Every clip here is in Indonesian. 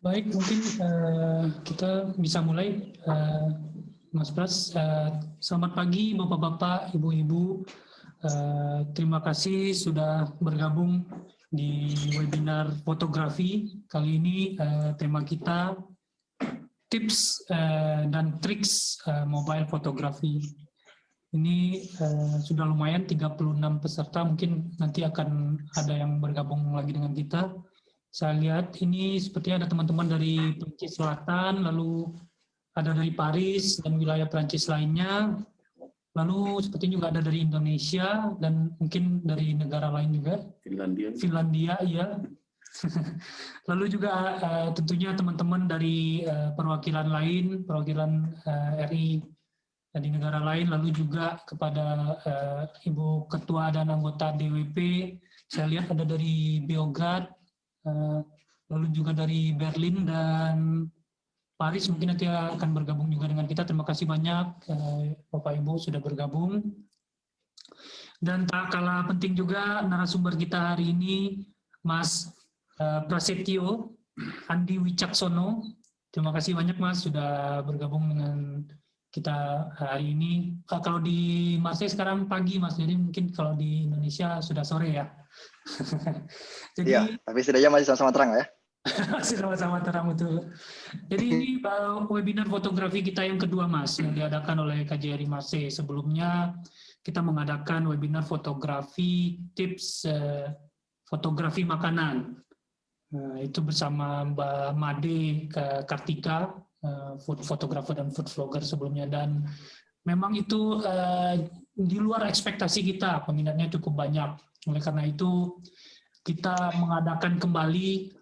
Baik, mungkin kita bisa mulai, Mas Pras. Selamat pagi, Bapak-bapak, Ibu-ibu. Terima kasih sudah bergabung di webinar fotografi. Kali ini tema kita tips dan triks mobile fotografi. Ini sudah lumayan 36 peserta, mungkin nanti akan ada yang bergabung lagi dengan kita. Saya lihat ini sepertinya ada teman-teman dari Prancis Selatan, lalu ada dari Paris dan wilayah Prancis lainnya, lalu sepertinya juga ada dari Indonesia dan mungkin dari negara lain juga. Finlandia, ya. Lalu juga tentunya teman-teman dari perwakilan lain, perwakilan RI di negara lain, lalu juga kepada Ibu Ketua dan anggota DWP. Saya lihat ada dari Beograd, lalu juga dari Berlin dan Paris, mungkin nanti akan bergabung juga dengan kita. Terima kasih banyak Bapak Ibu sudah bergabung. Dan tak kalah penting juga narasumber kita hari ini, Mas Prasetyo Andi Wicaksono. Terima kasih banyak Mas sudah bergabung dengan kita hari ini. Kalau di Marseille sekarang pagi Mas, jadi mungkin kalau di Indonesia sudah sore ya. Jadi, iya, tapi setidaknya masih sama-sama terang ya. Masih sama-sama terang, betul. Jadi ini webinar fotografi kita yang kedua Mas, yang diadakan oleh KJRI Marseille. Sebelumnya kita mengadakan webinar fotografi tips fotografi makanan. Itu bersama Mbak Made Kartika, food photographer dan food vlogger sebelumnya, dan memang itu di luar ekspektasi kita, peminatnya cukup banyak. Oleh karena itu kita mengadakan kembali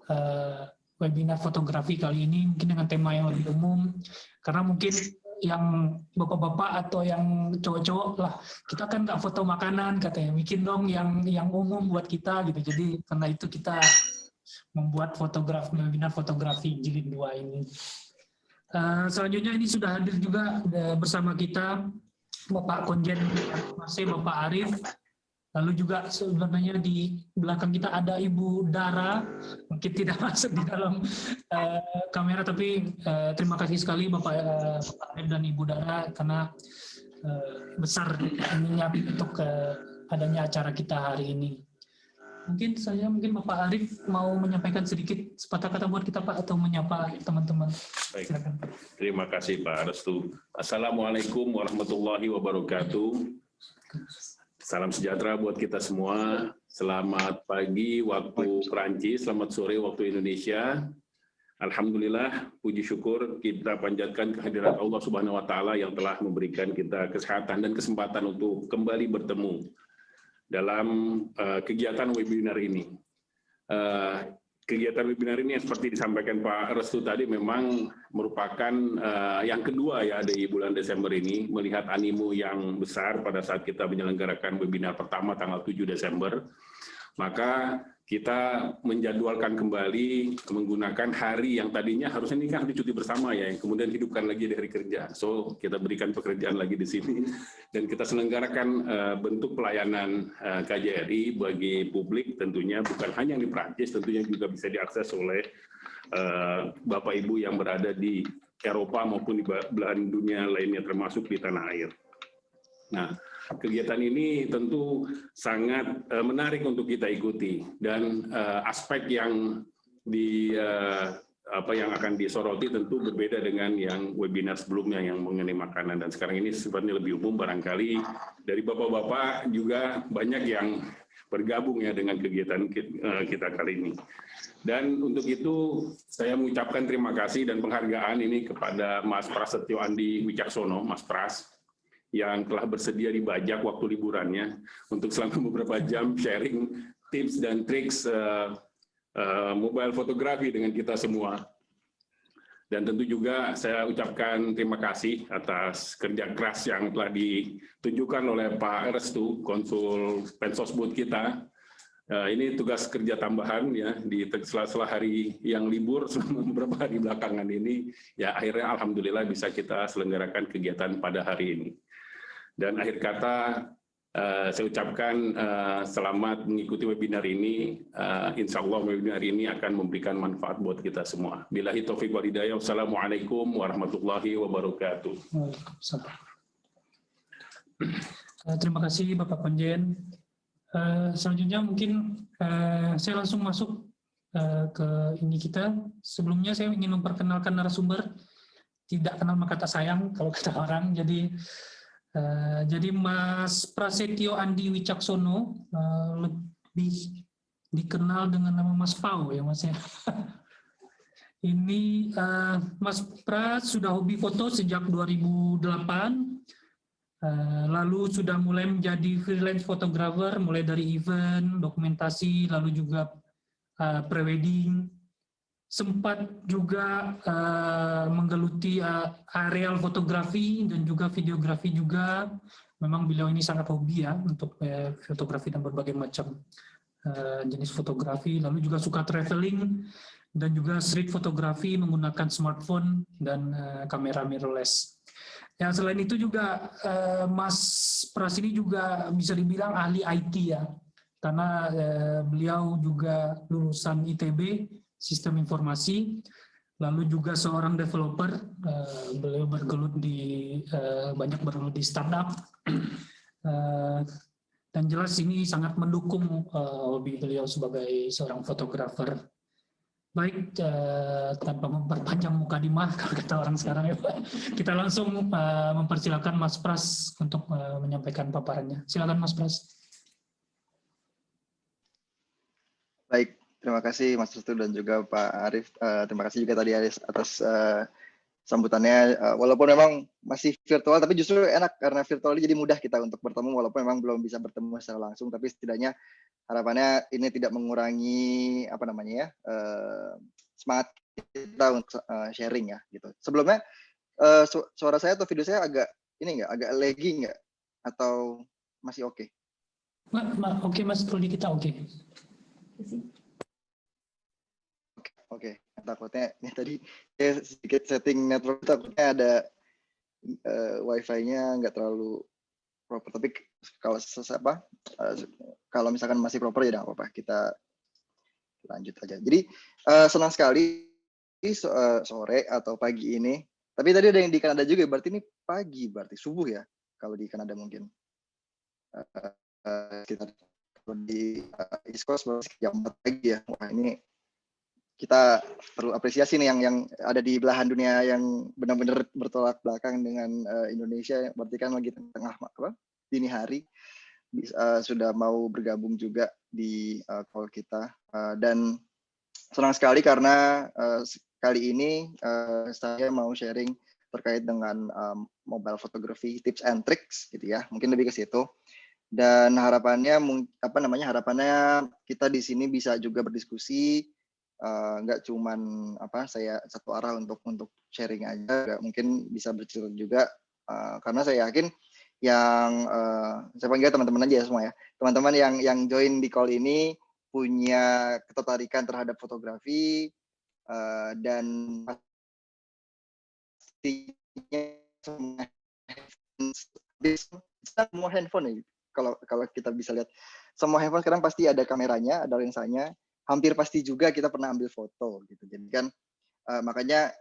webinar fotografi kali ini mungkin dengan tema yang lebih umum, karena mungkin yang bapak-bapak atau yang cowok-cowok lah, kita kan nggak foto makanan katanya, bikin dong yang umum buat kita gitu. Jadi karena itu kita membuat webinar fotografi jilid 2 ini. Selanjutnya ini sudah hadir juga bersama kita Bapak Konjen Marseille, Bapak Arif. Lalu juga sebenarnya di belakang kita ada Ibu Dara, mungkin tidak masuk di dalam kamera, tapi terima kasih sekali Bapak Arif dan Ibu Dara karena besar ininya untuk adanya acara kita hari ini. Mungkin Bapak Arif mau menyampaikan sedikit sepatah kata buat kita Pak, atau menyapa teman-teman. Baik. Terima kasih Pak Restu. Assalamualaikum warahmatullahi wabarakatuh. Salam sejahtera buat kita semua. Selamat pagi waktu Perancis, selamat sore waktu Indonesia. Alhamdulillah, puji syukur kita panjatkan kehadirat Allah Subhanahu wa taala yang telah memberikan kita kesehatan dan kesempatan untuk kembali bertemu dalam kegiatan webinar ini. Kegiatan webinar ini seperti disampaikan Pak Restu tadi memang merupakan yang kedua ya di bulan Desember ini, melihat animo yang besar pada saat kita menyelenggarakan webinar pertama tanggal 7 Desember. Maka kita menjadwalkan kembali menggunakan hari yang tadinya harusnya ini kan hari cuti bersama ya, yang kemudian hidupkan lagi di hari kerja. So kita berikan pekerjaan lagi di sini dan kita selenggarakan bentuk pelayanan KJRI bagi publik, tentunya bukan hanya di Prancis, tentunya juga bisa diakses oleh Bapak Ibu yang berada di Eropa maupun di belahan dunia lainnya termasuk di tanah air. Nah, kegiatan ini tentu sangat menarik untuk kita ikuti, dan aspek yang yang akan disoroti tentu berbeda dengan yang webinar sebelumnya yang mengenai makanan, dan sekarang ini sifatnya lebih umum. Barangkali dari bapak-bapak juga banyak yang bergabung ya dengan kegiatan kita kali ini. Dan untuk itu saya mengucapkan terima kasih dan penghargaan ini kepada Mas Prasetyo Andi Wicaksono, Mas Pras, yang telah bersedia dibajak waktu liburannya untuk selama beberapa jam sharing tips dan triks mobile fotografi dengan kita semua. Dan tentu juga saya ucapkan terima kasih atas kerja keras yang telah ditunjukkan oleh Pak Restu, konsul Pensosbud kita. Ini tugas kerja tambahan ya di sela-sela hari yang libur selama beberapa hari belakangan ini. Ya akhirnya alhamdulillah bisa kita selenggarakan kegiatan pada hari ini. Dan akhir kata Saya ucapkan selamat mengikuti webinar ini. Insya Allah webinar ini akan memberikan manfaat buat kita semua. Billahi taufiq wal hidayah. Wassalamualaikum warahmatullahi wabarakatuh. Waalaikumsalam. Terima kasih Bapak Konjen. Selanjutnya mungkin saya langsung masuk ke ini kita. Sebelumnya saya ingin memperkenalkan narasumber. Tidak kenal maka tak sayang kalau kata orang. Jadi Mas Prasetyo Andi Wicaksono, lebih dikenal dengan nama Mas Pau ya Mas ya. Ini Mas Pras sudah hobi foto sejak 2008, lalu sudah mulai menjadi freelance photographer mulai dari event, dokumentasi, lalu juga prewedding. Sempat juga menggeluti areal fotografi dan juga videografi juga. Memang beliau ini sangat hobi ya untuk fotografi dan berbagai macam jenis fotografi. Lalu juga suka traveling dan juga street fotografi menggunakan smartphone dan kamera mirrorless. Ya, selain itu juga Mas Pras ini juga bisa dibilang ahli IT ya, karena beliau juga lulusan ITB, Sistem Informasi, lalu juga seorang developer. Beliau bergelut di banyak bergelut di startup, dan jelas ini sangat mendukung hobi beliau sebagai seorang fotografer. Baik, tanpa memperpanjang mukadimah kalau kata orang sekarang ya Pak, kita langsung mempersilakan Mas Pras untuk menyampaikan paparannya. Silakan Mas Pras. Baik. Terima kasih Mas Restu dan juga Pak Arief. Terima kasih juga tadi atas sambutannya. Walaupun memang masih virtual, tapi justru enak karena virtual jadi mudah kita untuk bertemu. Walaupun memang belum bisa bertemu secara langsung, tapi setidaknya harapannya ini tidak mengurangi semangat kita untuk sharing ya. Gitu. Sebelumnya suara saya atau video saya agak laggy nggak? Atau masih oke? Oke Mas, kalau di kita oke. Oke, takutnya ini tadi sedikit setting network, takutnya ada wifi-nya nggak terlalu proper. Tapi kalau misalkan masih proper ya nggak apa-apa, kita lanjut aja. Jadi senang sekali sore atau pagi ini. Tapi tadi ada yang di Kanada juga, berarti ini pagi, berarti subuh ya kalau di Kanada mungkin. Sekitar di East Coast berarti jam 4 pagi ya. Wah ini kita perlu apresiasi nih yang ada di belahan dunia yang benar-benar bertolak belakang dengan Indonesia. Berarti kan lagi tengah dini hari sudah mau bergabung juga di call kita. Dan senang sekali karena kali ini saya mau sharing terkait dengan mobile photography tips and tricks gitu ya. Mungkin lebih ke situ. Dan harapannya kita di sini bisa juga berdiskusi. Nggak cuman saya satu arah untuk sharing aja, mungkin bisa bercerita juga karena saya yakin yang saya panggil teman-teman aja semua ya, teman-teman yang join di call ini punya ketertarikan terhadap fotografi dan pastinya semua handphone nih, kalau kita bisa lihat semua handphone sekarang pasti ada kameranya, ada lensanya. Hampir pasti juga kita pernah ambil foto gitu. Jadi kan makanya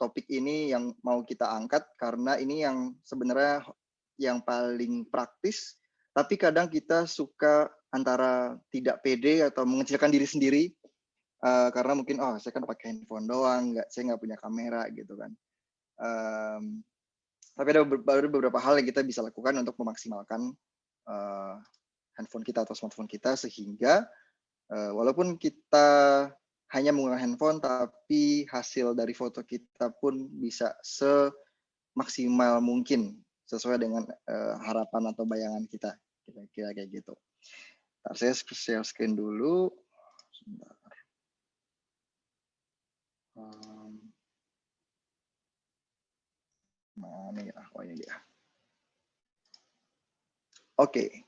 topik ini yang mau kita angkat karena ini yang sebenarnya yang paling praktis, tapi kadang kita suka antara tidak pede atau mengecilkan diri sendiri karena mungkin saya kan pakai handphone doang, saya nggak punya kamera gitu kan. Tapi ada beberapa hal yang kita bisa lakukan untuk memaksimalkan handphone kita atau smartphone kita sehingga walaupun kita hanya menggunakan handphone, tapi hasil dari foto kita pun bisa semaksimal mungkin sesuai dengan harapan atau bayangan kita. Kira-kira kayak gitu. Ntar saya share screen dulu. Sebentar. Mana ya? Oh ini dia. Oke.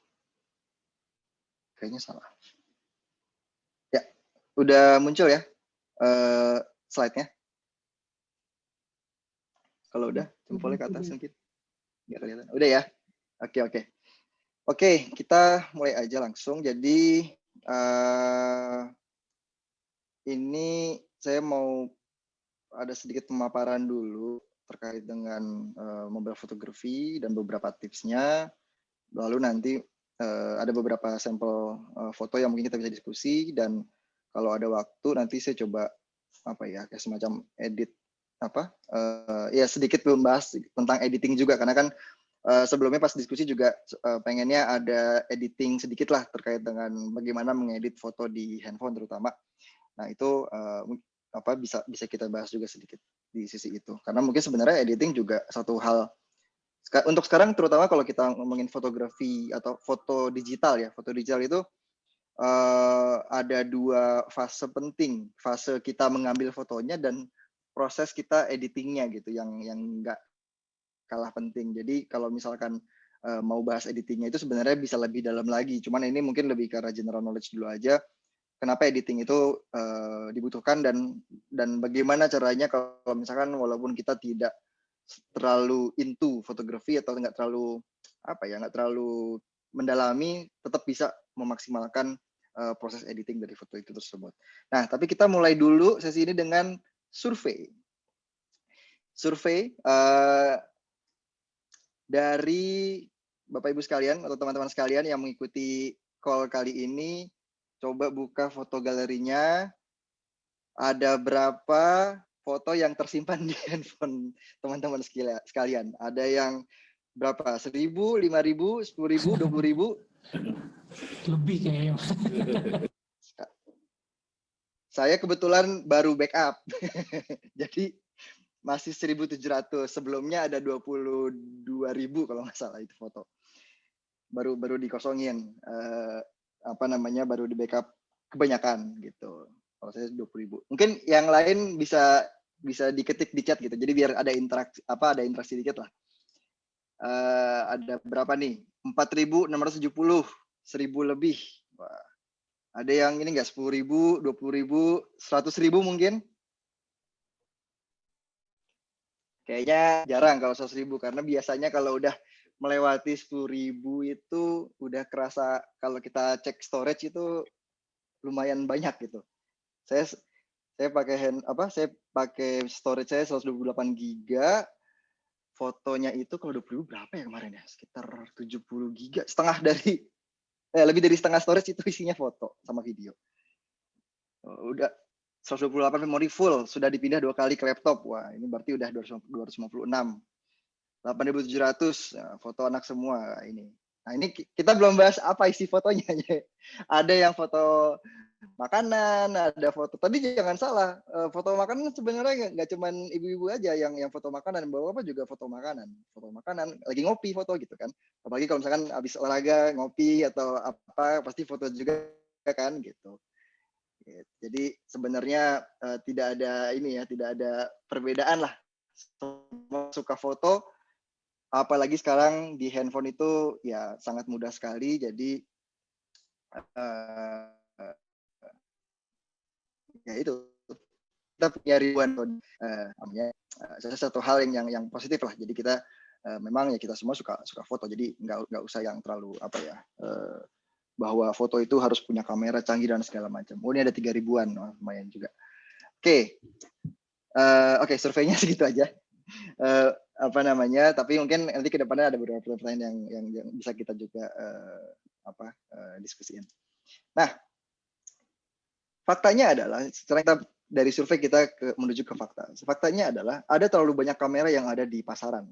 Kayaknya salah. Ya, udah muncul ya slide-nya. Kalau udah, jempolnya ke atas sedikit. Nggak kelihatan. Udah ya? Oke. Oke, kita mulai aja langsung. Jadi ini saya mau ada sedikit pemaparan dulu terkait dengan mobile fotografi dan beberapa tipsnya. Lalu nanti ada beberapa sampel foto yang mungkin kita bisa diskusi, dan kalau ada waktu nanti saya coba kayak semacam edit ya sedikit membahas tentang editing juga, karena kan sebelumnya pas diskusi juga pengennya ada editing sedikit lah terkait dengan bagaimana mengedit foto di handphone terutama. Nah itu bisa kita bahas juga sedikit di sisi itu, karena mungkin sebenarnya editing juga satu hal untuk sekarang, terutama kalau kita ngomongin fotografi atau foto digital ya. Foto digital itu ada dua fase penting, fase kita mengambil fotonya dan proses kita editingnya gitu, yang nggak kalah penting. Jadi kalau misalkan mau bahas editingnya itu sebenarnya bisa lebih dalam lagi, cuman ini mungkin lebih ke arah general knowledge dulu aja. Kenapa editing itu dibutuhkan dan bagaimana caranya kalau misalkan walaupun kita tidak terlalu into fotografi atau nggak terlalu mendalami, tetap bisa memaksimalkan proses editing dari foto itu tersebut. Nah, tapi kita mulai dulu sesi ini dengan survei. Survei dari Bapak Ibu sekalian atau teman-teman sekalian yang mengikuti call kali ini, coba buka foto galerinya. Ada berapa foto yang tersimpan di handphone teman-teman sekalian? Ada yang berapa? 1.000, 5.000, 10.000, 20.000? Lebih kayaknya. Saya kebetulan baru backup. Jadi masih 1.700. Sebelumnya ada 22.000 kalau nggak salah itu foto. Baru dikosongin. Baru di backup kebanyakan gitu. Kalau saya 20.000. Mungkin yang lain bisa diketik di chat gitu. Jadi biar ada interaksi dikit lah. Ada berapa nih? 4.670, 1.000 lebih. Wah. Ada yang ini nggak 10.000, 20.000, 100.000 mungkin? Kayaknya jarang kalau 100.000, karena biasanya kalau udah melewati 10.000 itu udah kerasa, kalau kita cek storage itu lumayan banyak gitu. Saya pakai storage saya 128 giga. Fotonya itu kalau 20.000 berapa ya kemarin ya? Sekitar 70 giga. Lebih dari setengah storage itu isinya foto sama video. Udah 128 memori full, sudah dipindah 2 kali ke laptop. Wah, ini berarti udah 256. 8.700 foto anak semua ini. Nah, ini kita belum bahas apa isi fotonya. Ada yang foto makanan, ada foto. Tadi jangan salah, foto makanan sebenarnya nggak cuma ibu-ibu aja yang foto makanan, bapak-bapak juga foto makanan. Foto makanan, lagi ngopi foto gitu kan. Apalagi kalau misalkan habis olahraga, ngopi atau apa, pasti foto juga kan gitu. Jadi sebenarnya tidak ada perbedaan lah. Semua suka foto, apalagi sekarang di handphone itu ya sangat mudah sekali. Jadi ya itu, kita punya ribuan satu hal yang positif lah. Jadi kita memang ya kita semua suka foto, jadi nggak usah yang terlalu bahwa foto itu harus punya kamera canggih dan segala macam. Ini ada 3.000-an, lumayan juga. Oke, surveinya segitu aja. Tapi mungkin nanti ke depannya ada beberapa pertanyaan yang bisa kita juga diskusiin. Nah, faktanya adalah, sekarang kita dari survei kita menuju ke fakta. Faktanya adalah ada terlalu banyak kamera yang ada di pasaran.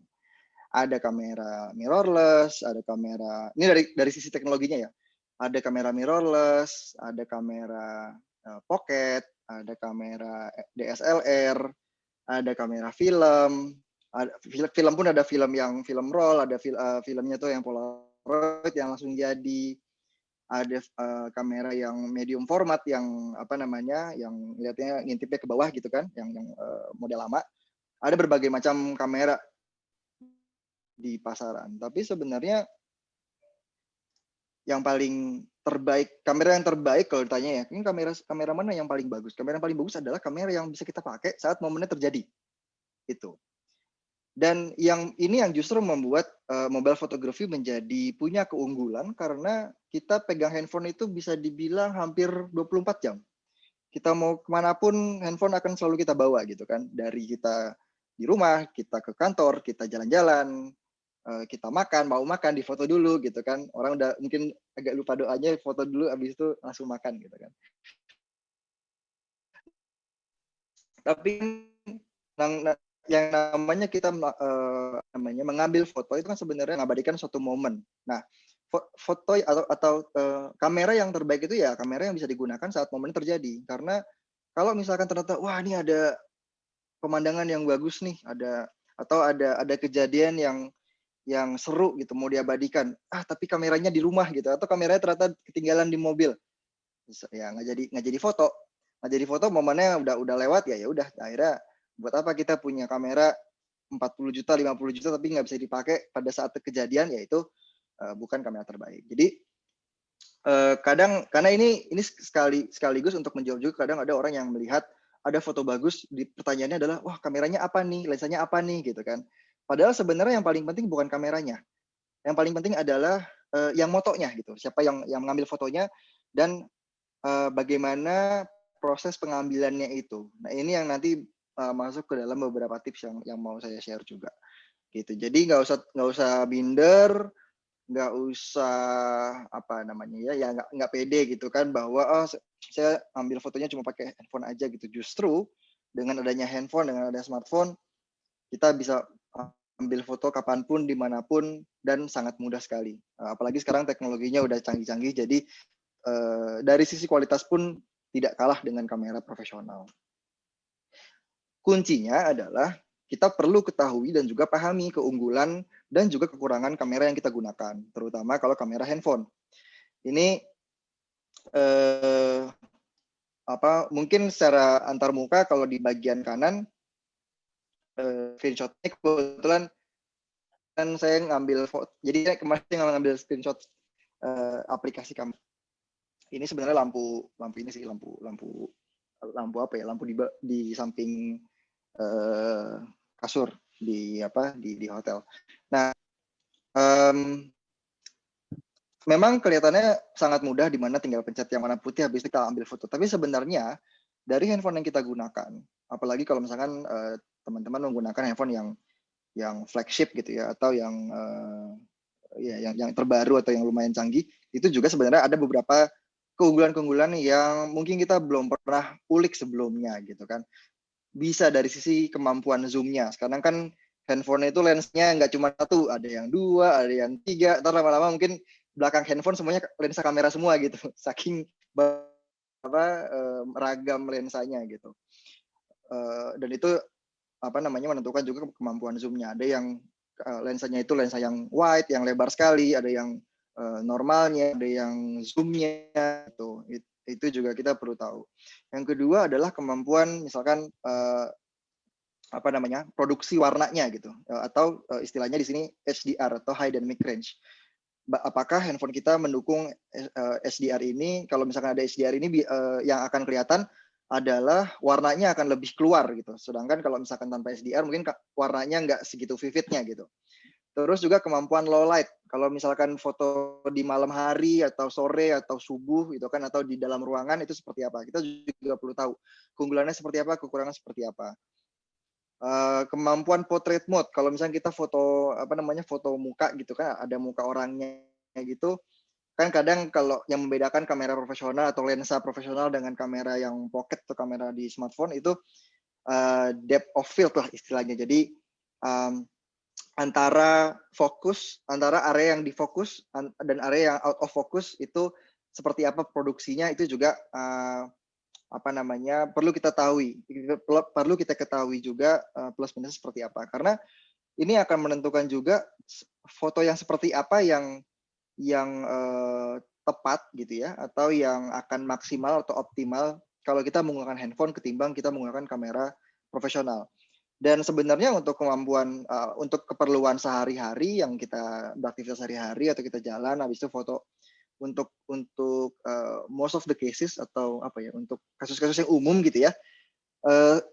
Ada kamera mirrorless, ada kamera, ini dari sisi teknologinya ya. Ada kamera mirrorless, ada kamera pocket, ada kamera DSLR, ada kamera film. Film pun ada film yang film roll, ada filmnya tuh yang Polaroid yang langsung jadi. Ada kamera yang medium format yang yang lihatnya ngintipnya ke bawah gitu kan, yang model lama. Ada berbagai macam kamera di pasaran, tapi sebenarnya yang paling terbaik, kamera yang terbaik kalau ditanya ya, ini kamera mana yang paling bagus? Kamera yang paling bagus adalah kamera yang bisa kita pakai saat momennya terjadi. Itu. Dan ini yang justru membuat mobile photography menjadi punya keunggulan karena kita pegang handphone itu bisa dibilang hampir 24 jam. Kita mau kemanapun handphone akan selalu kita bawa gitu kan. Dari kita di rumah, kita ke kantor, kita jalan-jalan, kita makan, mau makan, difoto dulu gitu kan. Orang udah mungkin agak lupa doanya, foto dulu, habis itu langsung makan gitu kan. Tapi yang namanya kita mengambil foto itu kan sebenarnya mengabadikan suatu momen. Nah, foto atau kamera yang terbaik itu ya kamera yang bisa digunakan saat momen terjadi. Karena kalau misalkan ternyata wah ini ada pemandangan yang bagus nih, ada kejadian yang seru gitu mau diabadikan, tapi kameranya di rumah gitu, atau kameranya ternyata ketinggalan di mobil, ya nggak jadi foto. Nggak jadi foto, momennya udah lewat, ya udah akhirnya buat apa kita punya kamera 40 juta, 50 juta tapi nggak bisa dipakai pada saat kejadian, yaitu bukan kamera terbaik. Jadi kadang karena ini sekaligus untuk menjawab juga, kadang ada orang yang melihat ada foto bagus, pertanyaannya adalah wah kameranya apa nih, lensanya apa nih gitu kan. Padahal sebenarnya yang paling penting bukan kameranya. Yang paling penting adalah yang motonya gitu. Siapa yang mengambil fotonya dan bagaimana proses pengambilannya itu. Nah, ini yang nanti masuk ke dalam beberapa tips yang mau saya share juga. Gitu. Jadi nggak usah binder, nggak usah nggak pede gitu kan bahwa saya ambil fotonya cuma pakai handphone aja gitu. Justru dengan adanya handphone, dengan adanya smartphone, kita bisa ambil foto kapanpun, dimanapun, dan sangat mudah sekali. Apalagi sekarang teknologinya udah canggih-canggih, jadi dari sisi kualitas pun tidak kalah dengan kamera profesional. Kuncinya adalah kita perlu ketahui dan juga pahami keunggulan dan juga kekurangan kamera yang kita gunakan, terutama kalau kamera handphone. Ini mungkin secara antar muka kalau di bagian kanan screenshot ini kebetulan kan saya ngambil foto, jadi kemarin saya ngambil screenshot aplikasi kamera. Ini sebenarnya lampu ini sih, lampu apa ya, lampu di samping kasur di hotel. Nah, memang kelihatannya sangat mudah, di mana tinggal pencet yang warna putih habis itu kita ambil foto. Tapi sebenarnya dari handphone yang kita gunakan, apalagi kalau misalkan teman-teman menggunakan handphone yang flagship gitu ya, atau yang terbaru atau yang lumayan canggih, itu juga sebenarnya ada beberapa keunggulan-keunggulan yang mungkin kita belum pernah ulik sebelumnya gitu kan. Bisa dari sisi kemampuan zoom-nya. Sekarang kan handphone itu lensnya nggak cuma satu, ada yang 2, ada yang 3, ntar lama-lama mungkin belakang handphone semuanya lensa kamera semua gitu. Saking ragam lensanya gitu. Dan itu menentukan juga kemampuan zoom-nya. Ada yang lensanya itu lensa yang wide, yang lebar sekali, ada yang normalnya, ada yang zoom-nya gitu. Itu juga kita perlu tahu. Yang kedua adalah kemampuan misalkan produksi warnanya gitu, atau istilahnya di sini HDR atau High Dynamic Range. Apakah handphone kita mendukung HDR ini? Kalau misalkan ada HDR ini, yang akan kelihatan adalah warnanya akan lebih keluar gitu. Sedangkan kalau misalkan tanpa HDR mungkin warnanya nggak segitu vividnya gitu. Terus juga kemampuan low light. Kalau misalkan foto di malam hari atau sore atau subuh gitu kan, atau di dalam ruangan, itu seperti apa. Kita juga perlu tahu keunggulannya seperti apa, kekurangan seperti apa. Kemampuan portrait mode. Kalau misalnya kita foto foto muka gitu kan, ada muka orangnya gitu. Kan kadang kalau yang membedakan kamera profesional atau lensa profesional dengan kamera yang pocket atau kamera di smartphone itu depth of field lah istilahnya. Jadi antara area yang difokus dan area yang out of focus itu seperti apa produksinya, itu juga perlu kita ketahui juga plus minus seperti apa, karena ini akan menentukan juga foto yang seperti apa yang tepat gitu ya, atau yang akan maksimal atau optimal kalau kita menggunakan handphone ketimbang kita menggunakan kamera profesional. Dan sebenarnya untuk kemampuan untuk keperluan sehari-hari yang kita beraktivitas sehari-hari atau kita jalan habis itu foto untuk most of the cases atau untuk kasus-kasus yang umum gitu ya,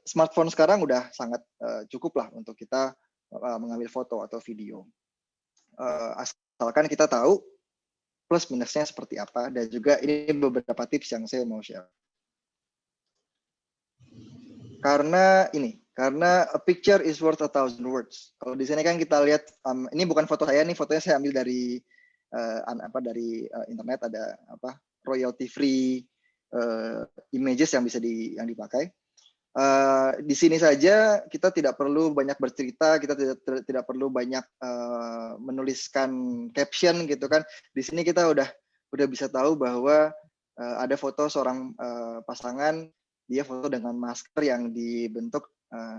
smartphone sekarang udah sangat cukup lah untuk kita mengambil foto atau video. Asalkan kita tahu plus minusnya seperti apa, dan juga ini beberapa tips yang saya mau share. Karena a picture is worth 1,000 words. Kalau di sini kan kita lihat, ini bukan foto saya, ini fotonya saya ambil dari internet, ada royalty free images yang bisa yang dipakai. Di sini saja kita tidak perlu banyak bercerita, kita tidak perlu banyak menuliskan caption gitu kan. Di sini kita udah bisa tahu bahwa ada foto seorang pasangan, dia foto dengan masker yang dibentuk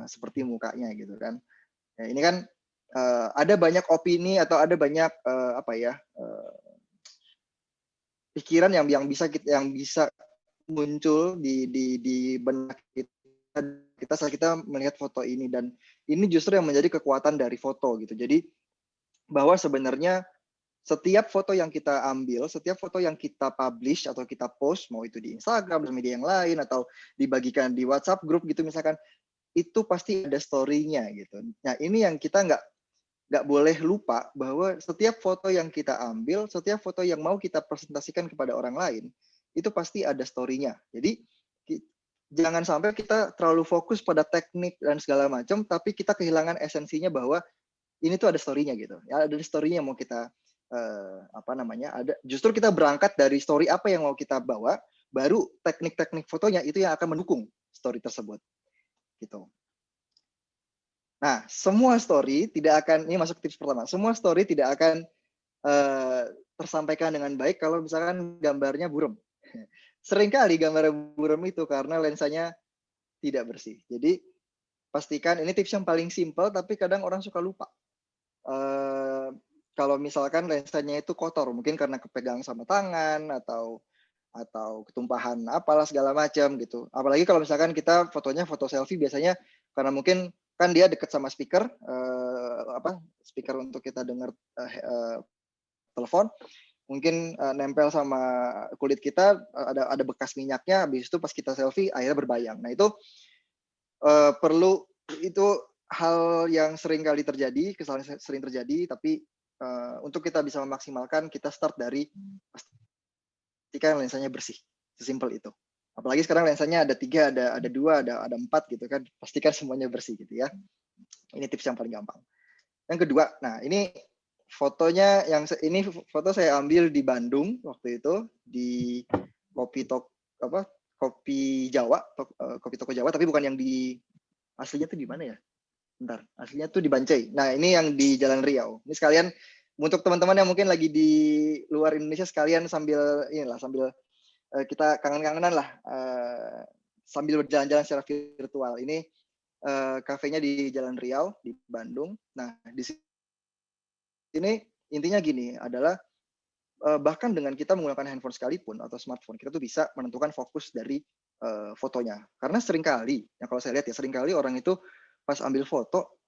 seperti mukanya gitu kan. Nah, ini kan ada banyak opini atau ada banyak pikiran yang bisa muncul di benak kita saat kita melihat foto ini, dan ini justru yang menjadi kekuatan dari foto gitu. Jadi bahwa sebenarnya setiap foto yang kita ambil, setiap foto yang kita publish atau kita post, mau itu di Instagram, di media yang lain, atau dibagikan di WhatsApp group gitu misalkan, itu pasti ada story-nya gitu. Nah ini yang kita nggak boleh lupa, bahwa setiap foto yang kita ambil, setiap foto yang mau kita presentasikan kepada orang lain, itu pasti ada story-nya. Jadi jangan sampai kita terlalu fokus pada teknik dan segala macam, tapi kita kehilangan esensinya bahwa ini tuh ada story-nya gitu. Ya, ada story-nya yang mau kita justru kita berangkat dari story apa yang mau kita bawa, baru teknik-teknik fotonya itu yang akan mendukung story tersebut gitu. Nah, semua story tidak akan, ini masuk tips pertama, semua story tidak akan tersampaikan dengan baik kalau misalkan gambarnya buram. Seringkali gambar buram itu karena lensanya tidak bersih. Jadi pastikan, ini tips yang paling simpel tapi kadang orang suka lupa. Kalau misalkan lensanya itu kotor, mungkin karena kepegang sama tangan atau ketumpahan apalah segala macam gitu. Apalagi kalau misalkan kita fotonya foto selfie, biasanya karena mungkin kan dia dekat sama speaker, speaker untuk kita dengar telepon, mungkin nempel sama kulit kita, ada bekas minyaknya, habis itu pas kita selfie akhirnya berbayang. Nah itu perlu, itu hal yang sering kali terjadi, kesalahan sering terjadi, tapi untuk kita bisa memaksimalkan, kita start dari pastikan lensanya bersih, sesimpel itu. Apalagi sekarang lensanya ada 3, ada 2, ada 4 gitu kan, pastikan semuanya bersih gitu ya. Ini tips yang paling gampang. Yang kedua, nah ini fotonya, ini foto saya ambil di Bandung waktu itu, di kopi Jawa, kopi toko Jawa, tapi bukan yang di aslinya tuh di mana ya? Bentar, aslinya tuh di Bancai. Nah, ini yang di Jalan Riau. Ini sekalian untuk teman-teman yang mungkin lagi di luar Indonesia, sekalian sambil kita kangen-kangenan lah, sambil berjalan-jalan secara virtual. Ini kafenya di Jalan Riau di Bandung. Nah, di sini intinya gini, adalah bahkan dengan kita menggunakan handphone sekalipun atau smartphone, kita tuh bisa menentukan fokus dari fotonya. Karena seringkali, kalau saya lihat ya, seringkali orang itu pas ambil foto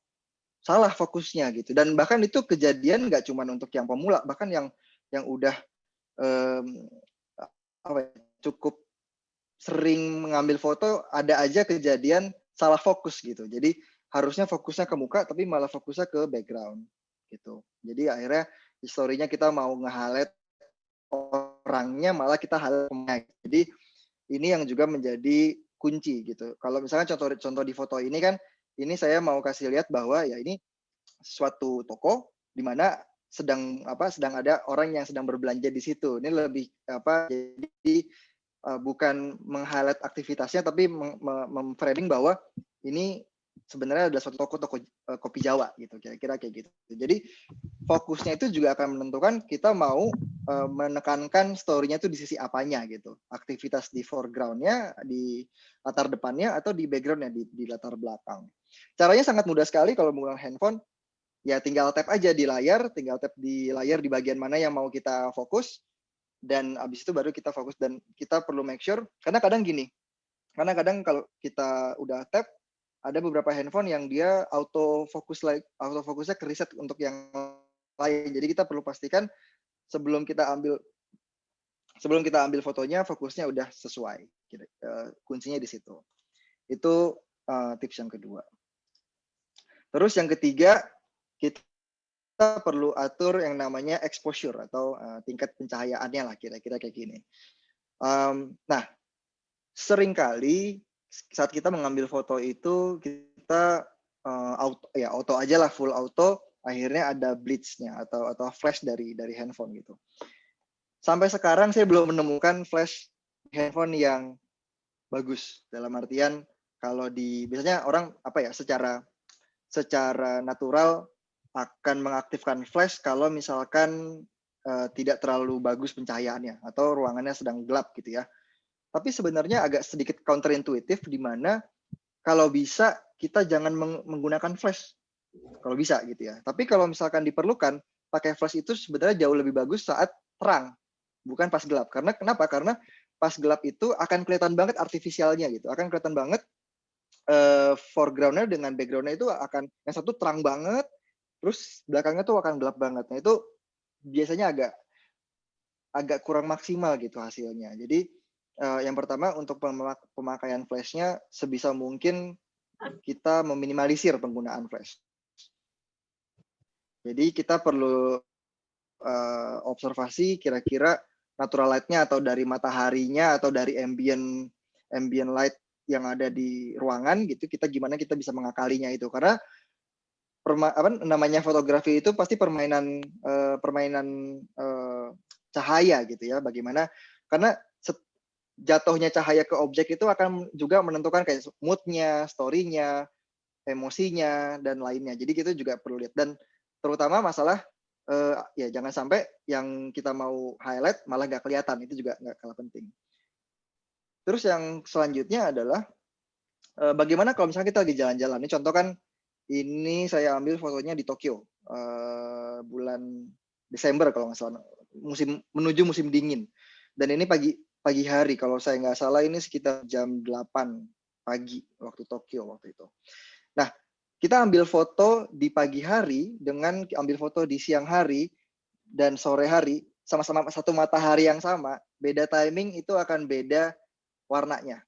salah fokusnya gitu. Dan bahkan itu kejadian nggak cuma untuk yang pemula, bahkan yang udah cukup sering mengambil foto, ada aja kejadian salah fokus gitu. Jadi harusnya fokusnya ke muka, tapi malah fokusnya ke background gitu. Jadi akhirnya historinya kita mau nge-highlight orangnya, malah kita highlight. Jadi ini yang juga menjadi kunci gitu. Kalau misalnya contoh di foto ini kan, ini saya mau kasih lihat bahwa ya ini suatu toko di mana sedang ada orang yang sedang berbelanja di situ. Ini lebih jadi bukan meng-highlight aktivitasnya, tapi memframing bahwa ini sebenarnya adalah suatu toko kopi Jawa gitu, kira-kira kayak gitu. Jadi fokusnya itu juga akan menentukan kita mau menekankan story-nya itu di sisi apanya gitu. Aktivitas di foreground-nya, di latar depannya, atau di background-nya, di latar belakang. Caranya sangat mudah sekali kalau menggunakan handphone. Ya tinggal tap aja di layar, di bagian mana yang mau kita fokus, dan abis itu baru kita fokus. Dan kita perlu make sure, karena kadang kalau kita udah tap, ada beberapa handphone yang dia autofokusnya ke reset untuk yang lain. Jadi kita perlu pastikan sebelum kita ambil fotonya, fokusnya udah sesuai. Kuncinya di situ. Itu tips yang kedua. Terus yang ketiga, kita perlu atur yang namanya exposure atau tingkat pencahayaannya lah, kira-kira kayak gini. Nah, seringkali saat kita mengambil foto itu kita auto aja lah, full auto, akhirnya ada blitz-nya atau flash dari handphone gitu. Sampai sekarang saya belum menemukan flash handphone yang bagus, dalam artian kalau biasanya orang secara natural akan mengaktifkan flash kalau misalkan tidak terlalu bagus pencahayaannya atau ruangannya sedang gelap gitu ya. Tapi sebenarnya agak sedikit counterintuitif di mana kalau bisa kita jangan menggunakan flash kalau bisa gitu ya. Tapi kalau misalkan diperlukan, pakai flash itu sebenarnya jauh lebih bagus saat terang, bukan pas gelap. Karena kenapa? Karena pas gelap itu akan kelihatan banget artifisialnya gitu. Akan kelihatan banget foreground-nya dengan background-nya itu akan yang satu terang banget, terus belakangnya tuh akan gelap banget. Nah, itu biasanya agak kurang maksimal gitu hasilnya. Jadi yang pertama untuk pemakaian flash-nya sebisa mungkin kita meminimalisir penggunaan flash. Jadi kita perlu observasi kira-kira natural light-nya atau dari mataharinya atau dari ambient light yang ada di ruangan gitu, gimana kita bisa mengakalinya itu. Karena namanya fotografi itu pasti permainan cahaya gitu ya. Bagaimana? Karena jatuhnya cahaya ke objek itu akan juga menentukan kayak mood-nya, story-nya, emosinya dan lainnya. Jadi kita juga perlu lihat, dan terutama masalah ya jangan sampai yang kita mau highlight malah nggak kelihatan, itu juga nggak kalah penting. Terus yang selanjutnya adalah bagaimana kalau misalnya kita lagi jalan-jalan. Ini contoh kan, ini saya ambil fotonya di Tokyo bulan Desember kalau nggak salah, menuju musim dingin. Dan ini pagi hari, kalau saya nggak salah ini sekitar jam 8 pagi waktu Tokyo waktu itu. Nah, kita ambil foto di pagi hari dengan ambil foto di siang hari dan sore hari, sama-sama satu matahari yang sama, beda timing itu akan beda warnanya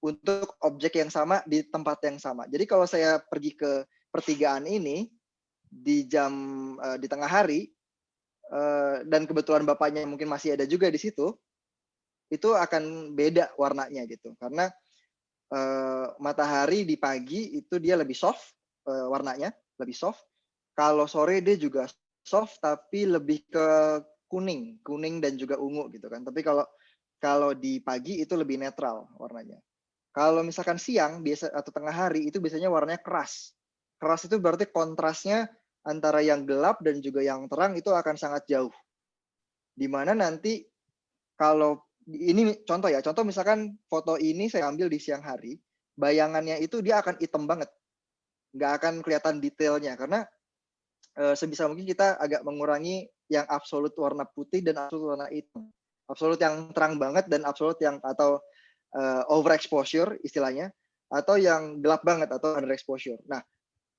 untuk objek yang sama di tempat yang sama. Jadi kalau saya pergi ke pertigaan ini di tengah hari dan kebetulan bapaknya mungkin masih ada juga di situ, itu akan beda warnanya gitu. Karena matahari di pagi itu dia lebih soft, warnanya lebih soft. Kalau sore dia juga soft tapi lebih ke kuning dan juga ungu gitu kan. Tapi kalau di pagi itu lebih netral warnanya. Kalau misalkan siang biasa atau tengah hari itu biasanya warnanya keras. Keras itu berarti kontrasnya antara yang gelap dan juga yang terang itu akan sangat jauh. Dimana nanti kalau ini contoh ya, contoh misalkan foto ini saya ambil di siang hari, bayangannya itu dia akan hitam banget, nggak akan kelihatan detailnya, karena sebisa mungkin kita agak mengurangi yang absolut warna putih dan absolut warna hitam. Absolut yang terang banget dan absolut yang atau overexposure istilahnya, atau yang gelap banget atau underexposure. Nah,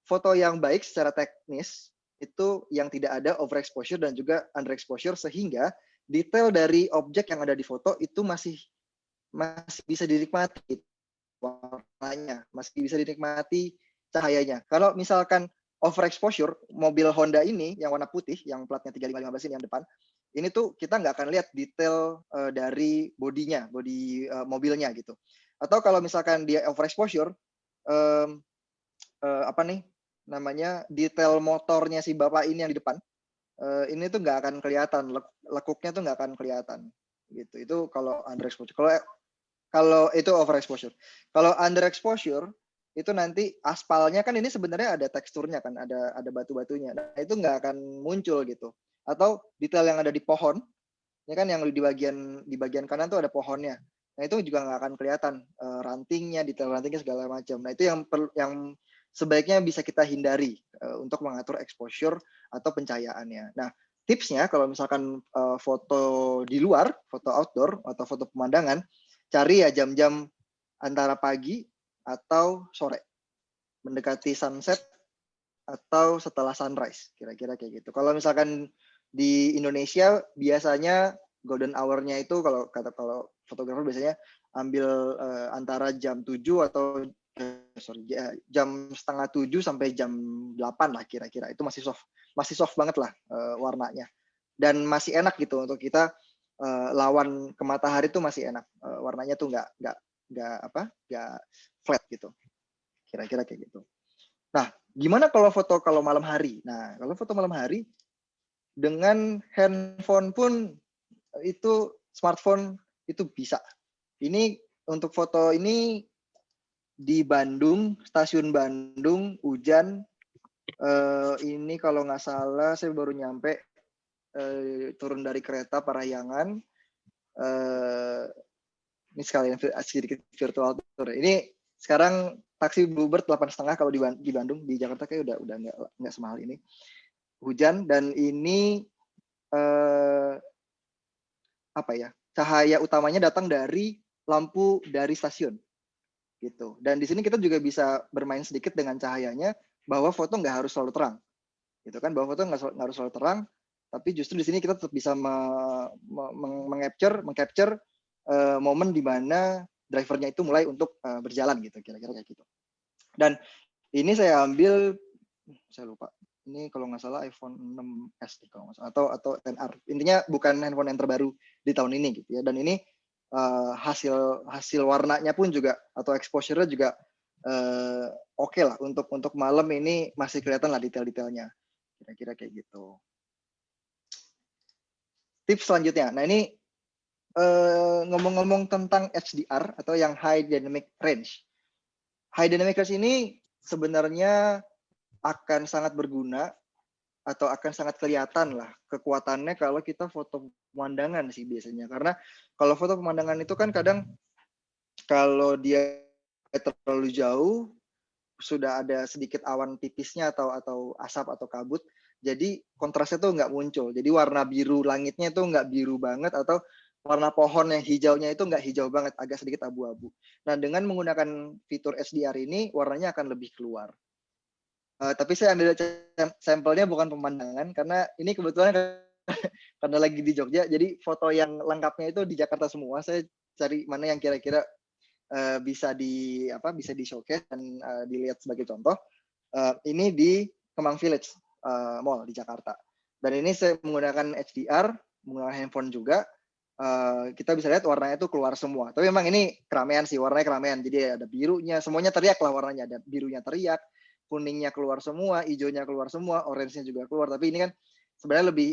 foto yang baik secara teknis itu yang tidak ada overexposure dan juga underexposure, sehingga detail dari objek yang ada di foto itu masih bisa dinikmati warnanya, masih bisa dinikmati cahayanya. Kalau misalkan overexposure, mobil Honda ini yang warna putih, yang platnya 3515 ini yang depan, ini tuh kita nggak akan lihat detail dari bodinya, bodi mobilnya gitu. Atau kalau misalkan dia overexposure, detail motornya si bapak ini yang di depan, ini tuh nggak akan kelihatan, lekuknya tuh nggak akan kelihatan gitu. Itu kalau underexposure. Kalau itu overexposure. Kalau underexposure itu nanti aspalnya kan ini sebenarnya ada teksturnya kan, ada batu-batunya. Nah, itu nggak akan muncul gitu. Atau detail yang ada di pohon, ini kan yang di bagian kanan tuh ada pohonnya. Nah, itu juga nggak akan kelihatan rantingnya, detail rantingnya segala macam. Nah, itu yang sebaiknya bisa kita hindari untuk mengatur exposure atau pencahayaannya. Nah, tipsnya kalau misalkan foto di luar, foto outdoor atau foto pemandangan, cari ya jam-jam antara pagi atau sore, mendekati sunset atau setelah sunrise, kira-kira kayak gitu. Kalau misalkan di Indonesia biasanya golden hour-nya itu kalau fotografer biasanya ambil antara jam 7 atau jam 6:30 sampai jam 8 lah kira-kira. Itu masih soft banget lah warnanya. Dan masih enak gitu untuk kita lawan ke matahari tuh masih enak. Warnanya tuh nggak flat gitu. Kira-kira kayak gitu. Nah, gimana kalau foto kalau malam hari? Nah, kalau foto malam hari dengan handphone pun itu smartphone itu bisa. Ini untuk foto ini di Bandung, stasiun Bandung, hujan. Ini kalau nggak salah saya baru nyampe turun dari kereta Parahyangan. Ini sekalian sedikit virtual tour. Ini sekarang taksi Bluebird 8,5 kalau di Bandung. Di Jakarta kayak udah nggak semahal ini. Hujan dan ini cahaya utamanya datang dari lampu dari stasiun gitu. Dan di sini kita juga bisa bermain sedikit dengan cahayanya bahwa foto nggak harus selalu terang, gitu kan? Bahwa foto nggak harus selalu terang, tapi justru di sini kita tetap bisa mengcapture momen di mana drivernya itu mulai untuk berjalan gitu, kira-kira kayak gitu. Dan ini saya ambil, saya lupa. Ini kalau nggak salah iPhone 6s kalau nggak salah, atau 10R. Intinya bukan handphone yang terbaru di tahun ini gitu ya. Dan ini hasil warnanya pun juga atau exposure-nya juga oke lah untuk malam ini masih kelihatan lah detail-detailnya. Kira-kira kayak gitu. Tips selanjutnya. Nah ini ngomong-ngomong tentang HDR atau yang High Dynamic Range. High Dynamic Range ini sebenarnya akan sangat berguna atau akan sangat kelihatan lah kekuatannya kalau kita foto pemandangan sih biasanya. Karena kalau foto pemandangan itu kan kadang kalau dia terlalu jauh sudah ada sedikit awan tipisnya atau asap atau kabut, jadi kontrasnya tuh nggak muncul. Jadi warna biru langitnya tuh nggak biru banget atau warna pohon yang hijaunya itu nggak hijau banget, agak sedikit abu-abu. Nah dengan menggunakan fitur HDR ini warnanya akan lebih keluar. Tapi saya ambil sampelnya bukan pemandangan karena ini kebetulan karena lagi di Jogja, jadi foto yang lengkapnya itu di Jakarta semua. Saya cari mana yang kira-kira bisa di showcase dan dilihat sebagai contoh. Ini di Kemang Village Mall di Jakarta. Dan ini saya menggunakan HDR, menggunakan handphone juga. Kita bisa lihat warnanya itu keluar semua. Tapi memang ini keramaian sih, warnanya keramaian. Jadi ada birunya, semuanya teriak lah warnanya. Ada birunya teriak, kuningnya keluar semua, hijaunya keluar semua, orange-nya juga keluar. Tapi ini kan sebenarnya lebih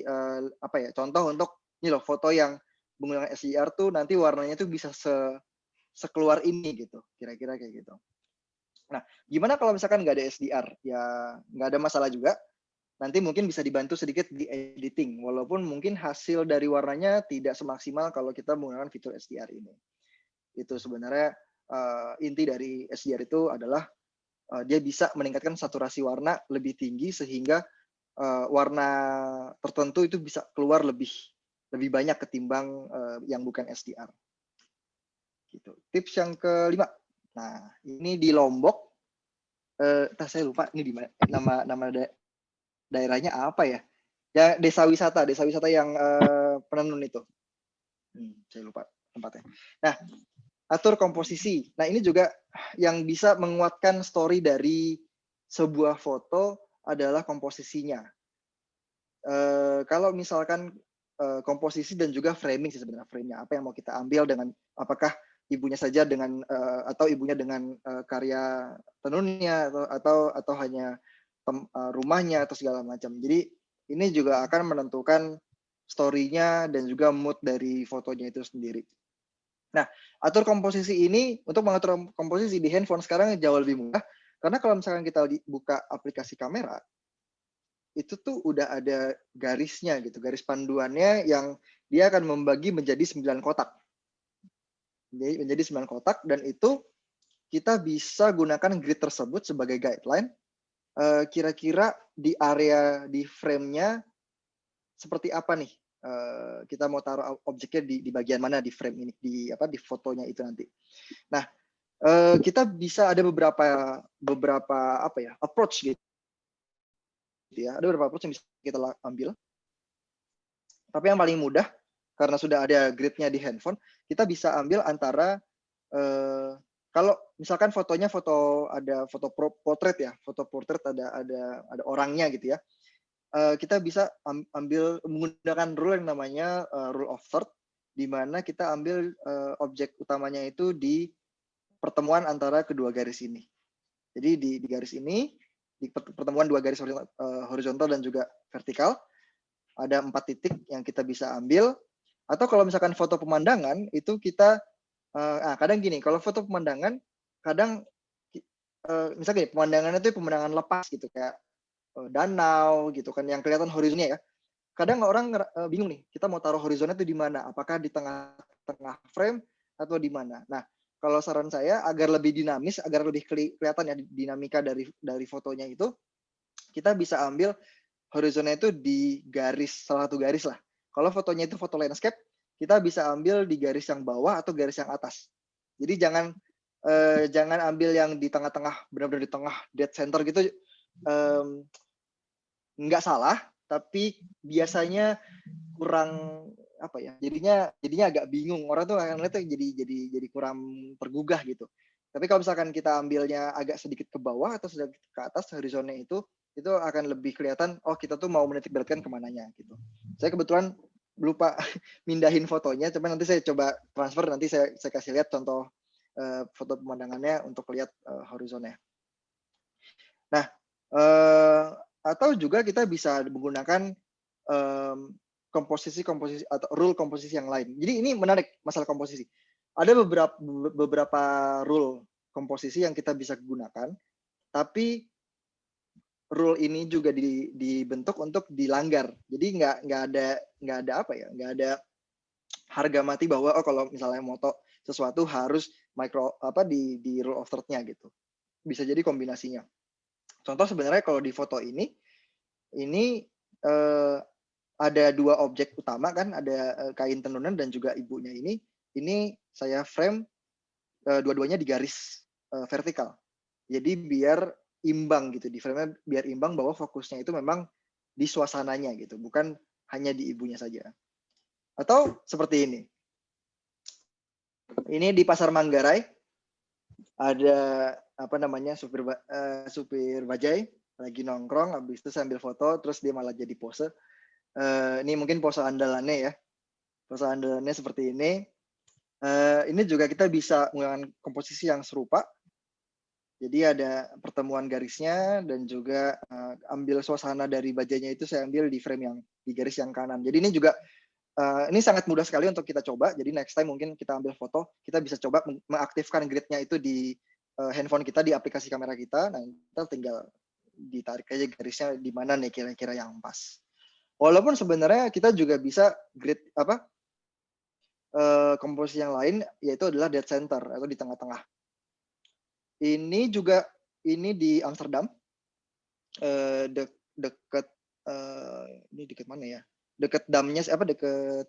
contoh untuk ini loh foto yang menggunakan HDR tuh nanti warnanya tuh bisa sekeluar ini gitu, kira-kira kayak gitu. Nah, gimana kalau misalkan nggak ada HDR? Ya nggak ada masalah juga. Nanti mungkin bisa dibantu sedikit di editing, walaupun mungkin hasil dari warnanya tidak semaksimal kalau kita menggunakan fitur HDR ini. Itu sebenarnya inti dari HDR itu adalah dia bisa meningkatkan saturasi warna lebih tinggi sehingga warna tertentu itu bisa keluar lebih banyak ketimbang yang bukan HDR. Gitu. Tips yang kelima. Nah, ini di Lombok. Saya lupa ini di mana nama daerahnya apa ya? Ya desa wisata yang Penenun itu. Saya lupa tempatnya. Nah, atur komposisi. Nah, ini juga yang bisa menguatkan story dari sebuah foto adalah komposisinya. Kalau misalkan komposisi dan juga framing sih sebenarnya, frame-nya apa yang mau kita ambil dengan apakah ibunya saja dengan atau ibunya dengan karya tenunnya atau hanya rumahnya atau segala macam. Jadi ini juga akan menentukan story-nya dan juga mood dari fotonya itu sendiri. Nah, atur komposisi ini, untuk mengatur komposisi di handphone sekarang jauh lebih mudah karena kalau misalkan kita buka aplikasi kamera itu tuh udah ada garisnya gitu, garis panduannya yang dia akan membagi menjadi 9 kotak. Menjadi 9 kotak dan itu kita bisa gunakan grid tersebut sebagai guideline. Kira-kira di area di frame-nya seperti apa nih? Kita mau taruh objeknya di bagian mana di frame ini, di fotonya itu nanti. Nah, kita bisa ada beberapa approach gitu ya. Ada beberapa approach yang bisa kita ambil. Tapi yang paling mudah karena sudah ada gridnya di handphone, kita bisa ambil antara kalau misalkan fotonya ada foto portrait ya, foto portrait ada orangnya gitu ya. Kita bisa ambil menggunakan rule yang namanya rule of third, di mana kita ambil objek utamanya itu di pertemuan antara kedua garis ini. Jadi di garis ini, di pertemuan dua garis horizontal dan juga vertikal, ada 4 titik yang kita bisa ambil. Atau kalau misalkan foto pemandangan, itu kita, kadang gini, kalau foto pemandangan, kadang, misalnya gini, pemandangannya itu pemandangan lepas gitu, kayak danau gitu kan, yang kelihatan horizonnya ya. Kadang orang bingung nih, kita mau taruh horizonnya itu di mana? Apakah di tengah-tengah frame atau di mana? Nah, kalau saran saya agar lebih dinamis, agar lebih kelihatan ya dinamika dari fotonya itu, kita bisa ambil horizonnya itu di garis, salah satu garis lah. Kalau fotonya itu foto landscape, kita bisa ambil di garis yang bawah atau garis yang atas. Jadi jangan ambil yang di tengah-tengah, benar-benar di tengah dead center gitu, nggak salah, tapi biasanya kurang apa ya, jadinya agak bingung, orang tuh akan lihat tuh jadi kurang tergugah gitu. Tapi kalau misalkan kita ambilnya agak sedikit ke bawah atau sedikit ke atas horizonnya itu akan lebih kelihatan, oh kita tuh mau menitik beratkan kemananya gitu. Saya kebetulan lupa mindahin fotonya, cuman nanti saya coba transfer, nanti saya kasih lihat contoh foto pemandangannya untuk lihat horizonnya. Nah, atau juga kita bisa menggunakan komposisi atau rule komposisi yang lain. Jadi ini menarik masalah komposisi. Ada beberapa rule komposisi yang kita bisa gunakan, tapi rule ini juga dibentuk untuk dilanggar. Jadi nggak ada apa ya, nggak ada harga mati bahwa oh kalau misalnya moto sesuatu harus di rule of third-nya gitu. Bisa jadi kombinasinya. Contoh sebenarnya kalau di foto ini ada 2 objek utama kan, ada kain tenunan dan juga ibunya ini. Ini saya frame dua-duanya di garis vertikal. Jadi biar imbang gitu, di frame-nya biar imbang bahwa fokusnya itu memang di suasananya gitu, bukan hanya di ibunya saja. Atau seperti ini. Ini di Pasar Manggarai ada apa namanya supir bajai lagi nongkrong, habis itu saya ambil foto, terus dia malah jadi pose. Ini mungkin pose andalannya ya. Pose andalannya seperti ini. Ini juga kita bisa menggunakan komposisi yang serupa. Jadi ada pertemuan garisnya dan juga ambil suasana dari bajainya itu saya ambil di frame yang di garis yang kanan. Jadi ini juga ini sangat mudah sekali untuk kita coba. Jadi next time mungkin kita ambil foto, kita bisa coba mengaktifkan grid-nya itu di handphone kita, di aplikasi kamera kita. Nah, kita tinggal ditarik aja garisnya di mana nih kira-kira yang pas. Walaupun sebenarnya kita juga bisa grid komposisi yang lain, yaitu adalah dead center atau di tengah-tengah. Ini juga di Amsterdam, dekat ini dekat mana ya? Dekat damnya dekat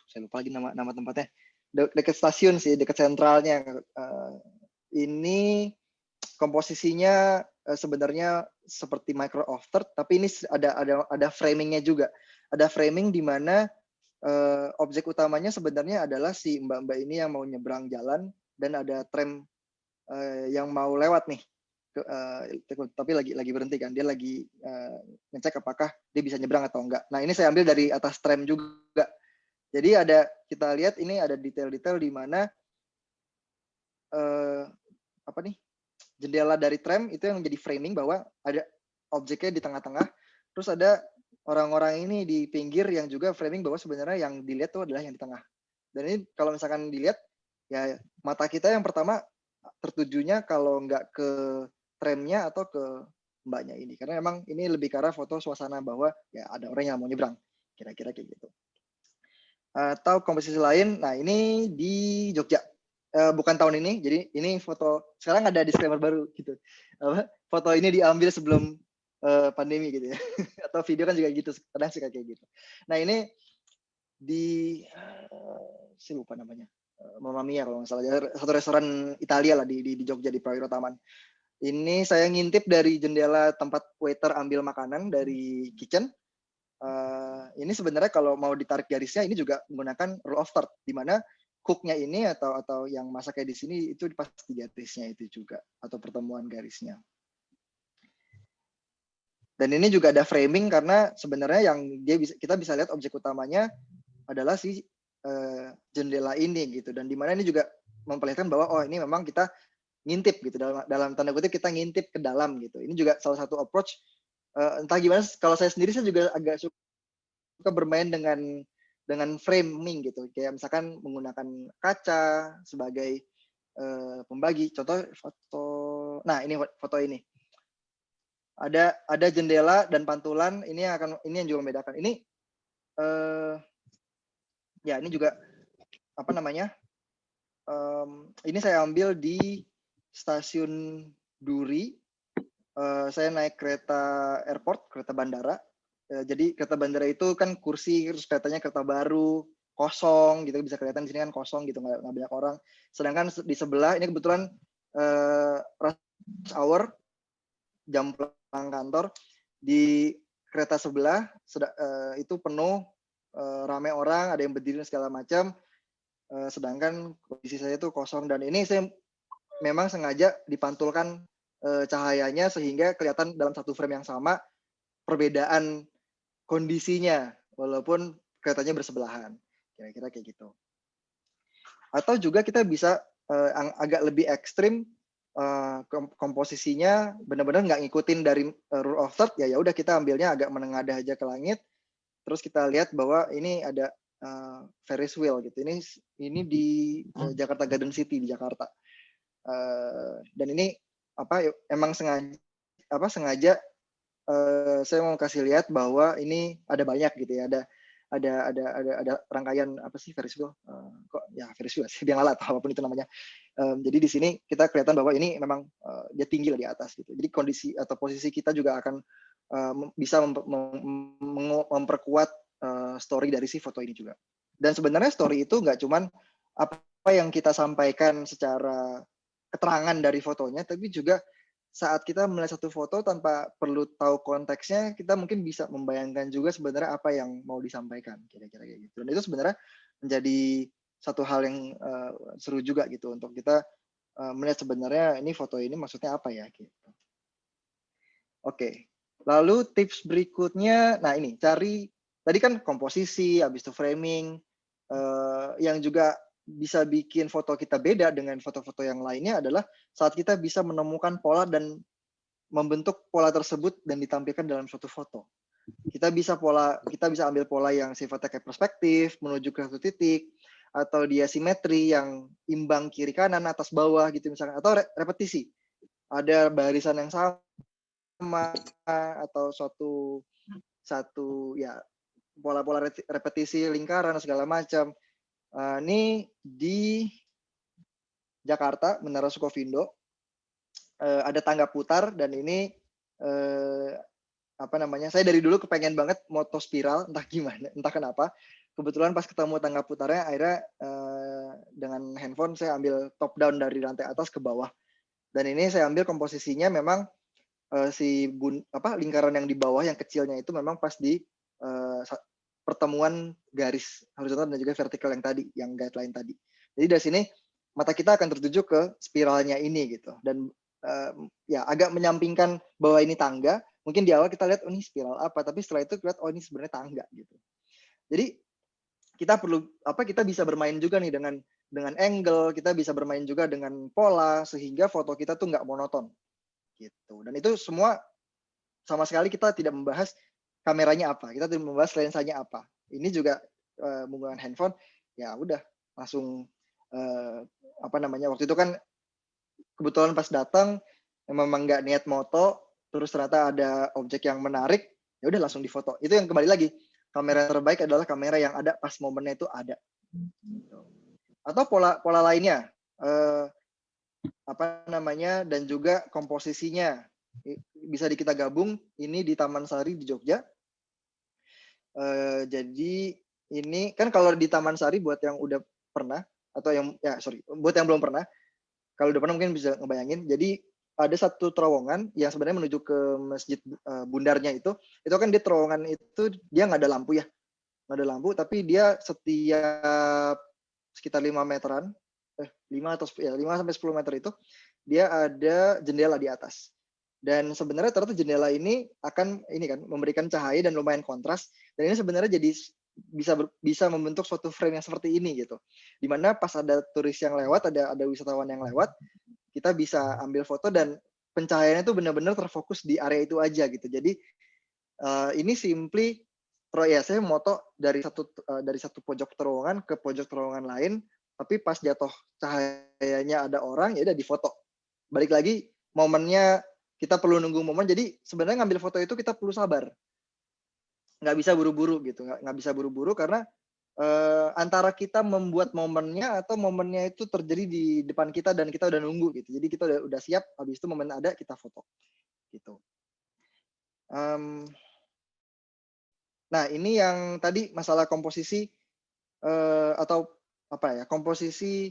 saya lupa lagi nama tempatnya. Dekat stasiun sih, dekat sentralnya. Ini komposisinya sebenarnya seperti micro off third, tapi ini ada framingnya juga. Ada framing di mana objek utamanya sebenarnya adalah si mbak-mbak ini yang mau nyebrang jalan dan ada tram yang mau lewat nih. Tapi lagi berhenti kan, dia lagi ngecek apakah dia bisa nyebrang atau enggak. Nah, ini saya ambil dari atas tram juga. Jadi kita lihat ini ada detail-detail di mana jendela dari tram itu yang menjadi framing bahwa ada objeknya di tengah-tengah, terus ada orang-orang ini di pinggir yang juga framing bahwa sebenarnya yang dilihat itu adalah yang di tengah. Dan ini kalau misalkan dilihat, ya mata kita yang pertama tertujunya kalau nggak ke tramnya atau ke mbaknya ini, karena memang ini lebih ke arah foto suasana bahwa ya ada orang yang mau nyebrang, kira-kira kayak gitu. Atau komposisi lain, nah ini di Jogja, bukan tahun ini, jadi ini foto, sekarang ada disclaimer baru gitu, foto ini diambil sebelum pandemi gitu ya, atau video kan juga gitu, kadang suka kayak gitu. Nah ini di, saya lupa namanya, Mamma Mia kalau nggak salah, satu restoran Italia lah di Jogja di Prawiro Taman. Ini saya ngintip dari jendela tempat waiter ambil makanan dari kitchen. Ini sebenarnya kalau mau ditarik garisnya ini juga menggunakan rule of third, di mana hook-nya ini atau yang masa kayak di sini itu pas di garisnya itu juga atau pertemuan garisnya. Dan ini juga ada framing karena sebenarnya yang kita bisa lihat objek utamanya adalah si jendela ini gitu, dan dimana ini juga memperlihatkan bahwa oh ini memang kita ngintip gitu, dalam tanda kutip kita ngintip ke dalam gitu. Ini juga salah satu approach, entah gimana, kalau saya sendiri saya juga agak suka bermain dengan framing gitu, kayak misalkan menggunakan kaca sebagai pembagi. Contoh foto, nah ini foto ini ada jendela dan pantulan, ini yang juga membedakan. Ini ya ini juga apa namanya, ini saya ambil di stasiun Duri. Saya naik kereta airport, kereta bandara. Jadi kereta bandara itu kan kursi, terus keretanya kereta baru, kosong gitu, bisa kelihatan di sini kan kosong gitu, nggak banyak orang. Sedangkan di sebelah ini kebetulan rush hour, jam pulang kantor, di kereta sebelah itu penuh, ramai orang, ada yang berdiri segala macam. Sedangkan kondisi saya itu kosong, dan ini saya memang sengaja dipantulkan cahayanya sehingga kelihatan dalam satu frame yang sama perbedaan kondisinya walaupun keretanya bersebelahan, kira-kira kayak gitu. Atau juga kita bisa agak lebih ekstrim, komposisinya benar-benar nggak ngikutin dari rule of third, ya udah kita ambilnya agak menengadah aja ke langit, terus kita lihat bahwa ini ada Ferris wheel gitu. Ini di Jakarta Garden City di Jakarta. Dan ini emang sengaja saya mau kasih lihat bahwa ini ada banyak gitu ya, ada rangkaian Ferris wheel, Ferris wheel sih, biang lalat apapun itu namanya. Jadi di sini kita kelihatan bahwa ini memang dia tinggi lah di atas gitu. Jadi kondisi atau posisi kita juga akan bisa memperkuat story dari si foto ini juga. Dan sebenarnya story itu nggak cuman apa yang kita sampaikan secara keterangan dari fotonya, tapi juga saat kita melihat satu foto tanpa perlu tahu konteksnya, kita mungkin bisa membayangkan juga sebenarnya apa yang mau disampaikan, kira-kira kayak gitu. Dan itu sebenarnya menjadi satu hal yang seru juga gitu untuk kita melihat sebenarnya ini foto ini maksudnya apa ya gitu. Oke. Lalu tips berikutnya, nah ini cari, tadi kan komposisi, habis itu framing, yang juga bisa bikin foto kita beda dengan foto-foto yang lainnya adalah saat kita bisa menemukan pola dan membentuk pola tersebut dan ditampilkan dalam suatu foto. Kita bisa ambil pola yang sifatnya kayak perspektif menuju ke satu titik, atau dia simetri yang imbang kiri kanan atas bawah gitu misalkan, atau repetisi. Ada barisan yang sama atau satu ya pola-pola repetisi lingkaran segala macam. Ini di Jakarta, Menara Sukovindo, ada tangga putar, dan ini saya dari dulu kepengen banget moto spiral, entah gimana, entah kenapa. Kebetulan pas ketemu tangga putarnya, akhirnya dengan handphone saya ambil top down dari lantai atas ke bawah. Dan ini saya ambil komposisinya memang lingkaran yang di bawah yang kecilnya itu memang pas di pertemuan garis horizontal dan juga vertikal yang tadi, yang guideline tadi. Jadi dari sini mata kita akan tertuju ke spiralnya ini gitu. Dan ya agak menyampingkan bahwa ini tangga. Mungkin di awal kita lihat ini spiral apa, tapi setelah itu lihat ini sebenarnya tangga gitu. Jadi kita bisa bermain juga nih dengan angle, kita bisa bermain juga dengan pola sehingga foto kita tuh nggak monoton gitu. Dan itu semua sama sekali kita tidak membahas kameranya apa, kita tidak membahas lensanya apa. Ini juga menggunakan handphone, ya udah langsung waktu itu kan kebetulan pas datang memang nggak niat moto, terus ternyata ada objek yang menarik, ya udah langsung difoto. Itu yang kembali lagi, kamera terbaik adalah kamera yang ada pas momennya itu ada. Atau pola lainnya, dan juga komposisinya bisa kita gabung. Ini di Taman Sari di Jogja. Jadi ini kan kalau di Taman Sari buat yang udah pernah atau buat yang belum pernah, kalau udah pernah mungkin bisa ngebayangin. Jadi ada satu terowongan yang sebenarnya menuju ke Masjid Bundarnya itu kan dia terowongan itu dia nggak ada lampu ya, nggak ada lampu, tapi dia setiap sekitar 5 meteran, 5 sampai 10 meter itu dia ada jendela di atas. Dan sebenarnya ternyata jendela ini akan memberikan cahaya dan lumayan kontras, dan ini sebenarnya jadi bisa membentuk suatu frame yang seperti ini gitu. Dimana pas ada turis yang lewat, ada wisatawan yang lewat, kita bisa ambil foto dan pencahayaannya itu benar-benar terfokus di area itu aja gitu. Jadi ini simply saya moto dari satu pojok terowongan ke pojok terowongan lain, tapi pas jatuh cahayanya ada orang, ya udah difoto. Balik lagi momennya, kita perlu nunggu momen. Jadi sebenarnya ngambil foto itu kita perlu sabar, nggak bisa buru-buru gitu, nggak bisa buru-buru karena antara kita membuat momennya atau momennya itu terjadi di depan kita dan kita udah nunggu gitu. Jadi kita udah siap, habis itu momen ada kita foto gitu. Nah, ini yang tadi masalah komposisi atau komposisi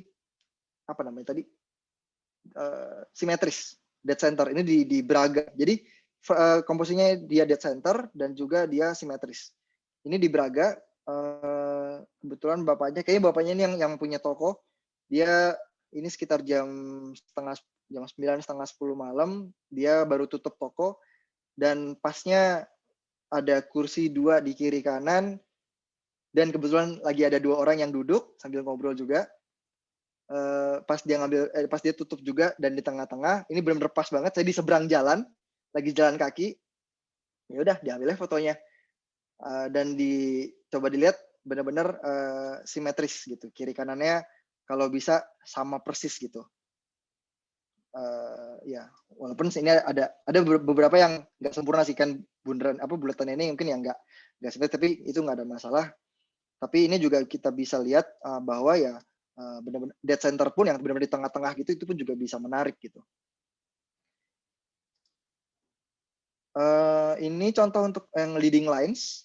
simetris dead center ini di Braga. Jadi komposisinya dia dead center dan juga dia simetris. Ini di Braga. Kebetulan bapaknya ini yang punya toko. Dia ini sekitar jam 9, setengah 10 malam dia baru tutup toko, dan pasnya ada kursi 2 di kiri kanan, dan kebetulan lagi ada 2 orang yang duduk sambil ngobrol juga. Pas dia tutup juga, dan di tengah-tengah ini benar-benar pas banget, saya di seberang jalan, lagi jalan kaki, ya udah diambilnya fotonya, dan coba dilihat benar-benar simetris gitu, kiri kanannya kalau bisa sama persis gitu. Ya walaupun ini ada beberapa yang nggak sempurna sih kan, bulatan ini mungkin yang nggak simetris, tapi itu nggak ada masalah. Tapi ini juga kita bisa lihat bahwa ya benar-benar dead center pun yang benar-benar di tengah-tengah gitu, itu pun juga bisa menarik gitu. Ini contoh untuk yang leading lines.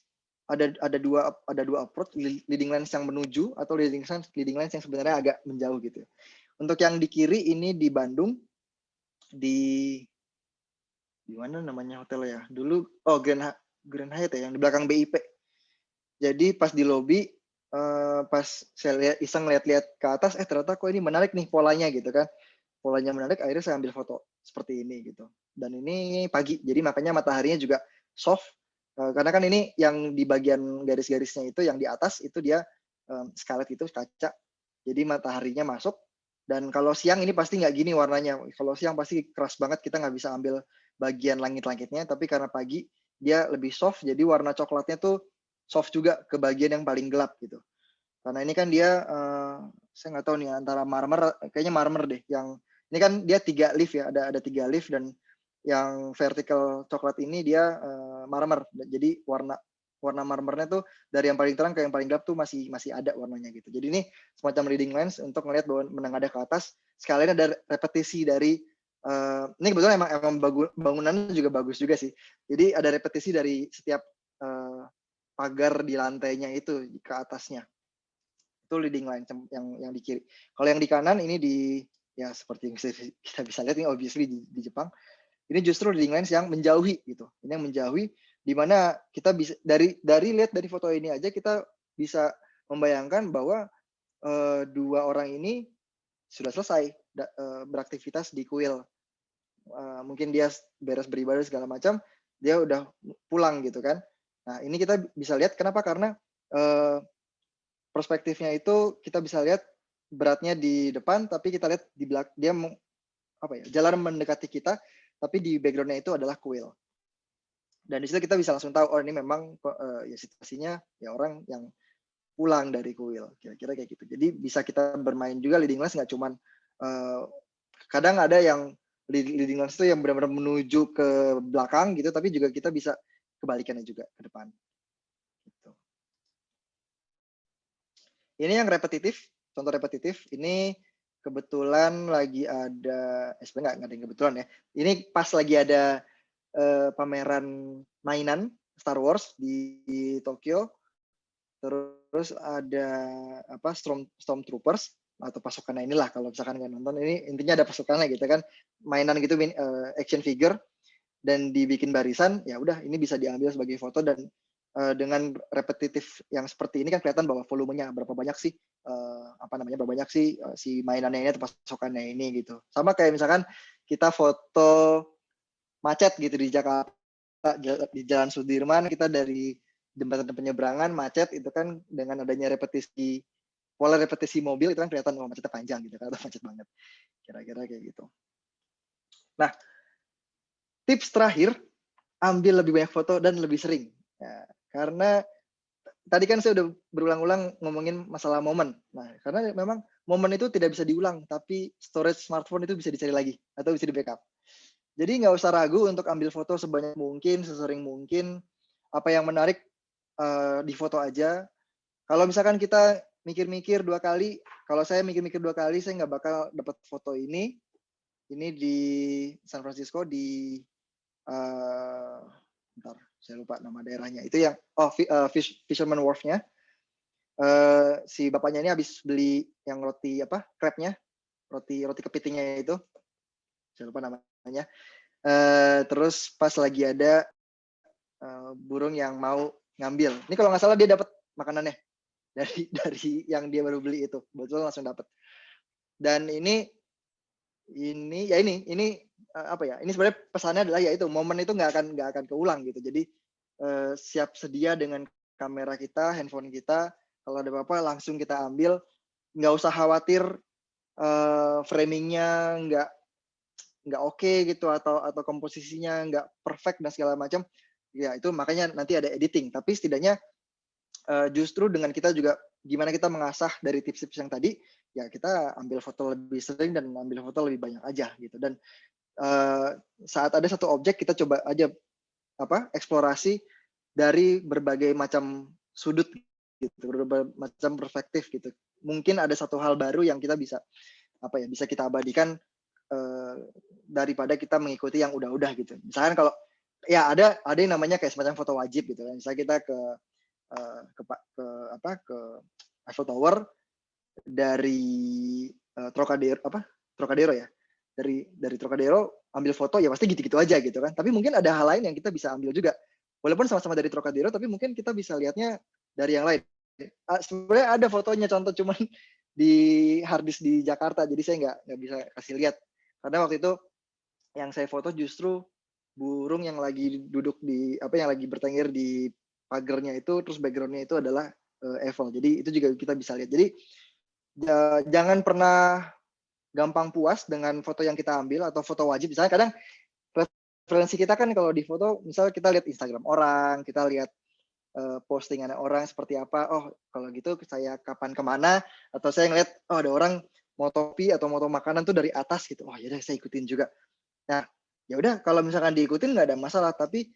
Ada dua approach, leading lines yang menuju atau leading lines yang sebenarnya agak menjauh gitu. Untuk yang di kiri ini di Bandung, di mana namanya hotel ya dulu, Grand Hyatt ya, yang di belakang BIP. Jadi pas di lobi, pas saya iseng lihat-lihat ke atas, ternyata kok ini menarik nih polanya gitu kan, polanya menarik, akhirnya saya ambil foto seperti ini gitu. Dan ini pagi, jadi makanya mataharinya juga soft, karena kan ini yang di bagian garis-garisnya itu yang di atas itu dia scarlet itu kaca, jadi mataharinya masuk. Dan kalau siang ini pasti nggak gini warnanya, kalau siang pasti keras banget, kita nggak bisa ambil bagian langit-langitnya, tapi karena pagi dia lebih soft, jadi warna coklatnya tuh soft juga ke bagian yang paling gelap gitu. Karena ini kan dia saya nggak tahu nih, antara marmer, kayaknya marmer deh, yang ini kan dia 3 lift ya, ada 3 lift, dan yang vertical coklat ini dia marmer. Jadi warna marmernya tuh dari yang paling terang ke yang paling gelap tuh masih ada warnanya gitu. Jadi ini semacam leading lens untuk melihat bahwa menengah ke atas, sekalian ada repetisi dari ini kebetulan emang bangunannya juga bagus juga sih. Jadi ada repetisi dari setiap pagar di lantainya itu ke atasnya. Itu leading line yang di kiri. Kalau yang di kanan ini ya seperti yang kita bisa lihat ini obviously di Jepang. Ini justru leading lines yang menjauhi gitu. Ini yang menjauhi, di mana kita bisa dari lihat dari foto ini aja kita bisa membayangkan bahwa 2 orang ini sudah selesai beraktivitas di kuil. Mungkin dia beres beribadah segala macam, dia udah pulang gitu kan. Nah, ini kita bisa lihat kenapa, karena perspektifnya itu kita bisa lihat beratnya di depan, tapi kita lihat di belakang dia jalan mendekati kita, tapi di backgroundnya itu adalah kuil. Dan di situ kita bisa langsung tahu, ini memang ya situasinya ya orang yang pulang dari kuil, kira-kira kayak gitu. Jadi bisa kita bermain juga leading lens, nggak cuman kadang ada yang leading lens itu yang benar-benar menuju ke belakang gitu, tapi juga kita bisa kebalikannya juga ke depan. Gitu. Ini yang repetitif, contoh repetitif. Ini kebetulan lagi ada, sebenarnya nggak ada yang kebetulan ya. Ini pas lagi ada pameran mainan Star Wars di Tokyo. Terus ada Stormtroopers atau pasukannya inilah, kalau misalkan nggak nonton, ini intinya ada pasukannya gitu kan, mainan gitu, action figure, dan dibikin barisan. Ya udah, ini bisa diambil sebagai foto, dan dengan repetitif yang seperti ini kan kelihatan bahwa volumenya berapa banyak sih berapa banyak sih si mainannya ini atau pasokannya ini gitu. Sama kayak misalkan kita foto macet gitu di Jakarta, di Jalan Sudirman, kita dari jembatan penyeberangan macet itu kan dengan adanya pola repetisi mobil itu kan kelihatan macetnya panjang gitu, kelihatan macet banget. Kira-kira kayak gitu. Nah, tips terakhir, ambil lebih banyak foto dan lebih sering. Ya, karena tadi kan saya udah berulang-ulang ngomongin masalah momen. Nah, karena memang momen itu tidak bisa diulang, tapi storage smartphone itu bisa dicari lagi atau bisa di backup. Jadi nggak usah ragu untuk ambil foto sebanyak mungkin, sesering mungkin. Apa yang menarik di foto aja. Kalau misalkan kita mikir-mikir 2 kali, kalau saya mikir-mikir 2 kali, saya nggak bakal dapat foto ini. Ini di San Francisco di bentar, saya lupa nama daerahnya. Itu yang Fisherman Wharf-nya. Si bapaknya ini habis beli yang roti crab-nya, roti kepitingnya itu. Saya lupa namanya. Terus pas lagi ada burung yang mau ngambil. Ini kalau nggak salah dia dapat makanannya dari yang dia baru beli itu. Betul langsung dapat. Dan ini ini sebenarnya pesannya adalah yaitu momen itu nggak akan keulang gitu. Jadi siap sedia dengan kamera kita, handphone kita, kalau ada apa-apa langsung kita ambil, nggak usah khawatir framingnya nggak oke gitu atau komposisinya nggak perfect dan segala macam. Ya itu makanya nanti ada editing. Tapi setidaknya justru dengan kita juga gimana kita mengasah dari tips-tips yang tadi, ya kita ambil foto lebih sering dan ambil foto lebih banyak aja gitu. Dan saat ada satu objek kita coba aja eksplorasi dari berbagai macam sudut gitu, berbagai macam perspektif gitu. Mungkin ada satu hal baru yang kita bisa bisa kita abadikan daripada kita mengikuti yang udah-udah gitu. Misalkan kalau ya ada yang namanya kayak semacam foto wajib gitu kan. Misalnya kita ke Eiffel Tower dari Trocadero ya. Dari Trocadero ambil foto ya pasti gitu-gitu aja gitu kan. Tapi mungkin ada hal lain yang kita bisa ambil juga. Walaupun sama-sama dari Trocadero tapi mungkin kita bisa lihatnya dari yang lain. Sebenarnya ada fotonya contoh cuman di harddisk di Jakarta jadi saya nggak bisa kasih lihat. Karena waktu itu yang saya foto justru burung yang lagi duduk yang lagi bertengger di pagernya itu, terus backgroundnya itu adalah Eiffel. Jadi itu juga kita bisa lihat. Jadi jangan pernah gampang puas dengan foto yang kita ambil atau foto wajib. Misalnya kadang referensi kita kan kalau di foto, misalnya kita lihat Instagram orang, kita lihat postingan orang seperti apa. Oh kalau gitu saya kapan kemana? Atau saya ngeliat ada orang mau topi atau mau makanan tuh dari atas gitu. Oh yaudah saya ikutin juga. Nah ya udah kalau misalkan diikutin nggak ada masalah. Tapi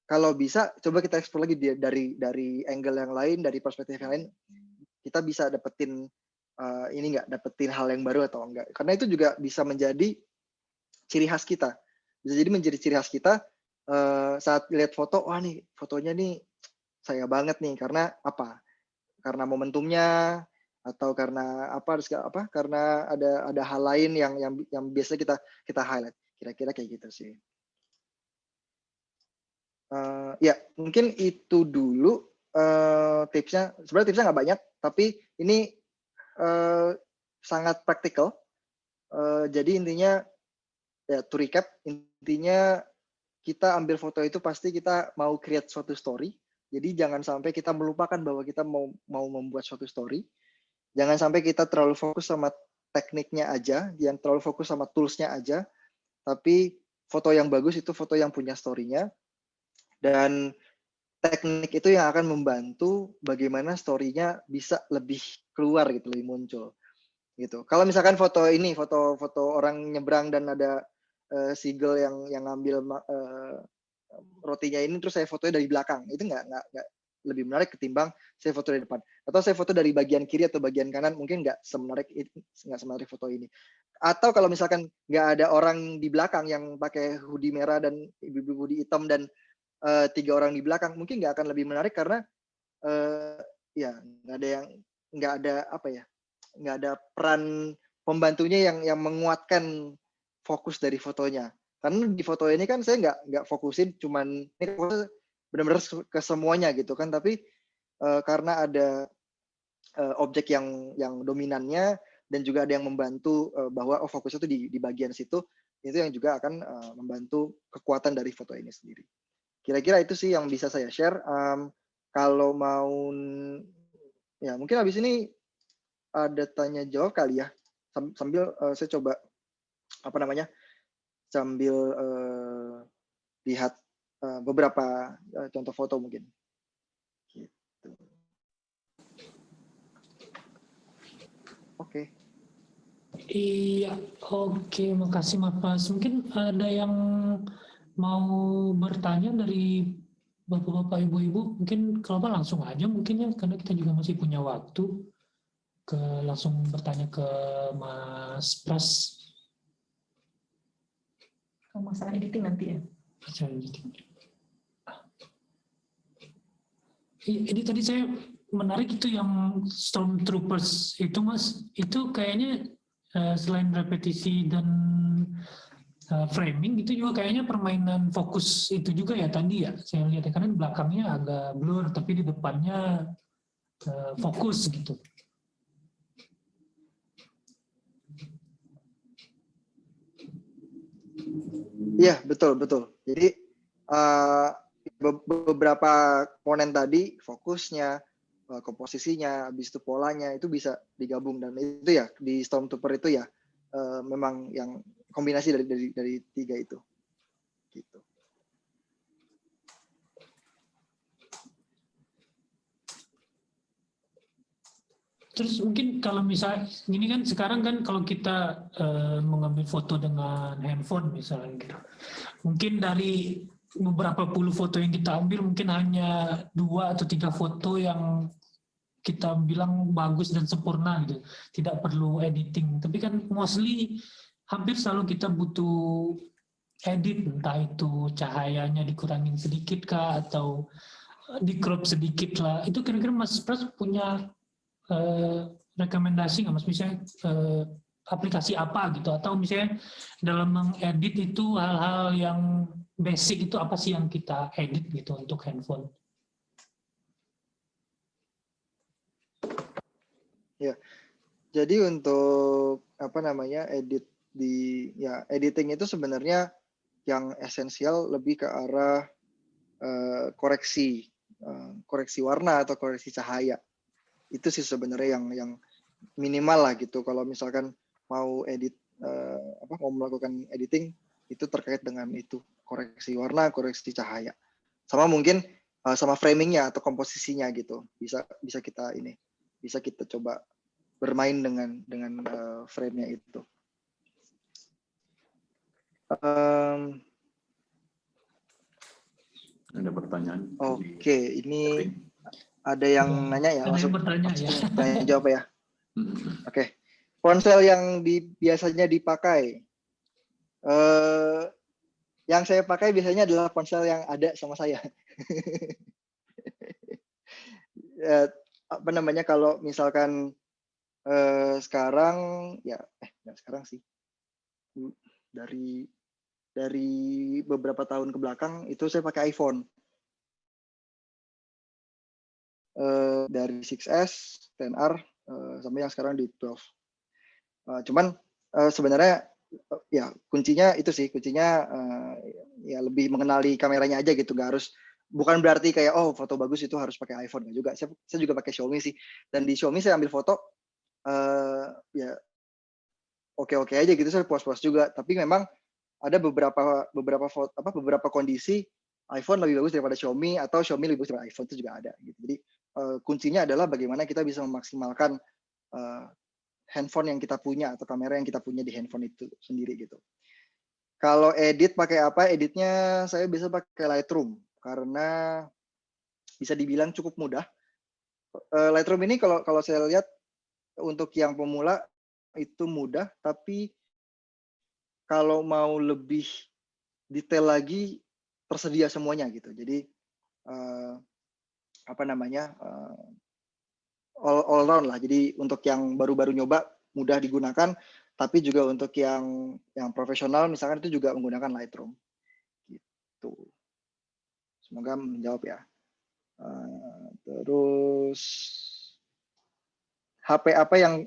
kalau bisa coba kita explore lagi dari angle yang lain, dari perspektif yang lain, kita bisa dapetin dapetin hal yang baru atau enggak. Karena itu juga bisa menjadi ciri khas kita. Bisa jadi menjadi ciri khas kita saat lihat foto, wah nih fotonya nih saya banget nih karena apa? Karena momentumnya atau karena karena ada hal lain yang biasa kita highlight. Kira-kira kayak gitu sih. Ya mungkin itu dulu tipsnya. Sebenarnya tipsnya nggak banyak, tapi ini sangat praktikal. Jadi intinya ya to recap, intinya kita ambil foto itu pasti kita mau create suatu story. Jadi jangan sampai kita melupakan bahwa kita mau membuat suatu story. Jangan sampai kita terlalu fokus sama tekniknya aja, yang terlalu fokus sama toolsnya aja. Tapi foto yang bagus itu foto yang punya story-nya. Dan teknik itu yang akan membantu bagaimana story-nya bisa lebih keluar gitu, lebih muncul gitu. Kalau misalkan foto orang nyebrang dan ada seagull yang ngambil rotinya ini terus saya fotonya dari belakang, itu nggak lebih menarik ketimbang saya foto dari depan. Atau saya foto dari bagian kiri atau bagian kanan, mungkin nggak semenarik foto ini. Atau kalau misalkan nggak ada orang di belakang yang pakai hoodie merah dan ibu-ibu hoodie hitam dan 3 orang di belakang, mungkin nggak akan lebih menarik karena ya nggak ada peran pembantunya yang menguatkan fokus dari fotonya. Karena di foto ini kan saya nggak fokusin cuman ini benar-benar ke semuanya gitu kan. Tapi karena ada objek yang dominannya dan juga ada yang membantu bahwa fokusnya tuh di bagian situ, itu yang juga akan membantu kekuatan dari foto ini sendiri. Kira-kira itu sih yang bisa saya share. Kalau mau ya mungkin habis ini ada tanya jawab kali ya, sambil saya coba sambil lihat beberapa contoh foto mungkin. Gitu. Oke. Iya, oke, makasih Mas Pras. Mungkin ada yang mau bertanya dari bapak-bapak, ibu-ibu, mungkin kalau apa langsung aja mungkin ya, karena kita juga masih punya waktu langsung bertanya ke Mas Pras. Masalah editing nanti ya. Masalah editing. Ini tadi saya menarik itu yang Stormtroopers itu Mas, itu kayaknya selain repetisi dan framing itu juga kayaknya permainan fokus itu juga ya tadi ya saya lihat karena di belakangnya agak blur tapi di depannya fokus gitu. Iya betul. Jadi beberapa komponen tadi fokusnya, komposisinya, habis itu polanya itu bisa digabung dan itu ya di Stormtrooper itu ya memang yang kombinasi dari tiga itu. Gitu. Terus mungkin kalau misalnya ini kan sekarang kan kalau kita mengambil foto dengan handphone misalnya gitu, mungkin dari beberapa puluh foto yang kita ambil mungkin hanya 2 atau 3 foto yang kita bilang bagus dan sempurna gitu, tidak perlu editing. Tapi kan mostly hampir selalu kita butuh edit, entah itu cahayanya dikurangin sedikit kah atau di crop sedikit lah. Itu kira-kira Mas Pras punya rekomendasi nggak Mas, misalnya aplikasi apa gitu, atau misalnya dalam mengedit itu hal-hal yang basic itu apa sih yang kita edit gitu untuk handphone? Ya, jadi untuk edit editing itu sebenarnya yang esensial lebih ke arah koreksi warna atau koreksi cahaya. Itu sih sebenarnya yang minimal lah gitu. Kalau misalkan mau mau melakukan editing itu terkait dengan itu, koreksi warna, koreksi cahaya, sama mungkin sama framingnya atau komposisinya gitu. Bisa kita coba bermain dengan frame-nya itu. Ada pertanyaan? Oke, ini ada yang nanya ya, langsung bertanya ya. Tanya jawab ya. Oke. Ponsel yang biasanya dipakai. Yang saya pakai biasanya adalah ponsel yang ada sama saya. Kalau misalkan sekarang ya nggak sekarang sih. Dari beberapa tahun ke belakang itu saya pakai iPhone. Dari 6S, 10R, sampai yang sekarang di 12. Cuman sebenarnya ya kuncinya ya lebih mengenali kameranya aja gitu, nggak harus, bukan berarti kayak foto bagus itu harus pakai iPhone, nggak juga. Saya juga pakai Xiaomi sih, dan di Xiaomi saya ambil foto ya oke aja gitu, saya puas-puas juga. Tapi memang ada beberapa kondisi iPhone lebih bagus daripada Xiaomi, atau Xiaomi lebih bagus daripada iPhone, itu juga ada gitu. Jadi kuncinya adalah bagaimana kita bisa memaksimalkan handphone yang kita punya atau kamera yang kita punya di handphone itu sendiri gitu. Kalau edit pakai apa? Editnya saya bisa pakai Lightroom karena bisa dibilang cukup mudah. Lightroom ini kalau saya lihat untuk yang pemula itu mudah, tapi kalau mau lebih detail lagi tersedia semuanya gitu. Jadi all round lah. Jadi untuk yang baru-baru nyoba mudah digunakan, tapi juga untuk yang profesional misalkan itu juga menggunakan Lightroom. Gitu. Semoga menjawab ya. Terus HP apa yang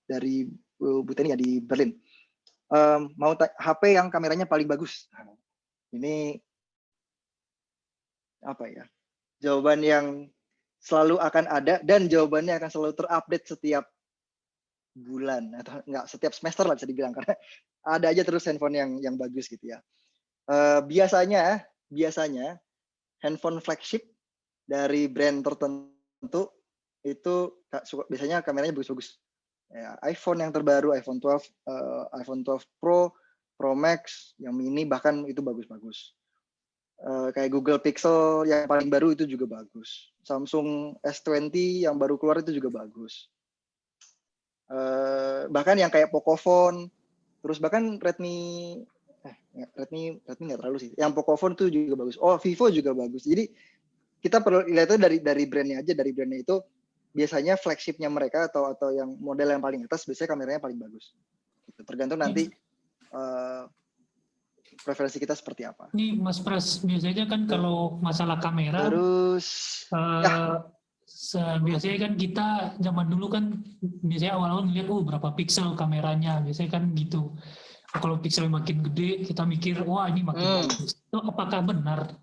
dari Bu Teni ya di Berlin. Mau HP yang kameranya paling bagus. Ini apa ya? Jawaban yang selalu akan ada dan jawabannya akan selalu terupdate setiap bulan atau enggak setiap semester lah bisa dibilang, karena ada aja terus handphone yang bagus gitu ya. Biasanya handphone flagship dari brand tertentu itu biasanya kameranya bagus-bagus. Ya, iPhone yang terbaru, iPhone 12, iPhone 12 Pro, Pro Max, yang mini bahkan itu bagus-bagus. Kayak Google Pixel yang paling baru itu juga bagus. Samsung S20 yang baru keluar itu juga bagus. Bahkan yang kayak Pocophone, terus bahkan Redmi nggak terlalu sih. Yang Pocophone tuh juga bagus. Oh, Vivo juga bagus. Jadi kita perlu lihat itu dari brandnya aja. Dari brandnya itu biasanya flagshipnya mereka atau yang model yang paling atas biasanya kameranya paling bagus. Gitu. Tergantung nanti preferensi kita seperti apa. Ini Mas Pras, biasanya kan kalau masalah kamera, terus biasanya kan kita zaman dulu kan biasanya awal-awal ngeliat berapa pixel kameranya, biasanya kan gitu. Kalau pixel makin gede kita mikir wah ini makin bagus. Itu apakah benar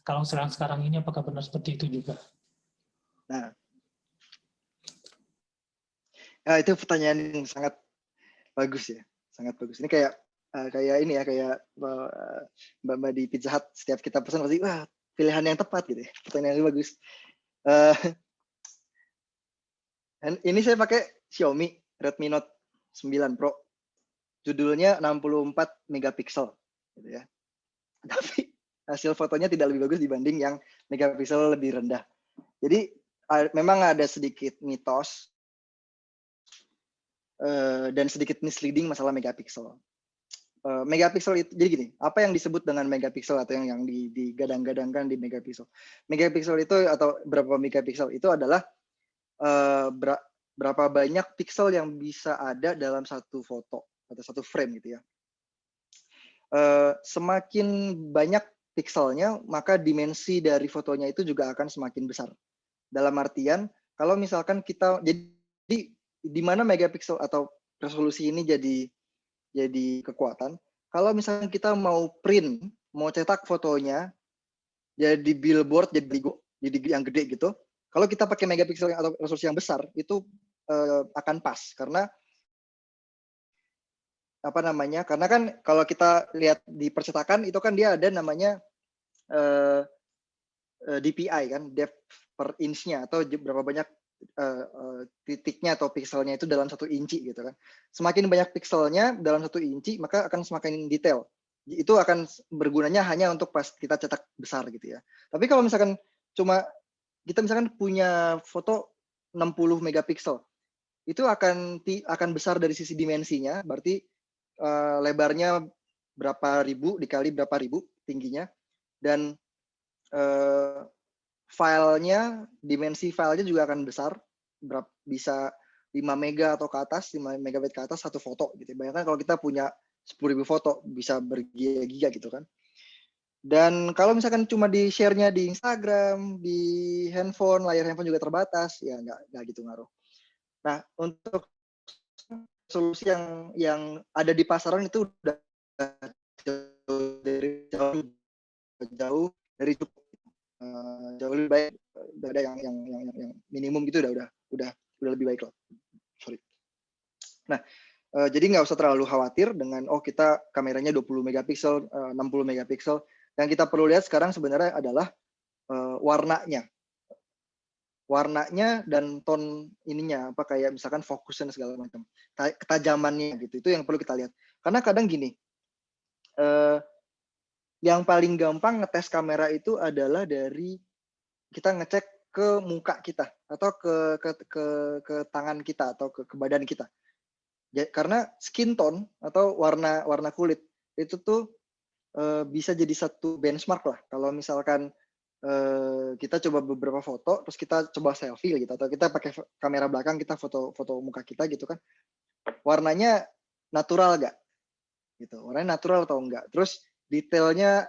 kalau sekarang ini apakah benar seperti itu juga? Nah, itu pertanyaan yang sangat bagus ya, sangat bagus. Ini kayak ini ya, kayak Mbak di Pizza Hut setiap kita pesan pasti wah pilihan yang tepat gitu ya. Pertanyaan yang bagus. Ini saya pakai Xiaomi Redmi Note 9 Pro. Judulnya 64 megapiksel gitu ya. Tapi hasil fotonya tidak lebih bagus dibanding yang megapiksel lebih rendah. Jadi memang ada sedikit mitos dan sedikit misleading masalah megapiksel. Megapiksel itu jadi gini, apa yang disebut dengan megapiksel atau yang digadang-gadangkan di megapiksel? Megapiksel itu atau berapa megapiksel itu adalah berapa banyak piksel yang bisa ada dalam satu foto atau satu frame gitu ya. Semakin banyak pikselnya, maka dimensi dari fotonya itu juga akan semakin besar. Dalam artian, kalau misalkan kita jadi di mana megapiksel atau resolusi ini jadi kekuatan. Kalau misalkan kita mau print, mau cetak fotonya jadi billboard, jadi yang gede gitu. Kalau kita pakai megapiksel atau resolusi yang besar, itu akan pas karena karena kan kalau kita lihat di percetakan itu kan dia ada namanya DPI kan, depth per inch-nya atau berapa banyak titiknya atau pikselnya itu dalam 1 inci gitu kan. Semakin banyak pikselnya dalam 1 inci maka akan semakin detail. Itu akan bergunanya hanya untuk pas kita cetak besar gitu ya. Tapi kalau misalkan kita misalkan punya foto 60 megapiksel, itu akan besar dari sisi dimensinya, berarti lebarnya berapa ribu dikali berapa ribu tingginya, dan dimensi filenya juga akan besar, bisa 5 mega atau ke atas, 5 megabyte ke atas satu foto gitu. Bayangkan kalau kita punya 10.000 foto bisa bergiga-giga gitu kan. Dan kalau misalkan cuma di share-nya di Instagram, di handphone, layar handphone juga terbatas, ya nggak gitu ngaruh. Nah, untuk solusi yang ada di pasaran itu udah jauh dari cukup, jauh lebih baik. Udah ada yang minimum gitu udah lebih baik lah. Sorry. Nah, jadi nggak usah terlalu khawatir dengan kita kameranya 20 megapiksel, 60 megapiksel. Yang kita perlu lihat sekarang sebenarnya adalah warnanya dan tone ininya, kayak misalkan fokusnya segala macam, ketajamannya gitu, itu yang perlu kita lihat. Karena kadang gini, yang paling gampang ngetes kamera itu adalah dari kita ngecek ke muka kita atau ke tangan kita atau ke badan kita. Karena skin tone atau warna kulit itu tuh bisa jadi satu benchmark lah. Kalau misalkan kita coba beberapa foto, terus kita coba selfie gitu, atau kita pakai kamera belakang kita foto muka kita gitu kan, warnanya natural nggak? Gitu, warnanya natural atau enggak? Terus detailnya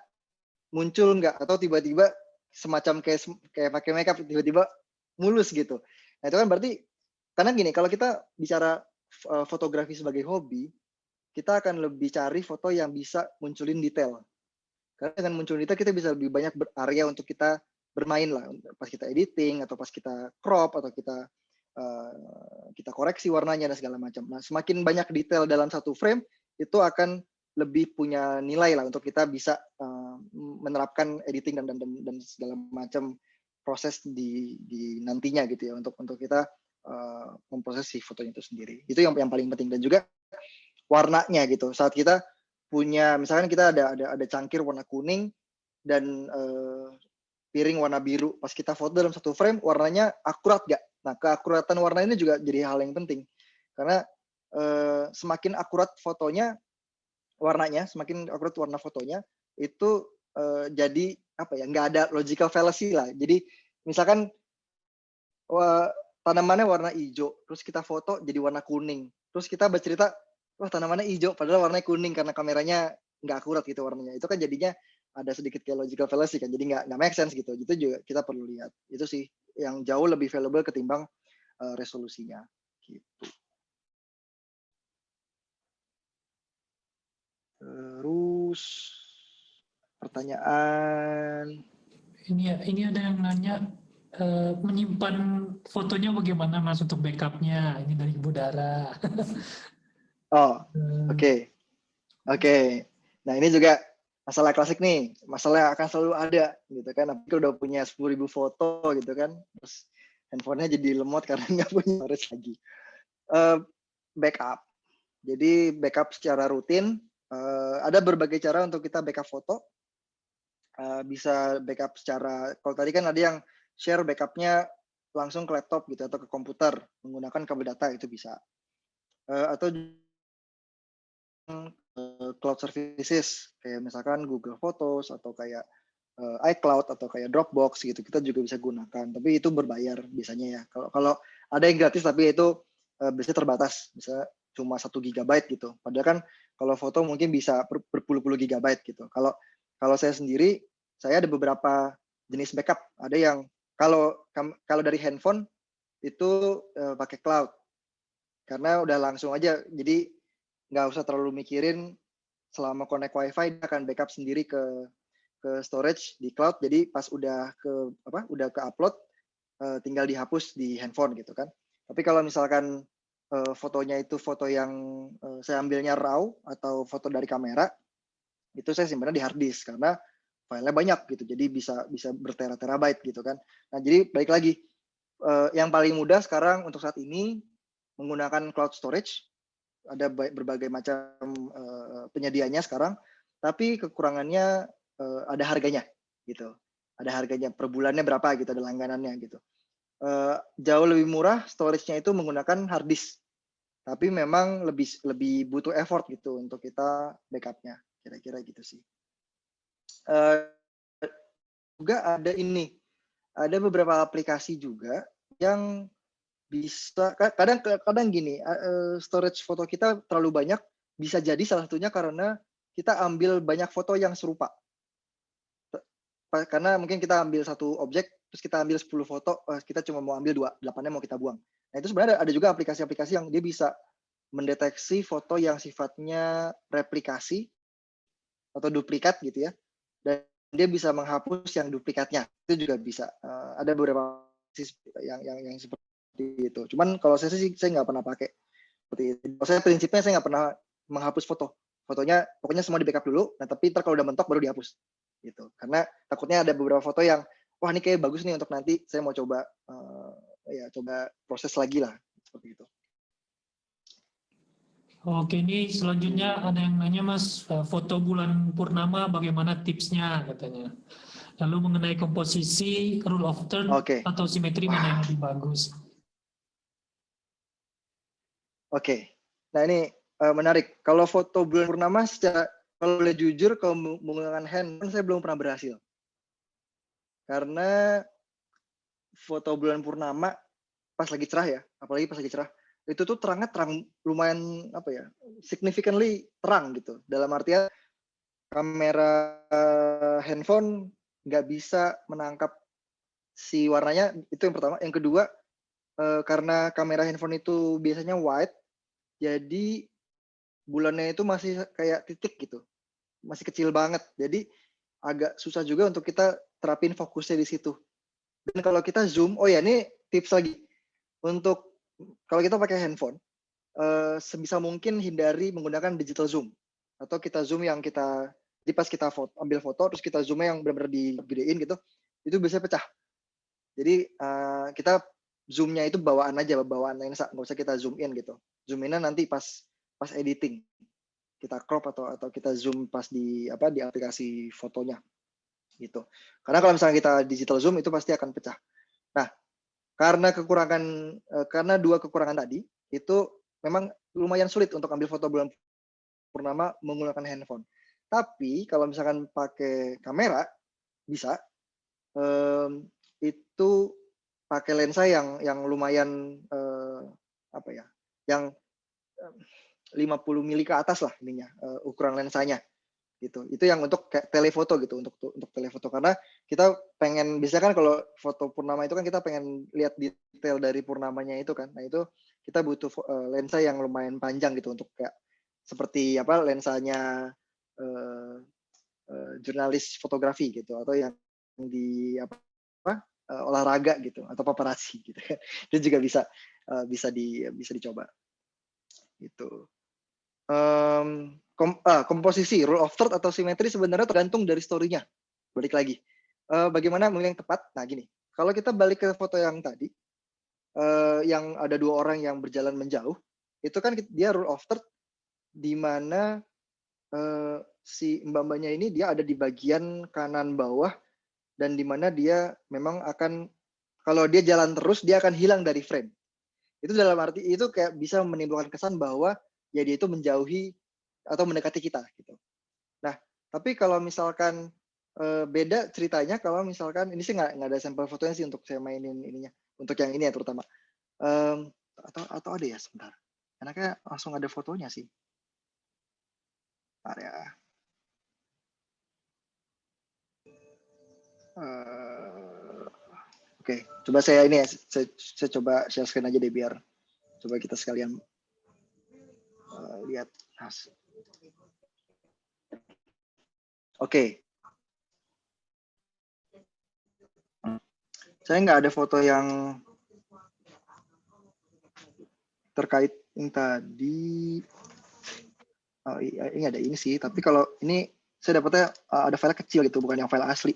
muncul nggak, atau tiba-tiba semacam kayak pakai makeup tiba-tiba mulus gitu. Nah itu kan berarti, karena gini, kalau kita bicara fotografi sebagai hobi, kita akan lebih cari foto yang bisa munculin detail. Karena dengan munculin detail kita bisa lebih banyak area untuk kita bermain lah, pas kita editing atau pas kita crop atau kita koreksi warnanya dan segala macam. Nah, semakin banyak detail dalam satu frame itu akan lebih punya nilai lah untuk kita bisa menerapkan editing dan segala macam proses di nantinya gitu ya, untuk kita memproses si fotonya itu sendiri. Itu yang paling penting. Dan juga warnanya gitu. Saat kita punya, misalkan kita ada cangkir warna kuning dan piring warna biru, pas kita foto dalam satu frame warnanya akurat gak? Nah, keakuratan warna ini juga jadi hal yang penting, karena semakin akurat fotonya, warnanya, semakin akurat warna fotonya itu jadi apa ya? Nggak ada logical fallacy lah. Jadi misalkan tanamannya warna hijau, terus kita foto jadi warna kuning, terus kita bercerita, wah tanamannya hijau, padahal warnanya kuning karena kameranya nggak akurat gitu warnanya. Itu kan jadinya ada sedikit kayak logical fallacy kan, jadi nggak make sense gitu. Itu juga kita perlu lihat. Itu sih yang jauh lebih valuable ketimbang resolusinya. Gitu. Terus pertanyaan. Ini ada yang nanya, menyimpan fotonya bagaimana Mas untuk backupnya? Ini dari Ibu Dara. Oh, oke. Nah ini juga masalah klasik nih, masalah akan selalu ada gitu kan. Tapi udah punya 10.000 foto gitu kan, terus handphonenya jadi lemot karena nggak punya storage lagi. Backup. Jadi backup secara rutin. Ada berbagai cara untuk kita backup foto. Bisa backup secara, kalau tadi kan ada yang share backupnya langsung ke laptop gitu atau ke komputer menggunakan kabel data, itu bisa. Atau cloud services kayak misalkan Google Photos atau kayak iCloud atau kayak Dropbox gitu, kita juga bisa gunakan, tapi itu berbayar biasanya ya. Kalau ada yang gratis tapi itu biasanya terbatas, bisa cuma 1 GB gitu. Padahal kan kalau foto mungkin bisa berpuluh-puluh gigabyte gitu. Kalau saya sendiri, saya ada beberapa jenis backup. Ada yang kalau dari handphone itu pakai cloud, karena udah langsung aja, jadi nggak usah terlalu mikirin selama connect wifi, dia akan backup sendiri ke storage di cloud. Jadi pas udah ke upload, tinggal dihapus di handphone gitu kan. Tapi kalau misalkan fotonya itu foto yang saya ambilnya RAW atau foto dari kamera, itu saya simpannya di hard disk karena filenya banyak gitu, jadi bisa bertera-terabyte gitu kan. Nah jadi balik lagi, yang paling mudah sekarang untuk saat ini menggunakan cloud storage. Ada berbagai macam penyedianya sekarang, tapi kekurangannya ada harganya gitu. Ada harganya per bulannya berapa gitu, ada langganannya gitu. Jauh lebih murah storage-nya itu menggunakan hard disk, tapi memang lebih butuh effort gitu untuk kita backupnya, kira-kira gitu sih. Juga ada beberapa aplikasi juga yang bisa, kadang gini, storage foto kita terlalu banyak, bisa jadi salah satunya karena kita ambil banyak foto yang serupa. Karena mungkin kita ambil satu objek, terus kita ambil 10 foto, kita cuma mau ambil 2, 8-nya mau kita buang. Nah itu sebenarnya ada juga aplikasi-aplikasi yang dia bisa mendeteksi foto yang sifatnya replikasi atau duplikat gitu ya, dan dia bisa menghapus yang duplikatnya. Itu juga bisa. Ada beberapa yang seperti itu. Cuman kalau saya sih, saya nggak pernah pakai seperti itu. Kalau saya prinsipnya saya nggak pernah menghapus fotonya, pokoknya semua di backup dulu. Nah tapi ntar kalau udah mentok baru dihapus gitu. Karena takutnya ada beberapa foto yang wah ini kayak bagus nih untuk nanti saya mau coba coba proses lagi lah, seperti itu. Oke, ini selanjutnya ada yang nanya Mas, foto bulan purnama bagaimana tipsnya katanya. Lalu mengenai komposisi, rule of third atau simetri mana yang lebih bagus? Oke, nah ini menarik. Kalau foto bulan purnama, kalau boleh jujur, kalau menggunakan handphone saya belum pernah berhasil. Karena foto bulan purnama pas lagi cerah ya, apalagi pas lagi cerah, itu tuh terang lumayan significantly terang gitu. Dalam artian kamera handphone nggak bisa menangkap si warnanya, itu yang pertama. Yang kedua, karena kamera handphone itu biasanya wide, jadi bulannya itu masih kayak titik gitu, masih kecil banget. Jadi agak susah juga untuk kita terapin fokusnya di situ. Dan kalau kita zoom, oh ya ini tips lagi, untuk kalau kita pakai handphone, sebisa mungkin hindari menggunakan digital zoom, atau kita zoom yang kita, jadi pas kita ambil foto terus kita zoomnya yang benar-benar digedein gitu, itu biasanya pecah. Jadi kita zoomnya itu bawaan aja, bawaan lensa, nggak usah kita zoom in gitu. Zoom innya nanti pas editing, kita crop atau kita zoom pas di aplikasi fotonya gitu. Karena kalau misalnya kita digital zoom itu pasti akan pecah. Nah, karena dua kekurangan tadi itu memang lumayan sulit untuk ambil foto bulan purnama menggunakan handphone. Tapi kalau misalkan pakai kamera bisa, itu pakai lensa yang lumayan yang 50 mili ke atas lah ininya, ukuran lensanya gitu. Itu yang untuk kayak telefoto gitu, untuk telefoto, karena kita pengen, biasanya kan kalau foto purnama itu kan kita pengen lihat detail dari purnamanya itu kan. Nah itu kita butuh lensa yang lumayan panjang gitu, untuk kayak seperti lensanya jurnalis fotografi gitu, atau yang di olahraga gitu, atau paparazzi gitu kan. Itu juga bisa dicoba gitu. Komposisi, rule of third atau simetri sebenarnya tergantung dari story-nya. Balik lagi, bagaimana memilih yang tepat. Nah gini, kalau kita balik ke foto yang tadi, yang ada dua orang yang berjalan menjauh, itu kan dia rule of third, di mana si mbak-mbaknya ini dia ada di bagian kanan bawah, dan di mana dia memang akan, kalau dia jalan terus dia akan hilang dari frame. Itu dalam arti itu kayak bisa menimbulkan kesan bahwa ya dia itu menjauhi atau mendekati kita gitu. Nah, tapi kalau misalkan beda ceritanya kalau misalkan ini sih nggak ada sampel fotonya sih untuk saya mainin ininya, untuk yang ini ya terutama. Atau ada ya, sebentar. Enaknya langsung ada fotonya sih. Area. Oke, coba saya ini ya, saya coba share screen aja deh biar coba kita sekalian lihat. Oke. Saya nggak ada foto yang terkait yang tadi. Oh, ini ada ini sih, tapi kalau ini saya dapatnya ada file kecil gitu, bukan yang file asli.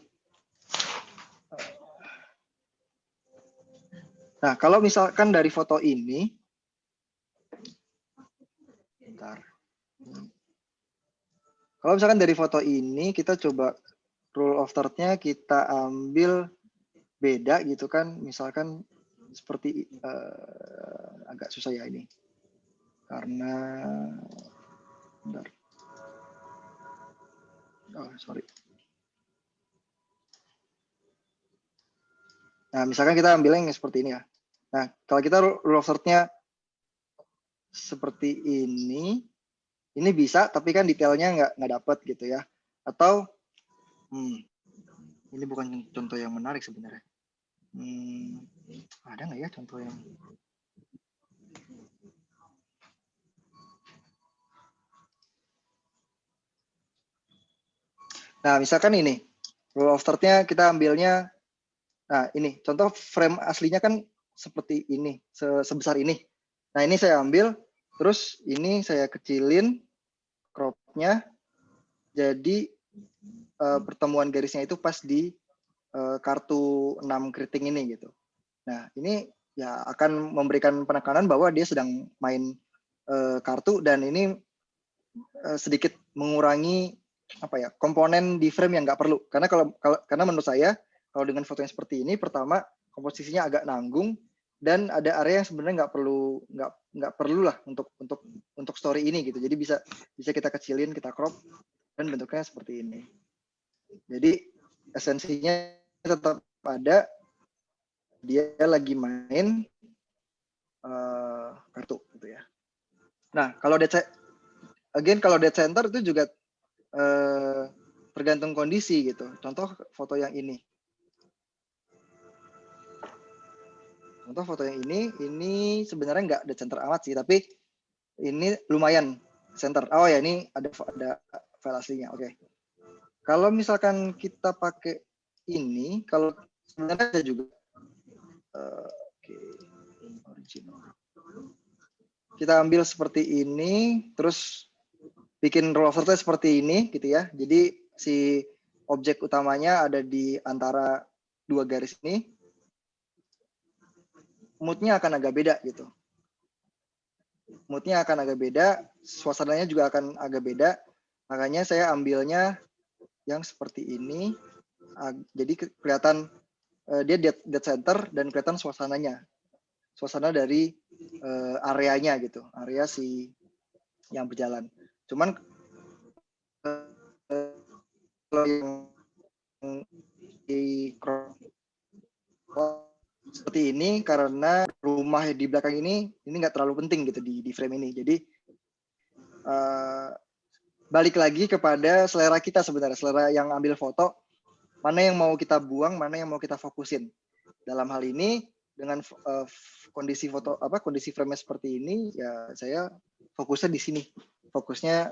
Nah, kalau misalkan dari foto ini, bentar. Kalau misalkan dari foto ini kita coba rule of third-nya kita ambil beda gitu kan, misalkan seperti agak susah ya ini, karena bentar. Oh, sorry. Nah, misalkan kita ambil yang seperti ini ya. Nah, kalau kita rule of third-nya seperti ini bisa, tapi kan detailnya nggak dapat gitu ya. Atau ini bukan contoh yang menarik sebenarnya. Ada nggak ya contoh yang? Nah, misalkan ini rule of third-nya kita ambilnya. Nah, ini contoh frame aslinya kan seperti ini, sebesar ini. Nah, ini saya ambil, terus ini saya kecilin crop-nya, jadi pertemuan garisnya itu pas di kartu 6 keriting ini gitu. Nah, ini ya akan memberikan penekanan bahwa dia sedang main kartu, dan ini sedikit mengurangi komponen di frame yang nggak perlu. Karena menurut saya kalau dengan foto yang seperti ini, pertama komposisinya agak nanggung, dan ada area yang sebenarnya nggak perlu lah untuk story ini gitu. Jadi bisa kita kecilin, kita crop, dan bentuknya seperti ini. Jadi esensinya tetap ada, dia lagi main kartu gitu ya. Nah, kalau dead center itu juga tergantung kondisi gitu. Contoh foto yang ini. Contoh foto yang ini sebenarnya nggak dead center amat sih, tapi ini lumayan center. Oh ya, ini ada file aslinya. Oke. Kalau misalkan kita pakai ini, kalau sebenarnya ada juga. Oke. Original. Kita ambil seperti ini, terus bikin roll of seperti ini, gitu ya. Jadi si objek utamanya ada di antara dua garis ini. Moodnya akan agak beda gitu. Moodnya akan agak beda, suasananya juga akan agak beda. Makanya saya ambilnya yang seperti ini. Jadi kelihatan dia dead center dan kelihatan suasananya. Suasana dari areanya gitu, area si yang berjalan. Cuman kalau yang di seperti ini karena rumah di belakang ini nggak terlalu penting gitu di frame ini. Jadi balik lagi kepada selera kita sebenarnya, selera yang ambil foto, mana yang mau kita buang, mana yang mau kita fokusin. Dalam hal ini dengan kondisi foto kondisi frame seperti ini, ya saya fokusnya di sini. Fokusnya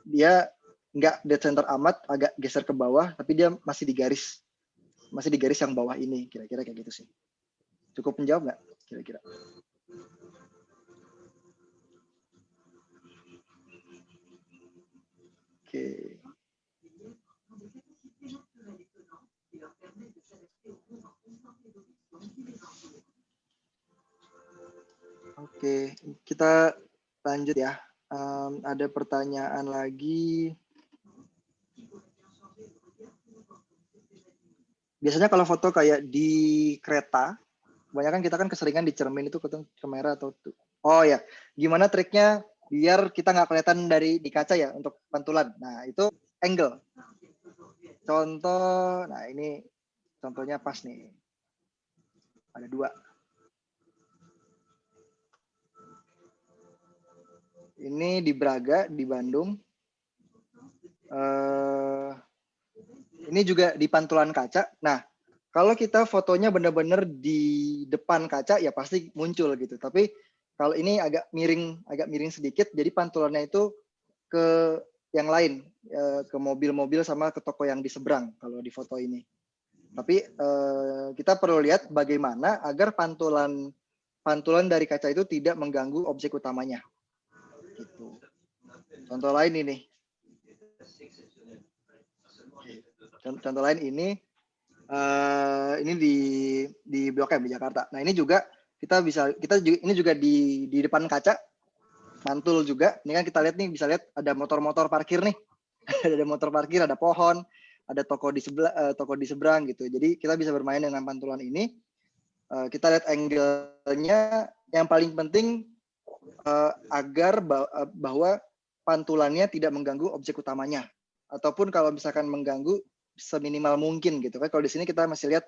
dia nggak dead center amat, agak geser ke bawah, tapi dia masih di garis yang bawah ini, kira-kira kayak gitu sih. Cukup menjawab nggak kira-kira? Oke. Oke, kita lanjut ya. Ada pertanyaan lagi. Biasanya kalau foto kayak di kereta, kebanyakan kita kan keseringan di cermin itu ketemu kamera atau oh ya, gimana triknya biar kita nggak kelihatan di kaca ya untuk pantulan. Nah itu angle. Contoh, nah ini contohnya pas nih. Ada 2. Ini di Braga, di Bandung. Ini juga di pantulan kaca. Nah, kalau kita fotonya benar-benar di depan kaca, ya pasti muncul gitu. Tapi kalau ini agak miring sedikit, jadi pantulannya itu ke yang lain, ke mobil-mobil sama ke toko yang di seberang kalau di foto ini. Tapi kita perlu lihat bagaimana agar pantulan dari kaca itu tidak mengganggu objek utamanya. Gitu. Contoh lain ini. Contoh lain ini di Blok M di Jakarta. Nah ini juga ini juga di depan kaca, mantul juga. Ini kan kita lihat nih, bisa lihat ada motor-motor parkir nih, ada motor parkir, ada pohon, ada toko di seberang gitu. Jadi kita bisa bermain dengan pantulan ini. Kita lihat angle-nya. Yang paling penting agar bahwa pantulannya tidak mengganggu objek utamanya. Ataupun kalau misalkan mengganggu, seminimal mungkin gitu kan. Kalau di sini kita masih lihat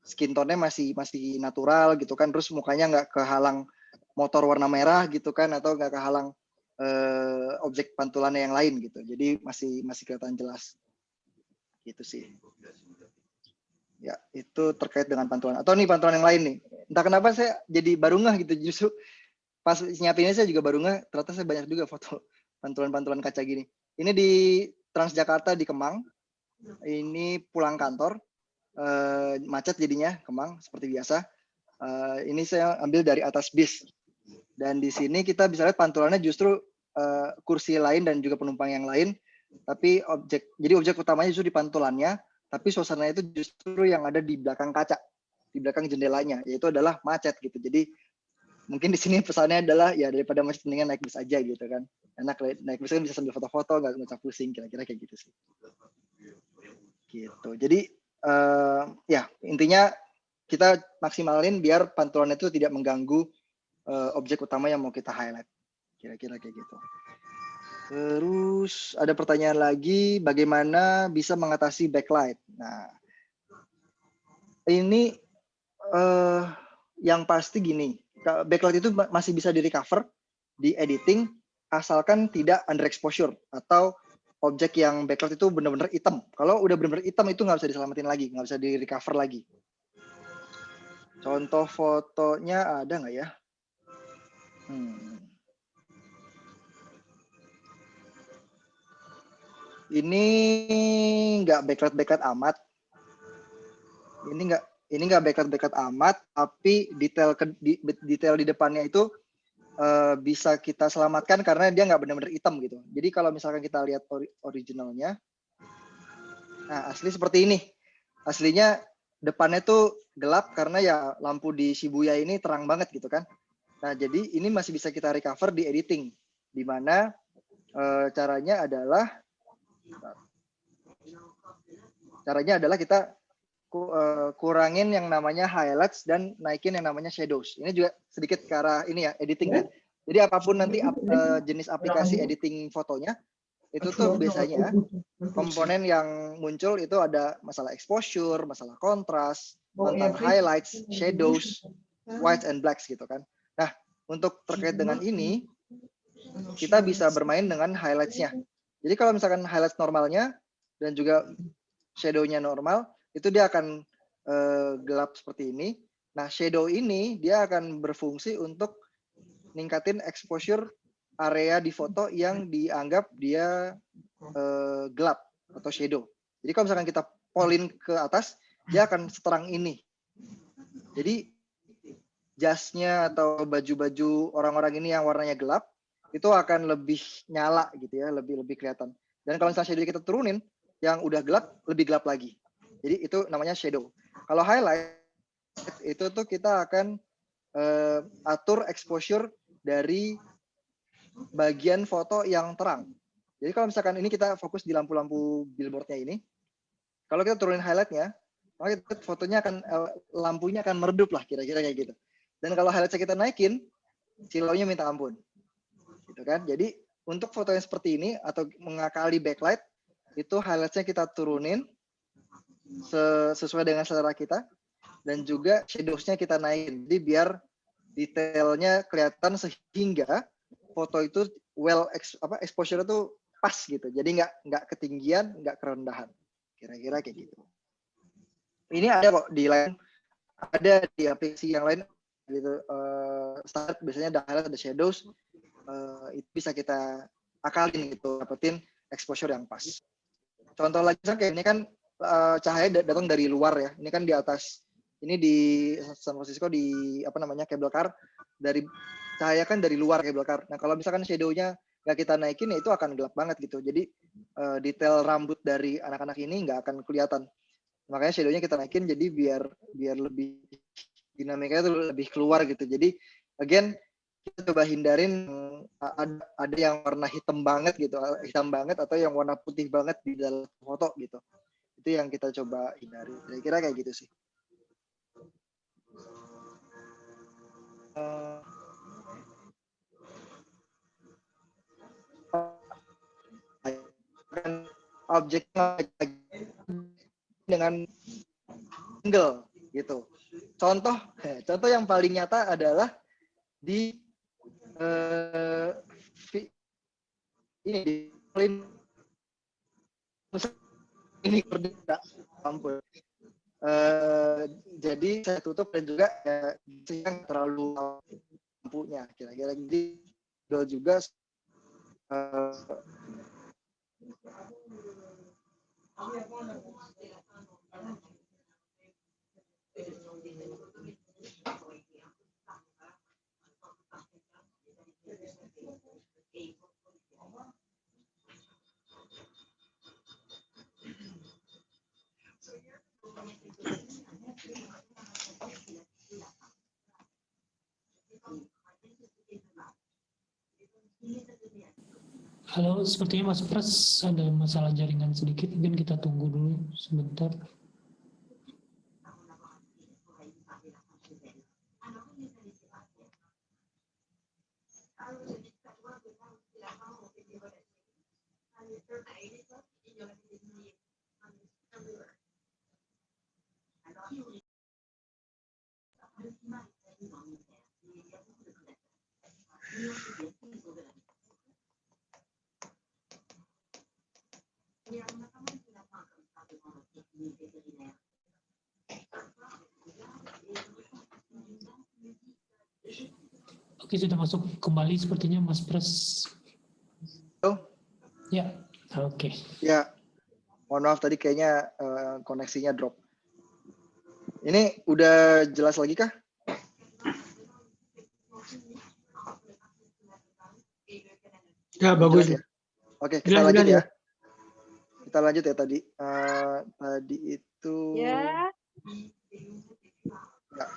skin tone-nya masih natural gitu kan, terus mukanya nggak kehalang motor warna merah gitu kan, atau nggak kehalang objek pantulannya yang lain gitu. Jadi masih kelihatan jelas gitu sih. Ya itu terkait dengan pantulan. Atau nih pantulan yang lain nih, entah kenapa saya jadi baru ngeh gitu, justru pas nyiapinnya saya juga baru ngeh, ternyata saya banyak juga foto pantulan kaca gini. Ini di Transjakarta di Kemang. Ini pulang kantor, macet jadinya Kemang seperti biasa. Ini saya ambil dari atas bis. Dan di sini kita bisa lihat pantulannya justru kursi lain dan juga penumpang yang lain. Tapi objek utamanya justru di pantulannya, tapi suasananya itu justru yang ada di belakang kaca, di belakang jendelanya, yaitu adalah macet gitu. Jadi mungkin di sini pesannya adalah ya daripada macet mendingan naik bis aja gitu kan. Enak naik bis kan bisa sambil foto-foto, nggak usah pusing, kira-kira kayak gitu sih. Gitu. Jadi ya intinya kita maksimalin biar pantulan itu tidak mengganggu objek utama yang mau kita highlight. Kira-kira kayak gitu. Terus ada pertanyaan lagi, bagaimana bisa mengatasi backlight? Nah, ini yang pasti gini, backlight itu masih bisa di recover, di editing, asalkan tidak underexposure atau objek yang backlight itu benar-benar hitam. Kalau udah benar-benar hitam itu nggak bisa diselamatin lagi, nggak bisa di recover lagi. Contoh fotonya ada nggak ya? Ini nggak backlight amat. Ini nggak backlight amat, tapi detail di depannya itu bisa kita selamatkan karena dia nggak benar-benar hitam gitu. Jadi kalau misalkan kita lihat originalnya, nah asli seperti ini. Aslinya depannya tuh gelap karena ya lampu di Shibuya ini terang banget gitu kan. Nah jadi ini masih bisa kita recover di editing, di mana caranya adalah kita kurangin yang namanya highlights dan naikin yang namanya shadows. Ini juga sedikit ke arah ini ya, editing ya. Jadi apapun nanti jenis aplikasi editing fotonya, itu tuh biasanya komponen yang muncul itu ada masalah exposure, masalah kontras, tentang highlights, shadows, whites and blacks gitu kan. Nah, untuk terkait dengan ini, kita bisa bermain dengan highlights-nya. Jadi kalau misalkan highlights normalnya dan juga shadow-nya normal, itu dia akan gelap seperti ini. Nah, shadow ini dia akan berfungsi untuk ningkatin exposure area di foto yang dianggap dia gelap atau shadow. Jadi kalau misalkan kita polin ke atas, dia akan seterang ini. Jadi jasnya atau baju-baju orang-orang ini yang warnanya gelap, itu akan lebih nyala gitu ya, lebih kelihatan. Dan kalau misalnya shadow kita turunin, yang udah gelap, lebih gelap lagi. Jadi itu namanya shadow. Kalau highlight, itu tuh kita akan atur exposure dari bagian foto yang terang. Jadi kalau misalkan ini kita fokus di lampu-lampu billboardnya ini, kalau kita turunin highlightnya, maka fotonya akan lampunya akan meredup lah kira-kira kayak gitu. Dan kalau highlightnya kita naikin, silaunya minta ampun, gitu kan? Jadi untuk foto yang seperti ini atau mengakali backlight, itu highlightnya kita turunin sesuai dengan selera kita, dan juga shadows-nya kita naikin. Jadi biar detailnya kelihatan sehingga foto itu exposure itu pas gitu. Jadi nggak ketinggian, nggak kerendahan. Kira-kira kayak gitu. Ini ada kok di lain, ada di aplikasi yang lain gitu. Start biasanya ada highlight, ada shadows. Itu bisa kita akalin gitu, dapetin exposure yang pas. Contoh lagi kayak ini kan cahaya datang dari luar ya. Ini kan di atas. Ini di San Francisco di cable car, dari cahaya kan dari luar cable car. Nah kalau misalkan shadow-nya nggak kita naikin ya itu akan gelap banget gitu. Jadi detail rambut dari anak-anak ini nggak akan kelihatan. Makanya shadow-nya kita naikin jadi biar lebih dinamikanya itu lebih keluar gitu. Jadi again kita coba hindarin ada yang warna hitam banget gitu, atau yang warna putih banget di dalam foto gitu. Itu yang kita coba hindari. Kira-kira kayak gitu sih. Objek dengan angle gitu. Contoh yang paling nyata adalah di ini berbeda, ampun. Jadi saya tutup dan juga yang terlalu lampunya kira-kira jadi juga Halo, sepertinya Mas Pras ada masalah jaringan sedikit, mungkin kita tunggu dulu sebentar. Oke, sudah masuk kembali sepertinya Mas Pras. Oh. Ya, oke. Ya, mohon maaf tadi kayaknya koneksinya drop. Ini udah jelas lagi kah? Ya, bagus. Jelas ya? Oke, kita Jelas, lanjut jelas, ya. Kita lanjut ya tadi. Tadi itu. Ya. Ya.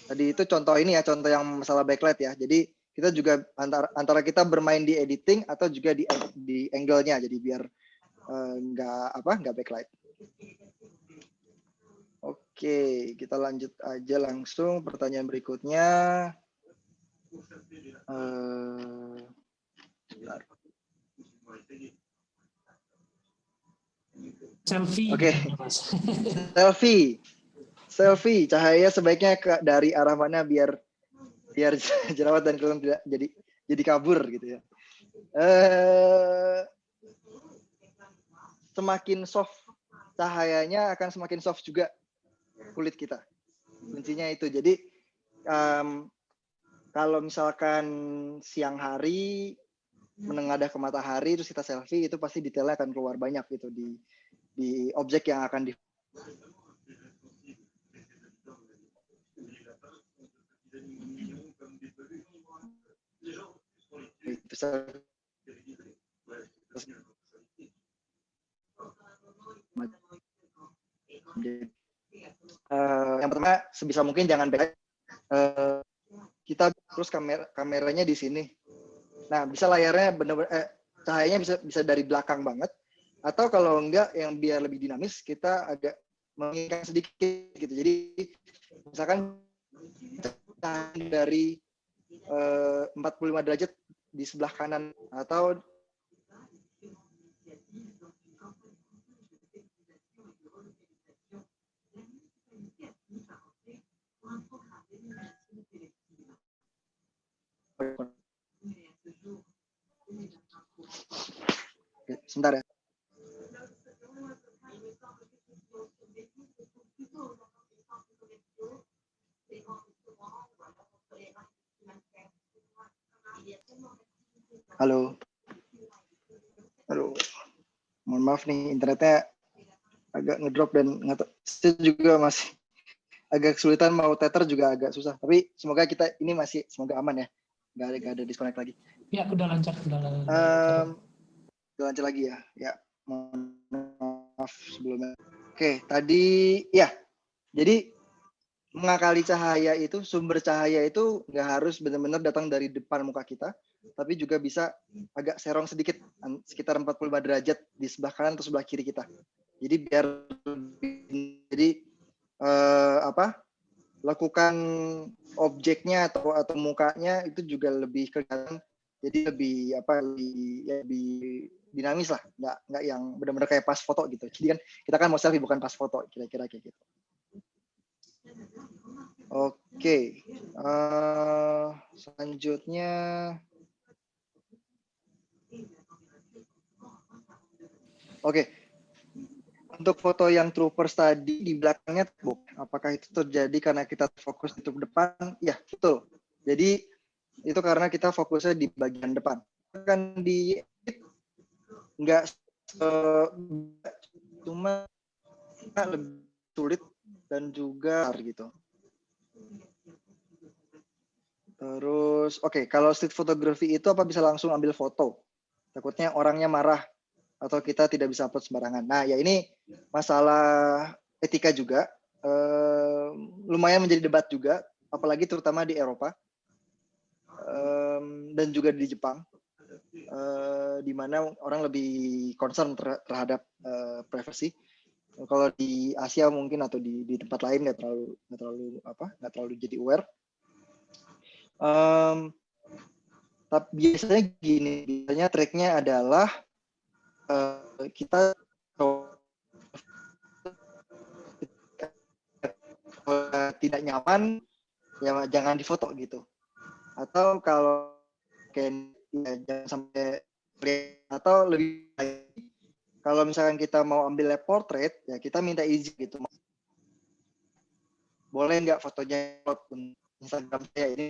Tadi itu contoh ini ya, contoh yang masalah backlight ya. Jadi kita juga antara kita bermain di editing atau juga di angle-nya. Jadi biar nggak backlight. Oke, kita lanjut aja langsung pertanyaan berikutnya. Bentar. Selfie. Oke. Selfie, cahaya sebaiknya dari arah mana biar jerawat dan kulit tidak jadi kabur gitu ya. Semakin soft cahayanya akan semakin soft juga kulit kita. Kuncinya itu. Jadi kalau misalkan siang hari menengadah ke matahari terus kita selfie, itu pasti detailnya akan keluar banyak gitu di objek yang akan di yang pertama sebisa mungkin jangan backlight. Kita terus kameranya di sini. Nah, bisa layarnya benar-benar cahayanya bisa dari belakang banget, atau kalau enggak yang biar lebih dinamis kita agak menginginkan sedikit gitu. Jadi misalkan dari 45 derajat di sebelah kanan atau sebentar ya. Halo. Halo. Mohon maaf nih, internetnya agak ngedrop dan saya juga masih agak kesulitan, mau tether juga agak susah. Tapi semoga kita ini masih semoga aman ya. Nggak ada disconnect lagi. Ya, udah lancar. Udah lancar lagi ya. Ya, mohon maaf sebelumnya. Oke, tadi ya. Jadi mengakali cahaya itu, sumber cahaya itu nggak harus benar-benar datang dari depan muka kita, tapi juga bisa agak serong sedikit, sekitar 45 derajat di sebelah kanan atau sebelah kiri kita. Jadi biar lakukan objeknya atau mukanya itu juga lebih kelihatan, jadi lebih dinamis lah, nggak yang benar-benar kayak pas foto gitu. Jadi kan kita kan mau selfie bukan pas foto, kira-kira kayak gitu. Oke, selanjutnya untuk foto yang troopers tadi di belakangnya, apakah itu terjadi karena kita fokus di depan? Ya, betul. Jadi itu karena kita fokusnya di bagian depan. Kan di nggak cuma lebih sulit dan juga gitu. Terus, kalau street photography itu apa bisa langsung ambil foto? Takutnya orangnya marah atau kita tidak bisa upload sembarangan. Nah, ya ini masalah etika juga. Lumayan menjadi debat juga, apalagi terutama di Eropa dan juga di Jepang, di mana orang lebih concern terhadap privacy. Kalau di Asia mungkin atau di tempat lain nggak terlalu jadi aware. Tapi biasanya gini, triknya adalah kita tidak nyaman ya jangan difoto gitu, atau kalau jangan sampai atau lebih baik kalau misalkan kita mau ambil portrait ya kita minta izin gitu, boleh nggak fotonya Instagram saya ini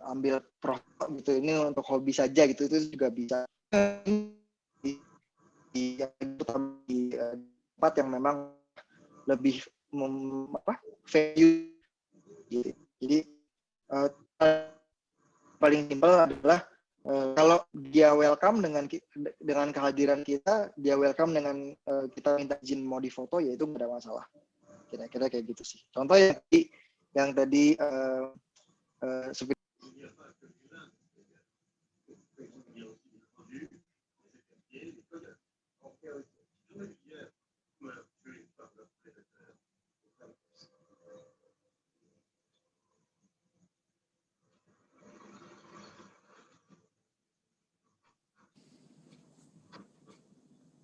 ambil profit gitu, ini untuk hobi saja gitu, itu juga bisa di tempat yang memang lebih value gitu. Jadi paling simpel adalah kalau dia welcome dengan kehadiran kita, dia welcome dengan kita minta izin mau difoto, ya itu nggak ada masalah. Kira-kira kayak gitu sih. Contoh yang tadi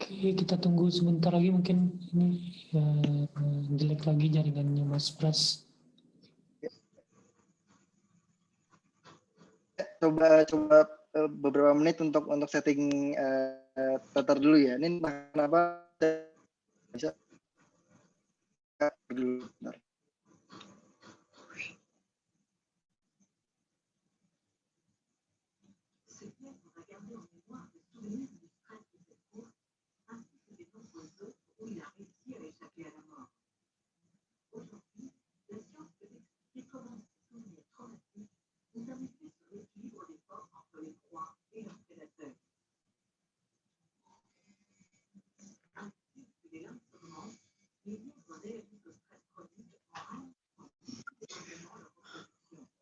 Oke, kita tunggu sebentar lagi, mungkin ini jelek lagi jaringannya Mas Pras. Coba beberapa menit untuk setting Tether dulu ya. Ini kenapa bisa dulu. Bentar.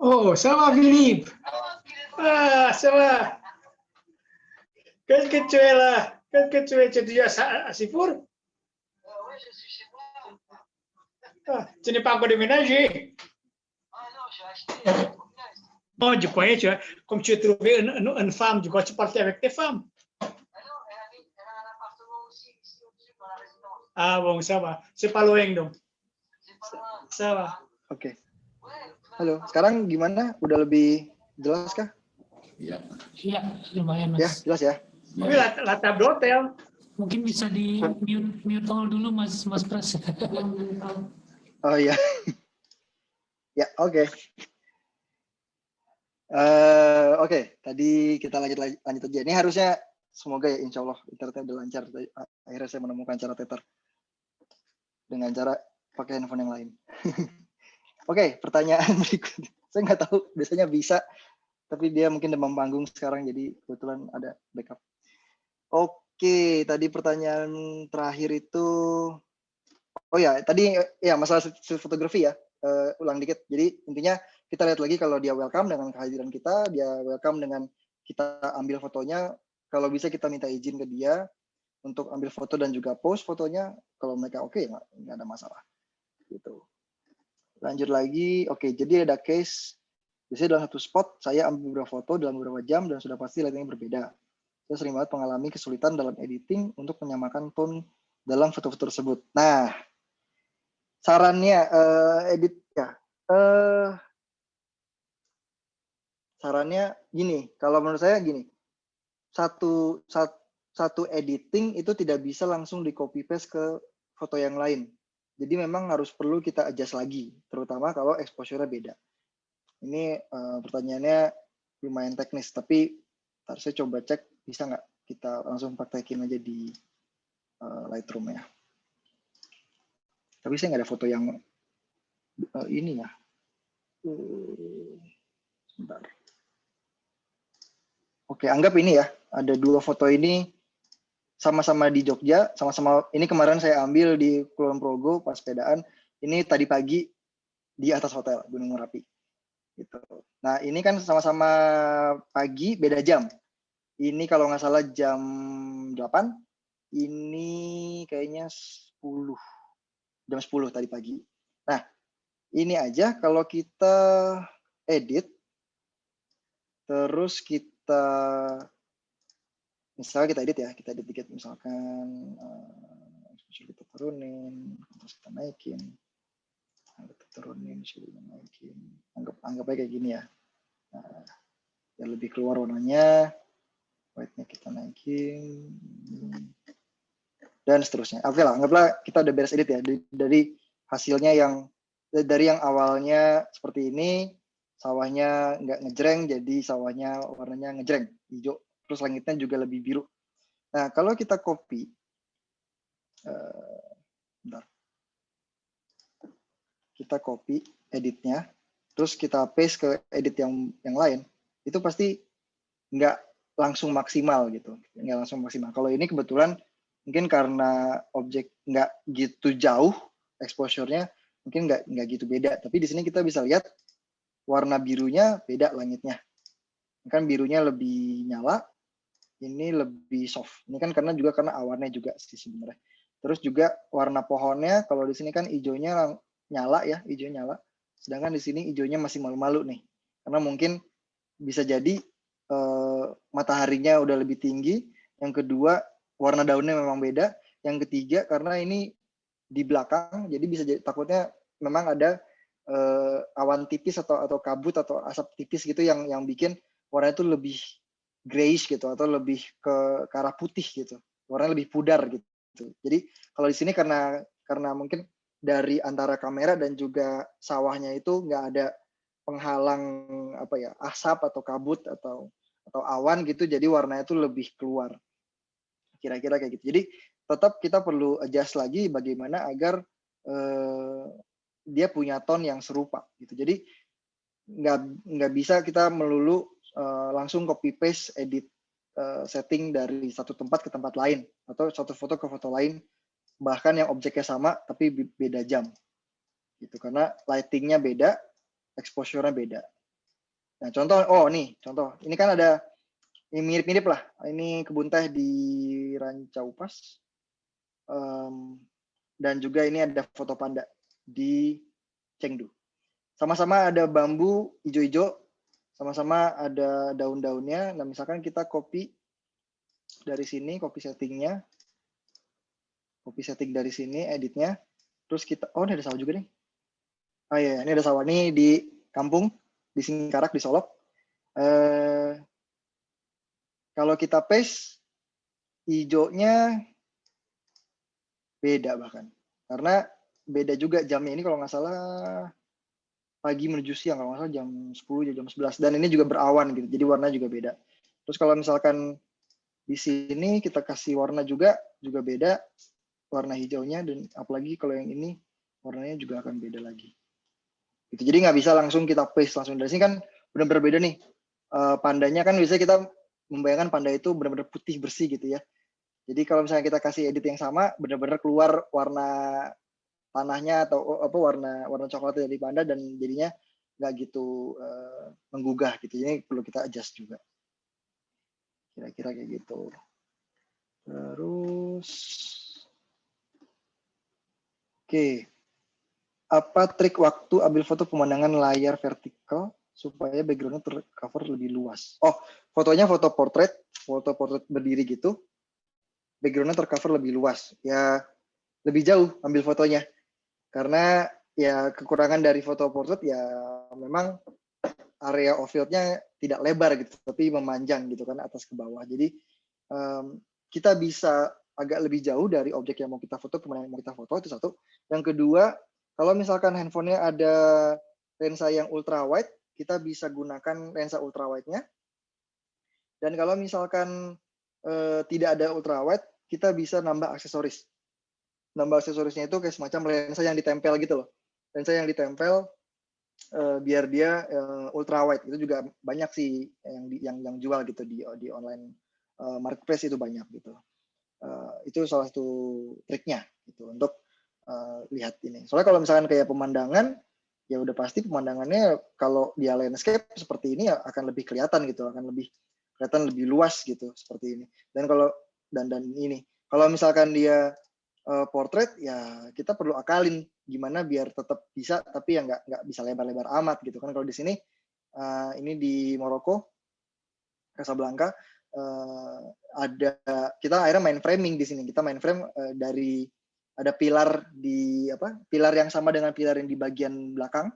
Oh, ça va, Philippe? Ah, ça va. Qu'est-ce que tu es là? Qu'est-ce que tu es? Tu es à Sifour? Oui, je suis chez moi. Ah, tu n'es pas encore déménagé? Ah non, j'ai acheté. Oh, je croyais, comme tu as trouvé une femme, du coup, tu partais avec tes femmes. Ah non, elle a un appartement aussi, ici au-dessus, dans la résidence. Ah bon, ça va. C'est pas loin, donc. C'est pas loin. Ça va. Oke. Ouais, Halo, sekarang gimana? Udah lebih jelas kah? Ya. Iya, lumayan Ya, Mas. jelas ya. Oui, la table d'hôtel. Mungkin bisa di mute all dulu Mas Pras. Oh iya. Ya, oke. Oke, tadi kita lanjut aja. Ini harusnya semoga ya, insya Allah internetnya udah lancar. Akhirnya saya menemukan cara Tether dengan cara pakai handphone yang lain. Oke, pertanyaan berikutnya. Saya nggak tahu, biasanya bisa, tapi dia mungkin demam panggung sekarang, jadi kebetulan ada backup. Oke, tadi pertanyaan terakhir itu, oh ya, tadi ya masalah fotografi ya, ulang dikit. Jadi intinya kita lihat lagi kalau dia welcome dengan kehadiran kita, dia welcome dengan kita ambil fotonya, kalau bisa kita minta izin ke dia untuk ambil foto dan juga post fotonya, kalau mereka oke, nggak ada masalah. Gitu. Lanjut lagi, oke, jadi ada case, biasanya dalam satu spot, saya ambil beberapa foto dalam beberapa jam, dan sudah pasti lightingnya berbeda. Saya sering banget mengalami kesulitan dalam editing untuk menyamakan tone dalam foto-foto tersebut. Nah, sarannya, sarannya gini, kalau menurut saya gini, satu editing itu tidak bisa langsung di copy paste ke foto yang lain. Jadi memang harus perlu kita adjust lagi, terutama kalau exposure-nya beda. Ini pertanyaannya lumayan teknis, tapi harus saya coba cek bisa nggak kita langsung praktekin aja di Lightroom ya. Tapi saya nggak ada foto yang ini ya. Sebentar. Oke, anggap ini ya, ada dua foto ini sama-sama di Jogja, sama-sama ini kemarin saya ambil di Kulon Progo pas sepedaan. Ini tadi pagi di atas hotel Gunung Merapi. Gitu. Nah ini kan sama-sama pagi, beda jam. Ini kalau nggak salah jam 8, ini kayaknya 10, jam 10 tadi pagi. Nah ini aja kalau kita edit, terus kita misalnya kita edit ya, kita edit dikit misalkan kita turunin, terus kita naikin, kita turunin, naikin, anggap aja kayak gini ya. Nah, biar lebih keluar warnanya, white-nya kita naikin, dan seterusnya. Oke lah, anggaplah kita udah beres edit ya, dari hasilnya yang awalnya seperti ini sawahnya nggak ngejreng, jadi sawahnya warnanya ngejreng, hijau. Terus langitnya juga lebih biru. Nah, kalau kita copy, bentar. Kita copy editnya, terus kita paste ke edit yang lain, itu pasti nggak langsung maksimal gitu, nggak langsung maksimal. Kalau ini kebetulan mungkin karena objek nggak gitu jauh exposure-nya, mungkin nggak gitu beda. Tapi di sini kita bisa lihat warna birunya beda langitnya. Kan birunya lebih nyala, ini lebih soft. Ini kan karena awannya juga sih sebenarnya. Terus juga warna pohonnya, kalau di sini kan hijaunya nyala ya, hijau nyala. Sedangkan di sini hijaunya masih malu-malu nih. Karena mungkin bisa jadi mataharinya udah lebih tinggi. Yang kedua, warna daunnya memang beda. Yang ketiga, karena ini di belakang, jadi bisa jadi takutnya memang ada awan tipis atau kabut atau asap tipis gitu yang bikin warna itu lebih grayish gitu atau lebih ke arah putih gitu, warna lebih pudar gitu. Jadi kalau di sini karena mungkin dari antara kamera dan juga sawahnya itu nggak ada penghalang apa ya, asap atau kabut atau awan gitu, jadi warnanya itu lebih keluar. Kira-kira kayak gitu. Jadi tetap kita perlu adjust lagi bagaimana agar dia punya tone yang serupa gitu. Jadi nggak bisa kita melulu langsung copy paste edit setting dari satu tempat ke tempat lain atau satu foto ke foto lain, bahkan yang objeknya sama tapi beda jam gitu, karena lightingnya beda, exposure-nya beda. Nah contoh, contoh ini kan ada ini mirip-mirip lah, ini kebun teh di Rancaupas, dan juga ini ada foto panda di Chengdu. Sama-sama ada bambu hijau-hijau, sama-sama ada daun-daunnya. Nah, misalkan kita copy dari sini, copy setting dari sini, editnya. Terus kita, ini ada sawah juga nih. Oh iya, ini ada sawah nih di kampung, di Singkarak, di Solok. Kalau kita paste, hijaunya beda bahkan. Karena beda juga jamnya, ini kalau nggak salah pagi menuju siang, kalau nggak salah jam 10 jam 11, dan ini juga berawan gitu, jadi warnanya juga beda. Terus kalau misalkan di sini kita kasih warna juga beda warna hijaunya, dan apalagi kalau yang ini warnanya juga akan beda lagi gitu. Jadi nggak bisa langsung kita paste langsung dari sini, kan benar-benar beda nih. Pandanya kan biasanya kita membayangkan panda itu benar-benar putih bersih gitu ya. Jadi kalau misalnya kita kasih edit yang sama, benar-benar keluar warna tanahnya atau apa warna coklat dari panda, dan jadinya nggak gitu menggugah gitu. Jadi perlu kita adjust juga. Kira-kira kayak gitu. Terus, oke. Apa trik waktu ambil foto pemandangan layar vertikal supaya background-nya tercover lebih luas? Oh, fotonya foto portrait berdiri gitu. Background-nya tercover lebih luas. Ya, lebih jauh ambil fotonya. Karena ya kekurangan dari foto portrait ya memang area of field-nya tidak lebar gitu, tapi memanjang gitu kan atas ke bawah. Jadi kita bisa agak lebih jauh dari objek yang mau kita foto, pemandangan yang mau kita foto, itu satu. Yang kedua, kalau misalkan handphonenya ada lensa yang ultra wide, kita bisa gunakan lensa ultra wide-nya. Dan kalau misalkan tidak ada ultra wide, kita bisa nambah aksesoris. Nambah aksesorisnya itu kayak semacam lensa yang ditempel gitu loh. Lensa yang ditempel biar dia ultra wide, itu juga banyak sih yang jual gitu di online marketplace, itu banyak gitu. Itu salah satu triknya gitu untuk lihat ini. Soalnya kalau misalkan kayak pemandangan, ya udah pasti pemandangannya kalau dia landscape seperti ini ya akan lebih kelihatan gitu, akan lebih kelihatan lebih luas gitu seperti ini. Dan kalau dan ini kalau misalkan dia portrait, ya kita perlu akalin gimana biar tetap bisa, tapi ya nggak bisa lebar-lebar amat gitu kan. Kalau di sini ini di Maroko, Casablanca, ada kita akhirnya main framing di sini. Kita main frame dari ada pilar pilar yang sama dengan pilar yang di bagian belakang.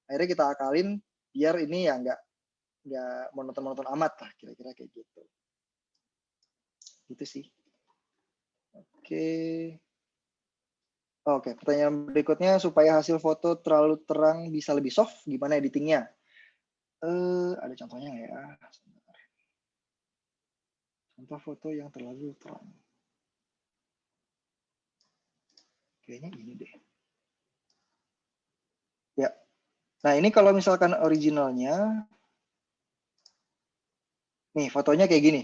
Akhirnya kita akalin biar ini ya nggak monoton amat lah, kira-kira kayak gitu. Gitu sih. Oke, pertanyaan berikutnya, supaya hasil foto terlalu terang bisa lebih soft, gimana editingnya? Ada contohnya nggak ya? Contoh foto yang terlalu terang. Kayaknya ini deh. Ya. Nah, ini kalau misalkan originalnya, nih fotonya kayak gini.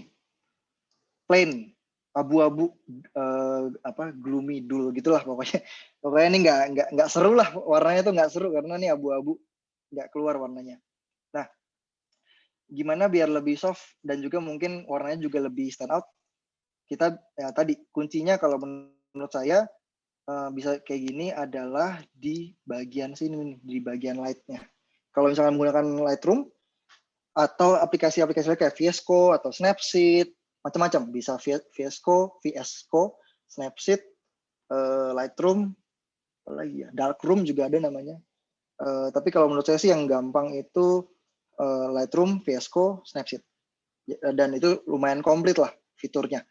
Plain, abu-abu, gloomy dull gitulah pokoknya. Pokoknya ini nggak seru lah, warnanya tuh nggak seru karena ini abu-abu, nggak keluar warnanya. Nah, gimana biar lebih soft dan juga mungkin warnanya juga lebih stand out? Kita ya tadi kuncinya kalau menurut saya bisa kayak gini adalah di bagian sini, di bagian light-nya. Kalau misalkan menggunakan Lightroom atau aplikasi-aplikasi kayak VS Code atau Snapseed, macam-macam, bisa VS Code, Snapseed, Lightroom, apa lagi ya, Darkroom juga ada namanya. Tapi kalau menurut saya sih yang gampang itu Lightroom, VS Code, Snapseed, dan itu lumayan komplit lah fiturnya.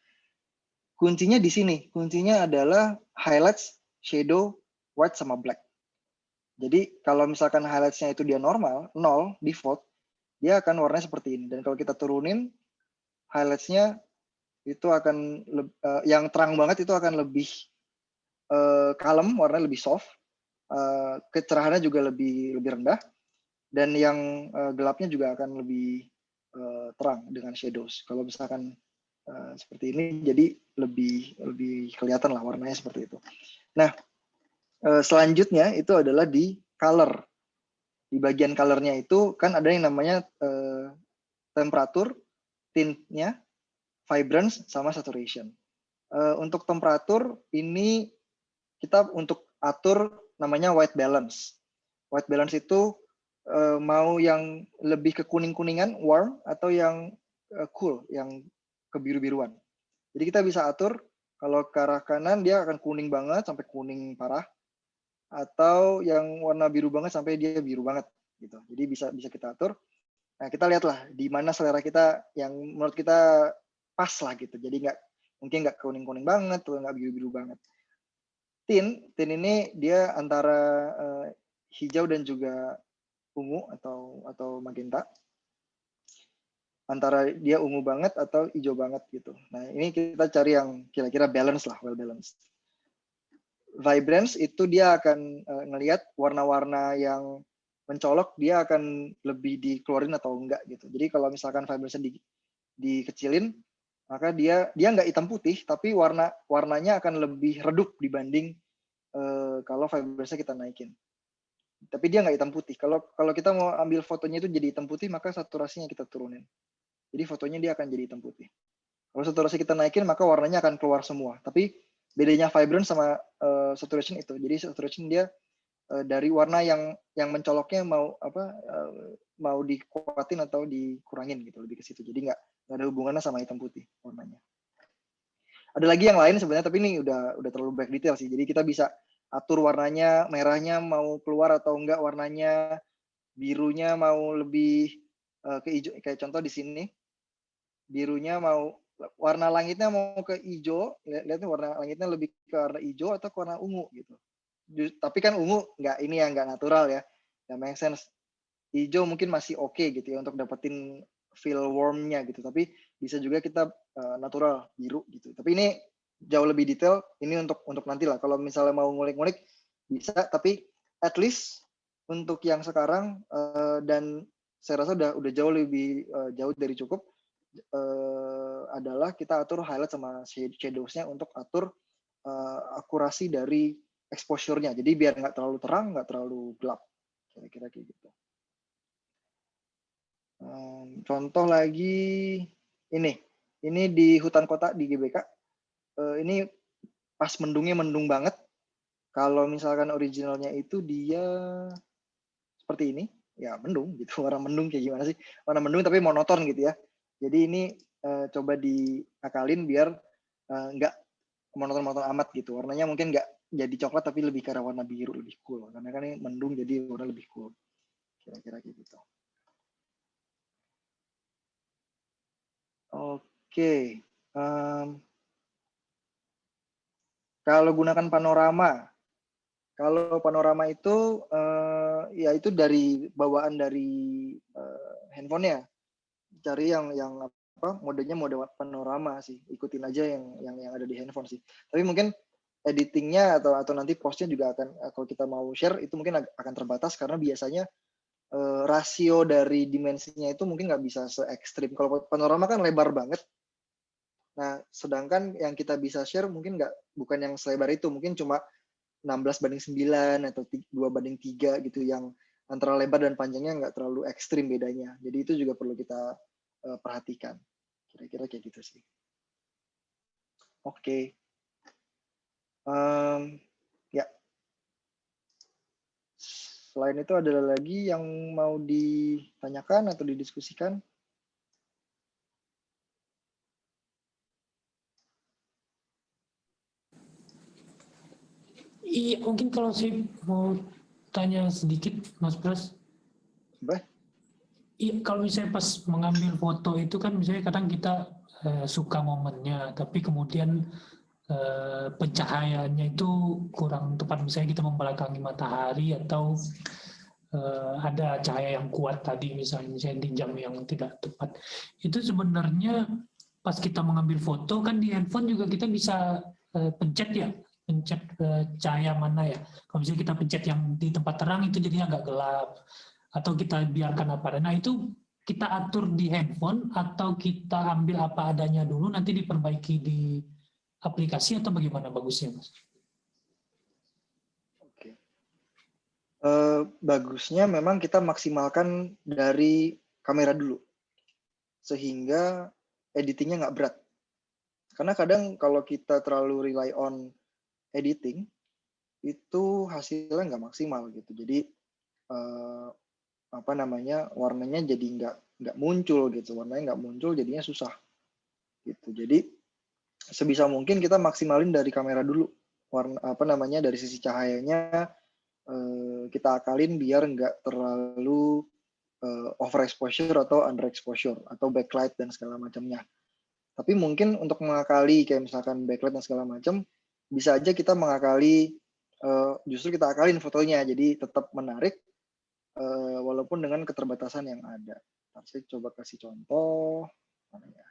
Kuncinya di sini, kuncinya adalah highlights, shadow, white, sama black. Jadi kalau misalkan highlights-nya itu dia normal, 0, default, dia akan warnanya seperti ini. Dan kalau kita turunin, highlights-nya itu akan, yang terang banget itu akan lebih kalem, warnanya lebih soft, kecerahannya juga lebih rendah, dan yang gelapnya juga akan lebih terang dengan shadows. Kalau misalkan seperti ini, jadi lebih kelihatan lah warnanya seperti itu. Nah, selanjutnya itu adalah di color. Di bagian colornya itu kan ada yang namanya temperatur, tintnya, vibrance, sama saturation. Untuk temperatur ini kita untuk atur namanya white balance. White balance itu mau yang lebih ke kuning-kuningan, warm, atau yang cool, yang kebiru-biruan. Jadi kita bisa atur kalau ke arah kanan dia akan kuning banget sampai kuning parah, atau yang warna biru banget sampai dia biru banget gitu. Jadi bisa kita atur. Nah, kita lihatlah di mana selera kita yang menurut kita pas lah gitu. Jadi mungkin nggak kuning-kuning banget atau nggak biru-biru banget. Tint ini dia antara hijau dan juga ungu atau magenta. Antara dia ungu banget atau hijau banget gitu. Nah, ini kita cari yang kira-kira balance lah, well balanced. Vibrance itu dia akan ngelihat warna-warna yang mencolok, dia akan lebih dikeluarin atau enggak gitu. Jadi kalau misalkan vibrance-nya dikecilin, maka dia nggak hitam putih, tapi warnanya akan lebih redup dibanding kalau vibrance-nya kita naikin. Tapi dia nggak hitam putih. Kalau kita mau ambil fotonya itu jadi hitam putih, maka saturasinya kita turunin. Jadi fotonya dia akan jadi hitam putih. Kalau saturasi kita naikin, maka warnanya akan keluar semua. Tapi bedanya vibrance sama saturation itu. Jadi saturation dia dari warna yang mencoloknya mau dikuatin atau dikurangin gitu, lebih ke situ. Jadi nggak ada hubungannya sama hitam putih warnanya. Ada lagi yang lain sebenarnya, tapi ini udah terlalu banyak detail sih. Jadi kita bisa atur warnanya, merahnya mau keluar atau enggak warnanya, birunya mau lebih ke hijau, kayak contoh di sini. Birunya mau warna langitnya mau ke hijau, lihat warna langitnya lebih ke warna hijau atau ke warna ungu gitu. Tapi kan ungu nggak natural ya, nggak make sense. Hijau mungkin masih oke gitu ya untuk dapetin feel warmnya gitu, tapi bisa juga kita natural biru gitu. Tapi ini jauh lebih detail, ini untuk nanti lah. Kalau misalnya mau ngulik-ngulik bisa, tapi at least untuk yang sekarang dan saya rasa udah jauh lebih jauh dari cukup. Adalah kita atur highlight sama shadows-nya untuk atur akurasi dari exposure-nya. Jadi biar nggak terlalu terang, nggak terlalu gelap. Kira-kira kayak gitu. Contoh lagi ini di hutan kota di GBK. Ini pas mendungnya mendung banget. Kalau misalkan originalnya itu dia seperti ini, ya mendung gitu. Warna mendung kayak gimana sih? Warna mendung tapi monoton gitu ya. Jadi ini coba diakalin biar nggak monoton-monoton amat gitu. Warnanya mungkin nggak jadi coklat tapi lebih ke arah warna biru, lebih cool. Karena kan ini mendung jadi warna lebih cool. Kira-kira gitu. Oke. Kalau gunakan panorama. Kalau panorama itu ya itu dari bawaan dari handphonenya, cari yang apa modenya mode panorama sih, ikutin aja yang ada di handphone sih. Tapi mungkin editingnya atau nanti postnya juga akan kalau kita mau share itu mungkin akan terbatas karena biasanya rasio dari dimensinya itu mungkin nggak bisa se ekstrim. Kalau panorama kan lebar banget. Nah, sedangkan yang kita bisa share mungkin bukan yang selebar itu, mungkin cuma 16:9 atau 2:3 gitu, yang antara lebar dan panjangnya nggak terlalu ekstrim bedanya. Jadi itu juga perlu kita perhatikan. Kira-kira kayak gitu sih. Oke. Ya. Selain itu ada lagi yang mau ditanyakan atau didiskusikan? Iya, mungkin kalau saya mau tanya sedikit, Mas Pras. Bah? Iya, kalau misalnya pas mengambil foto itu kan misalnya kadang kita suka momennya, tapi kemudian pencahayaannya itu kurang tepat. Misalnya kita membelakangi matahari atau ada cahaya yang kuat tadi, misalnya di jam yang tidak tepat. Itu sebenarnya pas kita mengambil foto kan di handphone juga kita bisa pencet ya, pencet cahaya mana ya. Kalau misalnya kita pencet yang di tempat terang itu jadinya agak gelap, atau kita biarkan apa adanya. Nah itu kita atur di handphone atau kita ambil apa adanya dulu nanti diperbaiki di aplikasi, atau bagaimana bagusnya, Mas? Oke. Bagusnya memang kita maksimalkan dari kamera dulu sehingga editingnya nggak berat. Karena kadang kalau kita terlalu rely on editing itu hasilnya nggak maksimal gitu. Jadi warnanya jadi nggak muncul gitu, warnanya nggak muncul jadinya susah gitu. Jadi sebisa mungkin kita maksimalin dari kamera dulu, warna dari sisi cahayanya kita akalin biar nggak terlalu overexposure atau underexposure atau backlight dan segala macamnya. Tapi mungkin untuk mengakali kayak misalkan backlight dan segala macam, bisa aja kita mengakali justru kita akalin fotonya jadi tetap menarik walaupun dengan keterbatasan yang ada. Saya coba kasih contoh. Mana ya?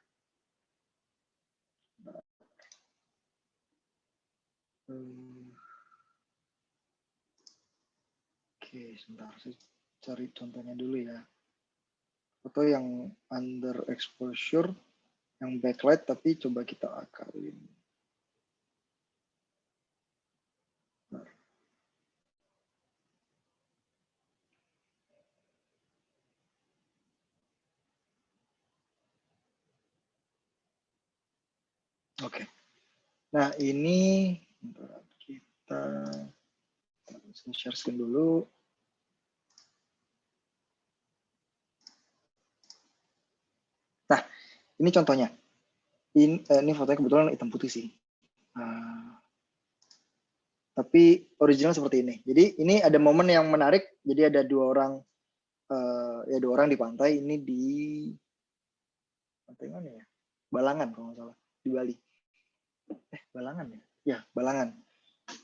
Oke, sebentar. Saya cari contohnya dulu ya. Foto yang under exposure, yang backlight, tapi coba kita akalin. Oke. Nah, ini kita share screen dulu. Nah, ini contohnya. Ini fotonya kebetulan hitam putih sih. Tapi original seperti ini. Jadi ini ada momen yang menarik. Jadi ada dua orang di pantai. Ini di pantai mana ya? Balangan kalau nggak salah, di Bali. Balangan ya? Ya, Balangan.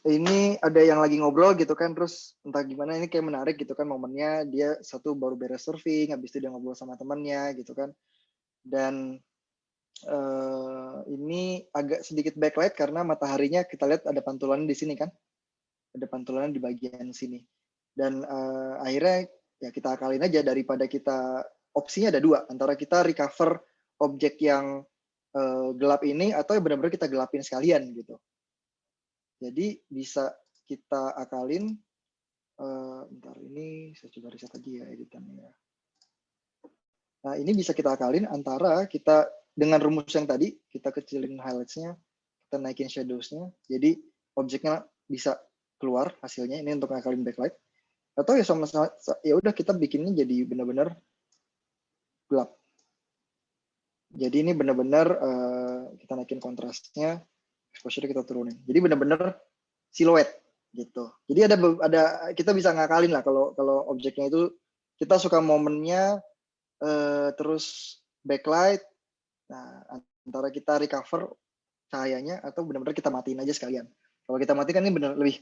Ini ada yang lagi ngobrol gitu kan, terus entah gimana ini kayak menarik gitu kan momennya. Dia satu baru beres surfing, habis itu dia ngobrol sama temannya gitu kan. Dan ini agak sedikit backlight karena mataharinya kita lihat ada pantulannya di sini kan. Ada pantulannya di bagian sini. Dan akhirnya ya kita akalin aja, daripada kita, opsinya ada dua, antara kita recover objek yang gelap ini atau benar-benar kita gelapin sekalian gitu. Jadi bisa kita akalin, bentar ini saya coba reset aja ya editannya. Nah ini bisa kita akalin antara kita dengan rumus yang tadi, kita kecilin highlights-nya, kita naikin shadows-nya, jadi objeknya bisa keluar hasilnya, ini untuk ngakalin backlight. Atau ya sama-sama, ya udah kita bikinnya jadi benar-benar gelap. Jadi ini benar-benar kita naikin kontrasnya, exposure kita turunin. Jadi benar-benar siluet gitu. Jadi ada kita bisa ngakalin lah kalau objeknya itu kita suka momennya terus backlight. Nah, antara kita recover cahayanya atau benar-benar kita matiin aja sekalian. Kalau kita matikan ini benar lebih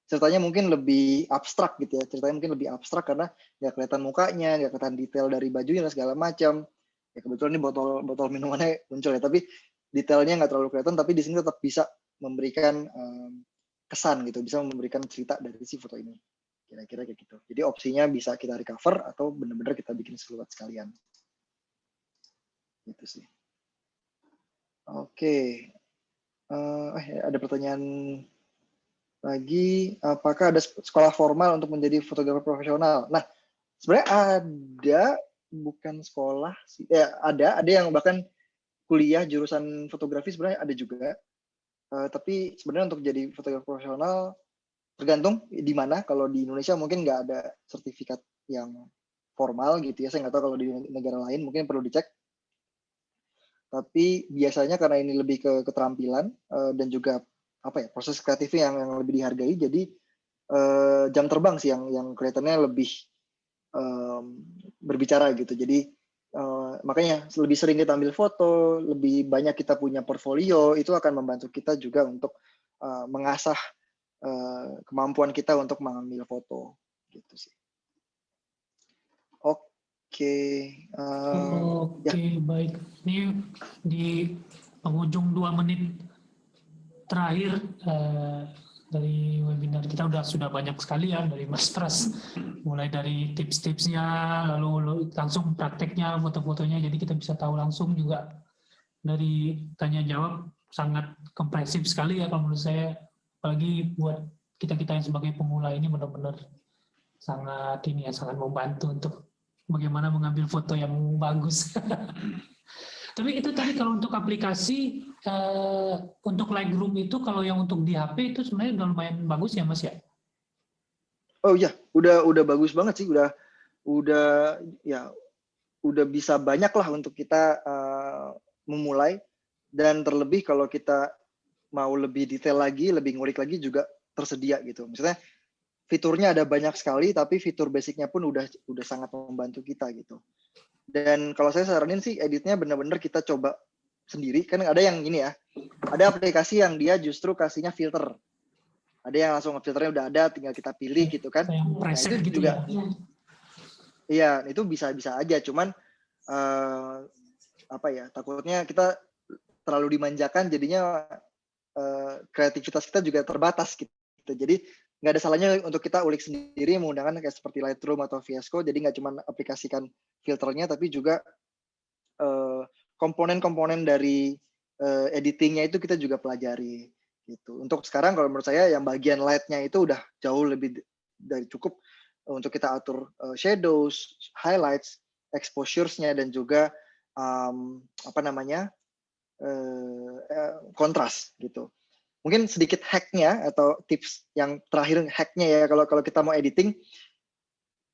ceritanya mungkin lebih abstrak gitu ya, ceritanya mungkin lebih abstrak karena nggak kelihatan mukanya, nggak kelihatan detail dari bajunya dan segala macam. Ya kebetulan ini botol minumannya muncul ya, tapi detailnya nggak terlalu kelihatan, tapi di sini tetap bisa memberikan kesan gitu, bisa memberikan cerita dari si foto ini. Kira-kira kayak gitu. Jadi opsinya bisa kita recover atau benar-benar kita bikin siluet sekalian. Gitu sih. Oke. Ada pertanyaan lagi, apakah ada sekolah formal untuk menjadi fotografer profesional? Nah, sebenarnya ada, bukan sekolah sih, ada yang bahkan kuliah jurusan fotografi sebenarnya ada juga. Tapi sebenarnya untuk jadi fotografer profesional tergantung di mana. Kalau di Indonesia mungkin nggak ada sertifikat yang formal gitu ya. Saya nggak tahu kalau di negara lain mungkin perlu dicek. Tapi biasanya karena ini lebih ke keterampilan dan juga proses kreatifnya yang lebih dihargai, jadi jam terbang sih yang kelihatannya lebih berbicara gitu. Jadi makanya lebih sering kita ambil foto, lebih banyak kita punya portfolio, itu akan membantu kita juga untuk mengasah kemampuan kita untuk mengambil foto gitu sih. Oke, baik. Ini di penghujung 2 menit terakhir dari webinar kita sudah banyak sekali ya dari Mas Pras, mulai dari tips-tipsnya, lalu langsung prakteknya, foto-fotonya, jadi kita bisa tahu langsung juga dari tanya jawab, sangat komprehensif sekali ya kalau menurut saya, apalagi buat kita-kita yang sebagai pemula ini benar-benar sangat membantu untuk bagaimana mengambil foto yang bagus. Tapi itu tadi kalau untuk aplikasi, untuk Lightroom itu kalau yang untuk di HP itu sebenarnya udah lumayan bagus ya Mas ya? Oh iya, udah bagus banget sih, udah bisa banyak lah untuk kita memulai, dan terlebih kalau kita mau lebih detail lagi, lebih ngulik lagi juga tersedia gitu. Maksudnya fiturnya ada banyak sekali, tapi fitur basicnya pun udah sangat membantu kita gitu. Dan kalau saya saranin sih editnya benar-benar kita coba sendiri, kan ada yang ini ya, ada aplikasi yang dia justru kasihnya filter, ada yang langsung filternya udah ada, tinggal kita pilih gitu kan. Yang preset itu gitu juga, ya? Iya, itu bisa aja, cuman takutnya kita terlalu dimanjakan, jadinya kreativitas kita juga terbatas gitu. Jadi nggak ada salahnya untuk kita ulik sendiri menggunakan kayak seperti Lightroom atau VS Code. Jadi nggak cuma aplikasikan filternya, tapi juga komponen-komponen dari editingnya itu kita juga pelajari gitu. Untuk sekarang kalau menurut saya yang bagian light-nya itu udah jauh lebih dari cukup untuk kita atur shadows, highlights, exposures-nya, dan juga kontras gitu. Mungkin sedikit hacknya atau tips yang terakhir hacknya ya, kalau kita mau editing,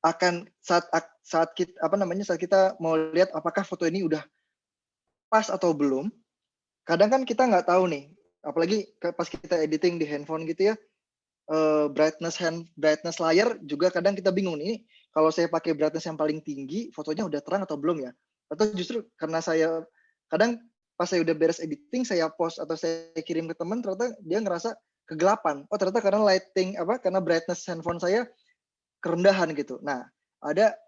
akan saat kita mau lihat apakah foto ini udah pas atau belum. Kadang kan kita nggak tahu nih, apalagi pas kita editing di handphone gitu ya, brightness layar juga kadang kita bingung nih, kalau saya pakai brightness yang paling tinggi, fotonya udah terang atau belum ya? Atau justru karena saya kadang pas saya udah beres editing, saya post atau saya kirim ke teman, ternyata dia ngerasa kegelapan. Oh ternyata karena karena brightness handphone saya kerendahan gitu. Nah, ada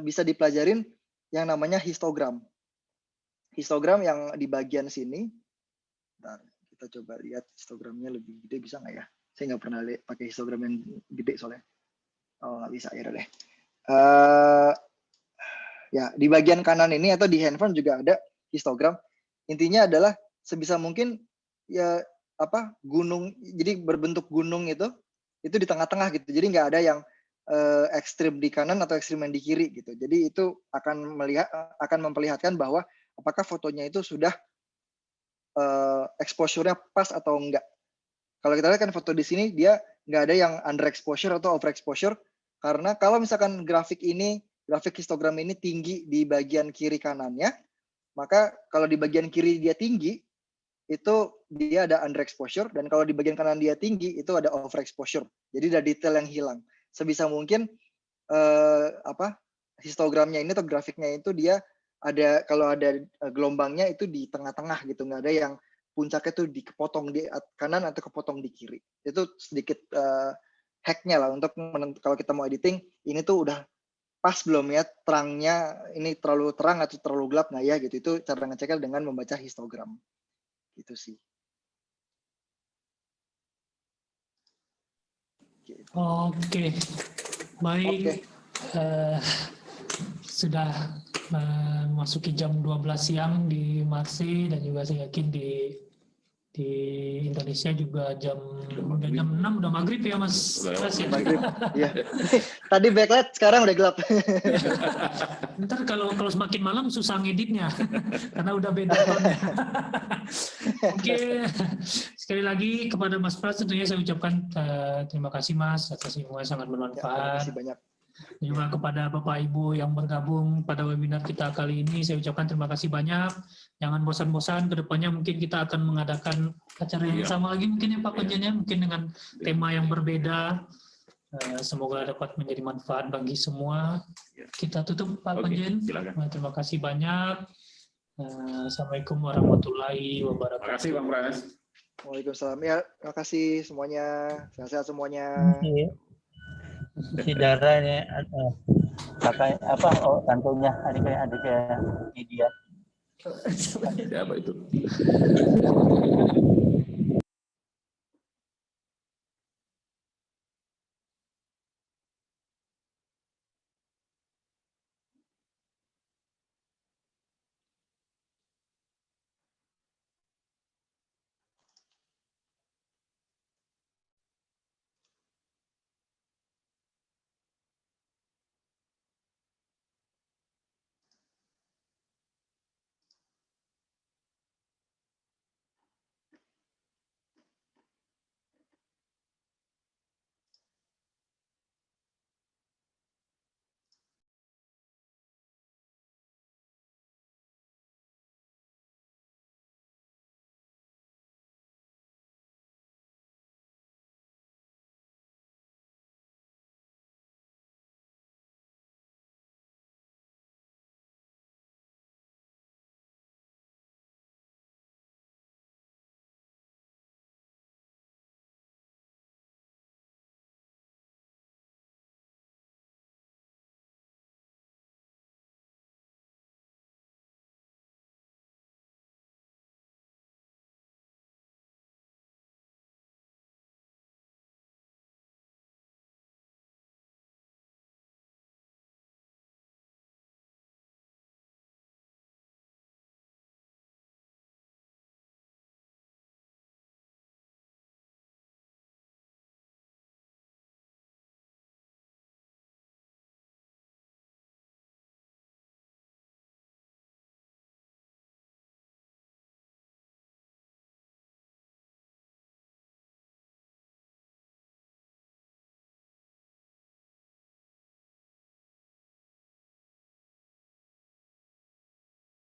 bisa dipelajarin yang namanya histogram. Histogram yang di bagian sini. Bentar, kita coba lihat histogramnya lebih gede, bisa nggak ya? Saya nggak pernah pakai histogram yang gede soalnya. Oh nggak bisa, ya deh. Ya di bagian kanan ini atau di handphone juga ada histogram. Intinya adalah sebisa mungkin ya gunung, jadi berbentuk gunung itu di tengah-tengah gitu. Jadi nggak ada yang ekstrim di kanan atau ekstrim yang di kiri gitu. Jadi itu akan memperlihatkan bahwa apakah fotonya itu sudah exposure-nya pas atau enggak. Kalau kita lihat kan foto di sini dia nggak ada yang underexposure atau overexposure, karena kalau misalkan grafik histogram ini tinggi di bagian kiri kanannya, maka kalau di bagian kiri dia tinggi, itu dia ada underexposure, dan kalau di bagian kanan dia tinggi, itu ada overexposure. Jadi ada detail yang hilang. Sebisa mungkin histogramnya ini atau grafiknya itu dia ada, kalau ada gelombangnya itu di tengah-tengah gitu, nggak ada yang puncaknya tuh dikepotong di kanan atau kepotong di kiri. Itu sedikit hacknya lah untuk kalau kita mau editing ini tuh udah pas belum ya terangnya, ini terlalu terang atau terlalu gelap nggak ya gitu. Itu cara ngeceknya dengan membaca histogram gitu sih. Gitu. Oke, baik. Oke. Sudah memasuki jam 12 siang di Marseille dan juga saya yakin di Indonesia juga udah jam 6 udah maghrib ya Mas Pras ya. Maghrib. Iya. Tadi backlight, sekarang udah gelap. Ntar kalau semakin malam susah ngeditnya karena udah beda tonnya. Oke, sekali lagi kepada Mas Pras tentunya saya ucapkan terima kasih Mas atas ilmu yang sangat Terima bermanfaat. kasih banyak. Juga kepada Bapak Ibu yang bergabung pada webinar kita kali ini, saya ucapkan terima kasih banyak. Jangan bosan-bosan, kedepannya mungkin kita akan mengadakan acara yang sama lagi mungkin ya Pak Konjen ya, mungkin dengan tema yang berbeda. Semoga dapat menjadi manfaat bagi semua. Kita tutup Pak Konjen. Terima kasih banyak. Assalamualaikum warahmatullahi wabarakatuh. Terima kasih Bang Pras. Waalaikumsalam. Ya, terima kasih semuanya. Sehat-sehat semuanya. Si Dara ini kakak tantunya adiknya media. Siapa itu?